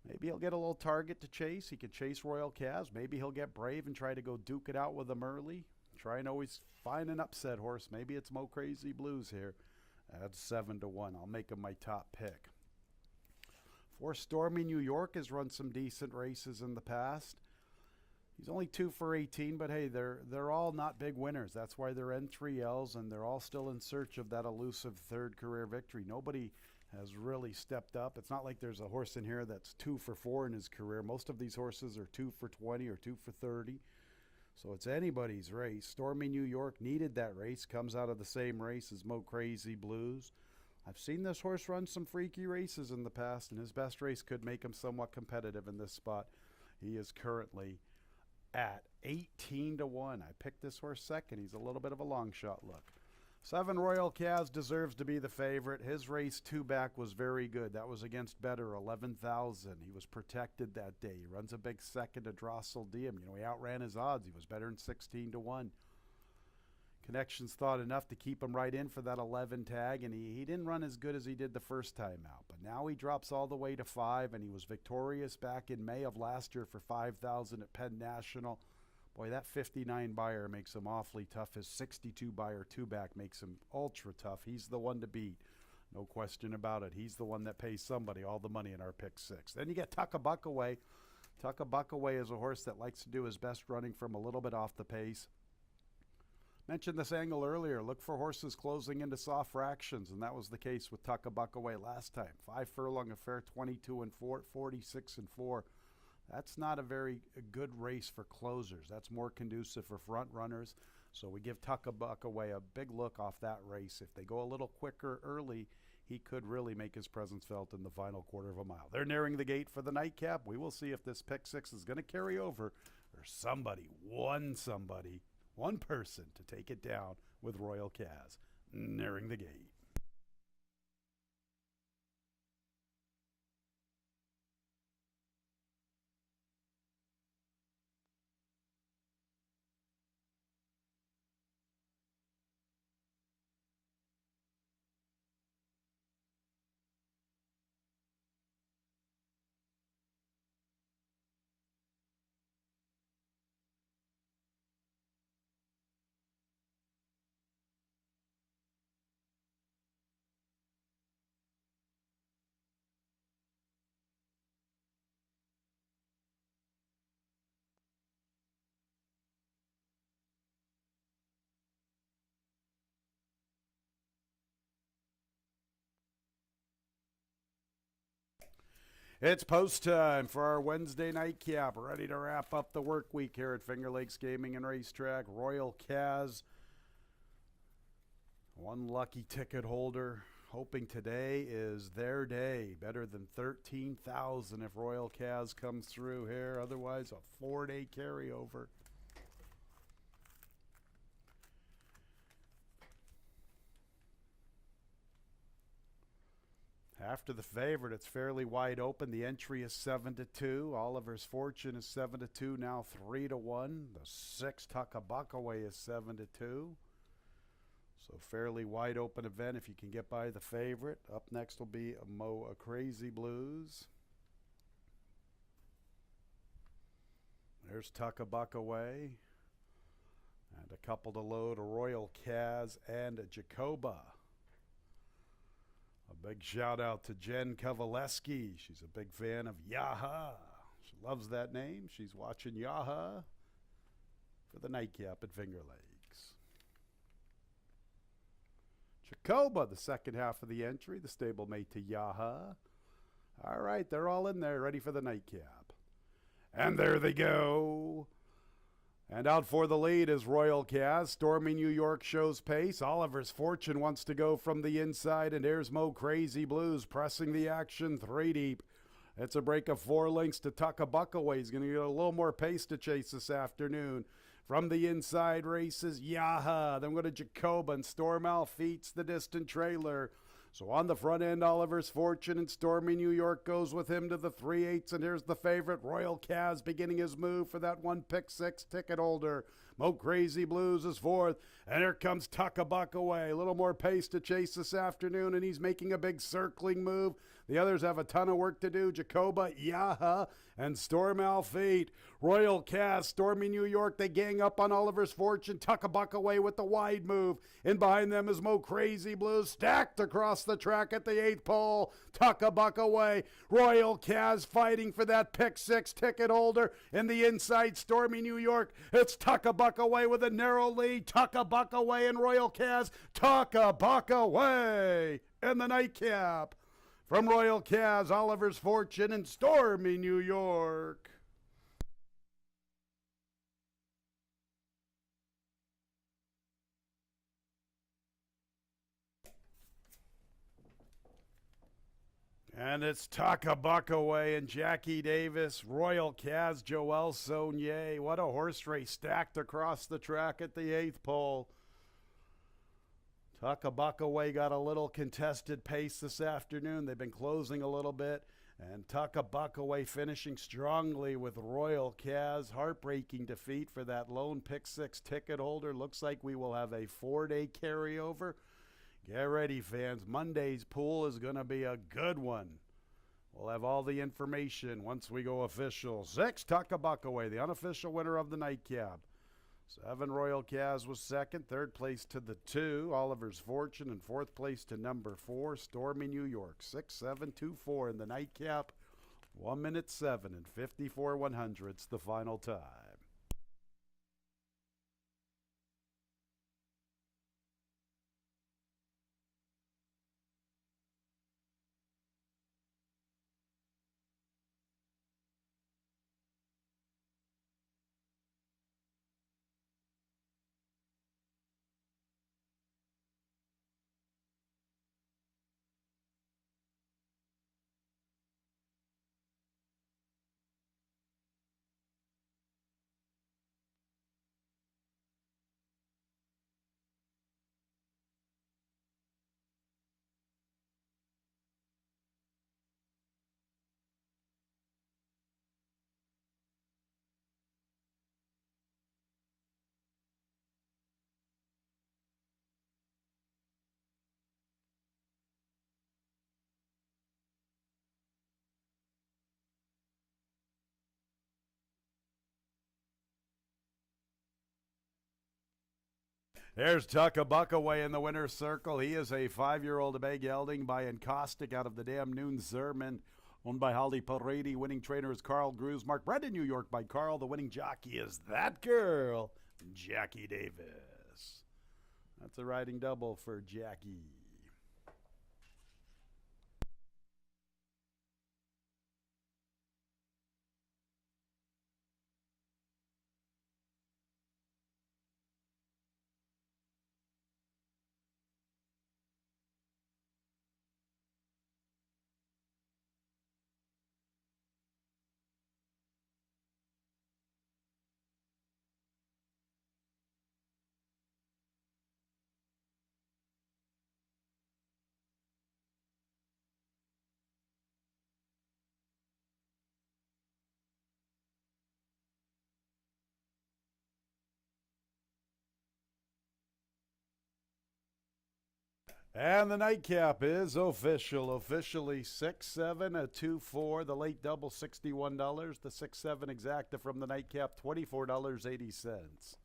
Maybe he'll get a little target to chase. He could chase Royal Kaz. Maybe he'll get brave and try to go duke it out with him early. Try and always find an upset horse. Maybe it's Mo Crazy Blues here. That's 7-1. I'll make him my top pick. 4 Stormy New York has run some decent races in the past. He's only 2 for 18, but hey, they're all not big winners. That's why they're N3Ls, and they're all still in search of that elusive 3rd career victory. Nobody has really stepped up. It's not like there's a horse in here that's 2 for 4 in his career. Most of these horses are 2 for 20 or 2 for 30. So it's anybody's race. Stormy New York needed that race, comes out of the same race as Mo Crazy Blues. I've seen this horse run some freaky races in the past, and his best race could make him somewhat competitive in this spot. He is currently at 18-1. I picked this horse second. He's a little bit of a long shot look. 7 Royal Kaz deserves to be the favorite. His race 2 back was very good. That was against better, 11,000. He was protected that day. He runs a big second to Drossel Diem. You know, he outran his odds. He was better than 16-1. Connections thought enough to keep him right in for that 11 tag, and he didn't run as good as he did the first time out. But now he drops all the way to 5, and he was victorious back in May of last year for 5,000 at Penn National. Boy, that 59 buyer makes him awfully tough. His 62 buyer 2 back makes him ultra tough. He's the one to beat. No question about it. He's the one that pays somebody all the money in our pick six. Then you get Tuck a Buck Away. Tuck a Buck Away is a horse that likes to do his best running from a little bit off the pace. Mentioned this angle earlier. Look for horses closing into soft fractions, and that was the case with Tuck a Buck Away last time. 5 furlong affair, 22-4, 46-4. That's not a very good race for closers. That's more conducive for front runners. So we give Tuck a Buck Away a big look off that race. If they go a little quicker early, he could really make his presence felt in the final quarter of a mile. They're nearing the gate for the nightcap. We will see if this pick six is going to carry over or one person to take it down with Royal Kaz nearing the gate. It's post time for our Wednesday nightcap. Ready to wrap up the work week here at Finger Lakes Gaming and Racetrack. Royal Kaz, one lucky ticket holder, hoping today is their day. Better than 13,000 if Royal Kaz comes through here. Otherwise, a 4-day carryover. After the favorite, it's fairly wide open. The entry is 7-2. Oliver's Fortune is 7-2, now 3-1. The 6 Tuck a Buck Away is 7-2. So fairly wide open event if you can get by the favorite. Up next will be a Crazy Blues. There's Tuck a Buck Away. And a couple to load, a Royal Kaz and a Jacoba. A big shout out to Jen Kovaleski. She's a big fan of Yaha. She loves that name. She's watching Yaha for the nightcap at Finger Lakes. Jacoba, the second half of the entry, the stablemate to Yaha. All right, they're all in there, ready for the nightcap. And there they go. And out for the lead is Royal Kaz. Stormy New York shows pace. Oliver's Fortune wants to go from the inside, and here's Crazy Blues pressing the action 3 deep. It's a break of 4 lengths to Tuck a Buck Away. He's going to get a little more pace to chase this afternoon. From the inside races Yaha. Then we're going to Jacoba, and Stormal feats the distant trailer. So on the front end, Oliver's Fortune and Stormy New York goes with him to the 3/8, and here's the favorite, Royal Kaz, beginning his move for that one pick 6 ticket holder. Crazy Blues is 4th, and here comes Tuck a Buck Away. A little more pace to chase this afternoon, and he's making a big circling move. The others have a ton of work to do. Jacoba, Yaha, and Stormal feet. Royal Kaz, Stormy New York, they gang up on Oliver's Fortune. Tuck a Buck Away with the wide move. In behind them is Crazy Blues, stacked across the track at the 8th pole. Tuck a Buck Away. Royal Kaz fighting for that pick 6 ticket holder. In the inside, Stormy New York. It's Tuck a Buck Away with a narrow lead. Tuck a Buck Away and Royal Kaz. Tuck a Buck Away in the nightcap. From Royal Kaz, Oliver's Fortune, and Stormy New York. And it's Tuck a Buck Away and Jackie Davis, Royal Kaz, Joel Saunier. What a horse race stacked across the track at the 8th pole. Tuck a Buck Away got a little contested pace this afternoon. They've been closing a little bit. And Tuck a Buck Away finishing strongly with Royal Kaz. Heartbreaking defeat for that lone pick 6 ticket holder. Looks like we will have a 4-day carryover. Get ready, fans. Monday's pool is going to be a good one. We'll have all the information once we go official. 6 Tuck a Buck Away, the unofficial winner of the nightcap. 7 Royal Kaz was second, third place to the 2, Oliver's Fortune, and fourth place to number 4, Stormy New York. 6-7-2-4 in the nightcap. 1 minute 7 and 54 100ths the final time. There's Tuckabuckaway in the winner's circle. He is a 5-year-old bay gelding by Encaustic out of the Damn Noon Zerman, owned by Holly Parady. Winning trainer is Carl Grusmark. Bred in New York by Carl. The winning jockey is that girl, Jackie Davis. That's a riding double for Jackie. And the nightcap is officially 6-7-2-4. The late double $61. The 6-7 exacta from the nightcap $24.80.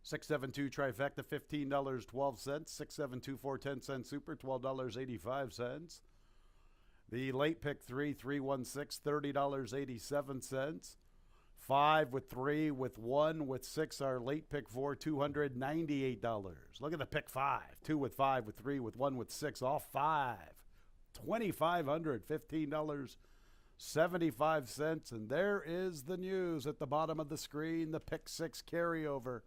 6-7-2 trifecta $15.12. 6-7-2-4 10-cent super $12.85. The late pick 3-3-1-6 $30.87. 5 with 3 with 1 with 6. Our late pick 4 $298. Look at the pick 5. 2 with 5 with 3 with 1 with 6. All 5. $2,500. $15.75. And there is the news at the bottom of the screen. The pick 6 carryover.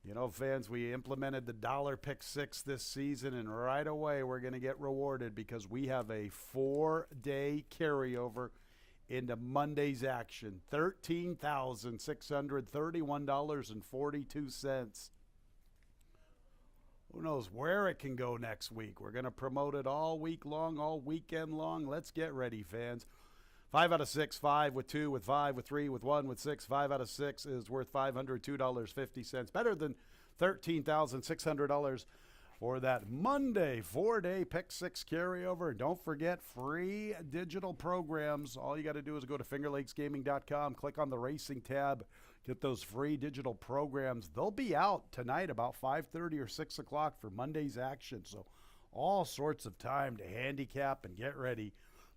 You know, fans, we implemented the dollar pick 6 this season, and right away we're going to get rewarded because we have a 4-day carryover into Monday's action. $13,631.42. Who knows where it can go next week? We're going to promote it all week long, all weekend long. Let's get ready, fans. 5 out of 6, 5 with 2 with 5 with 3 with 1 with 6. 5 out of 6 is worth $502.50. Better than $13,600 for that Monday 4-day pick 6 carryover. Don't forget free digital programs. All you got to do is go to fingerlakesgaming.com, click on the racing tab, get those free digital programs. They'll be out tonight about 5:30 or 6 o'clock for Monday's action. So all sorts of time to handicap and get ready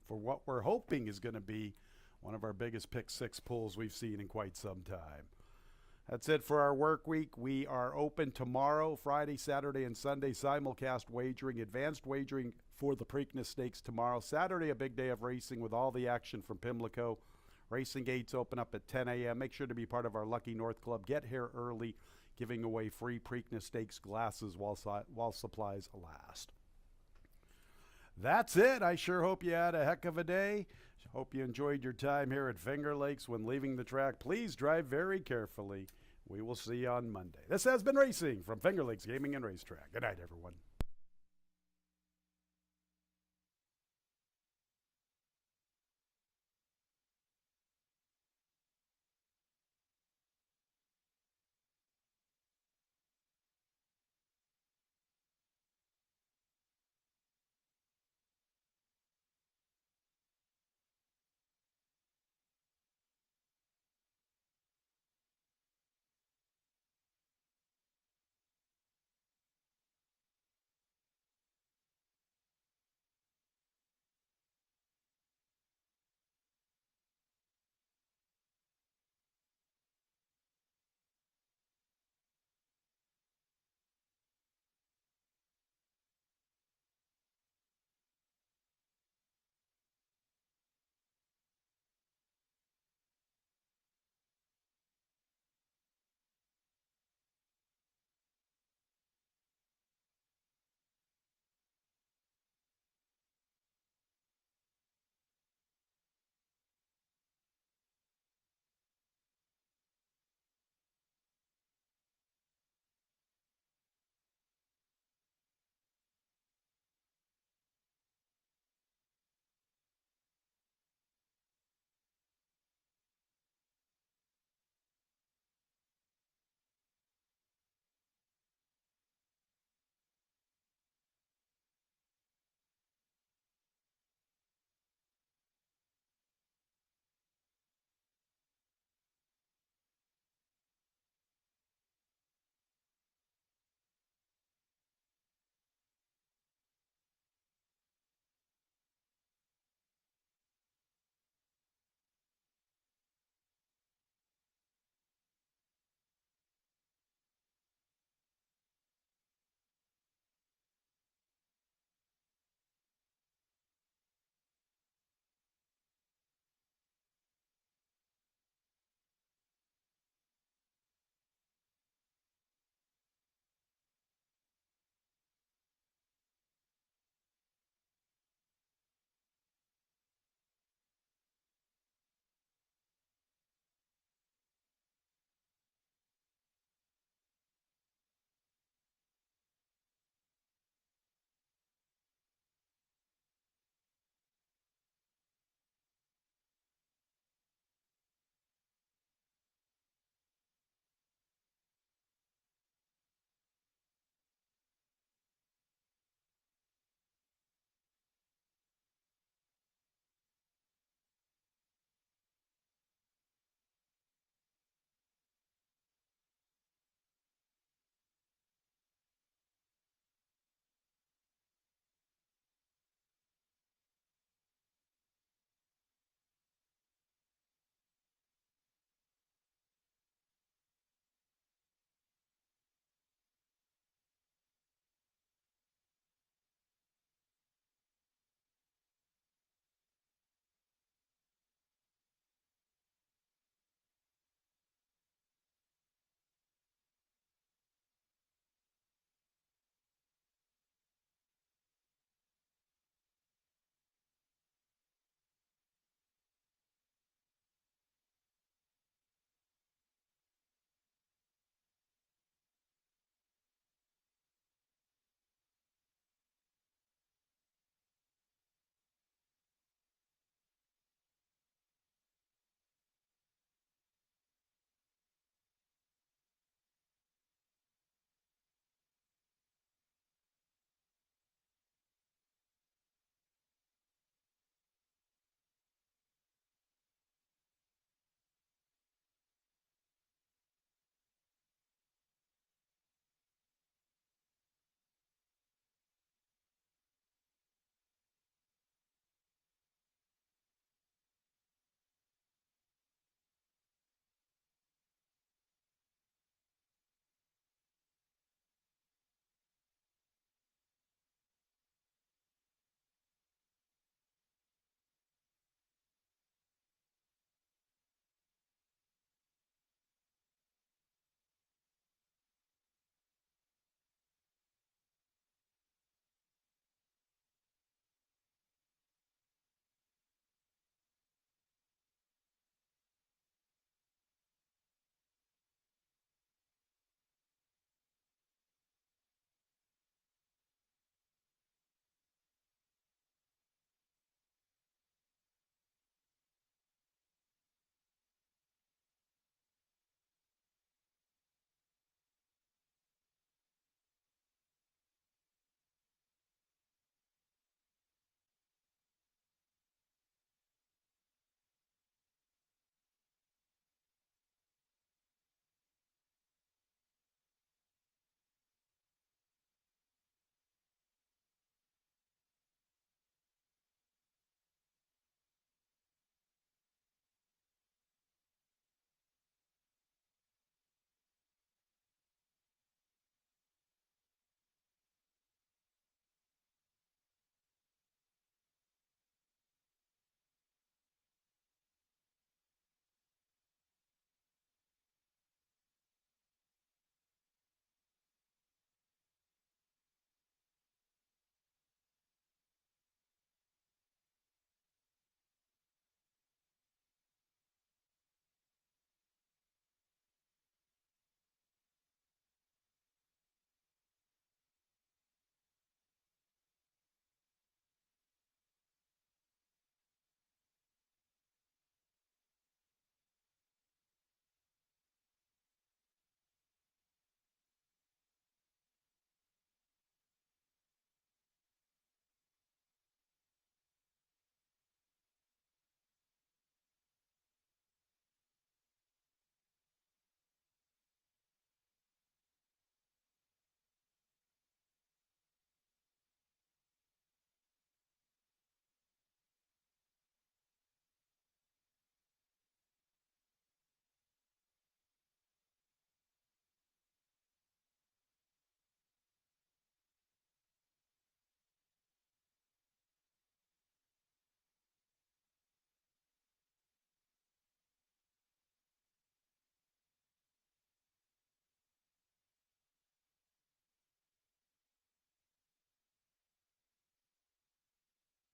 for what we're hoping is going to be one of our biggest pick 6 pulls we've seen in quite some time. That's it for our work week. We are open tomorrow, Friday, Saturday, and Sunday. Simulcast wagering, advanced wagering for the Preakness Stakes tomorrow. Saturday, a big day of racing with all the action from Pimlico. Racing gates open up at 10 a.m. Make sure to be part of our Lucky North Club. Get here early, giving away free Preakness Stakes glasses while supplies last. That's it. I sure hope you had a heck of a day. Hope you enjoyed your time here at Finger Lakes. When leaving the track, please drive very carefully. We will see you on Monday. This has been Racing from Finger Lakes Gaming and Racetrack. Good night, everyone.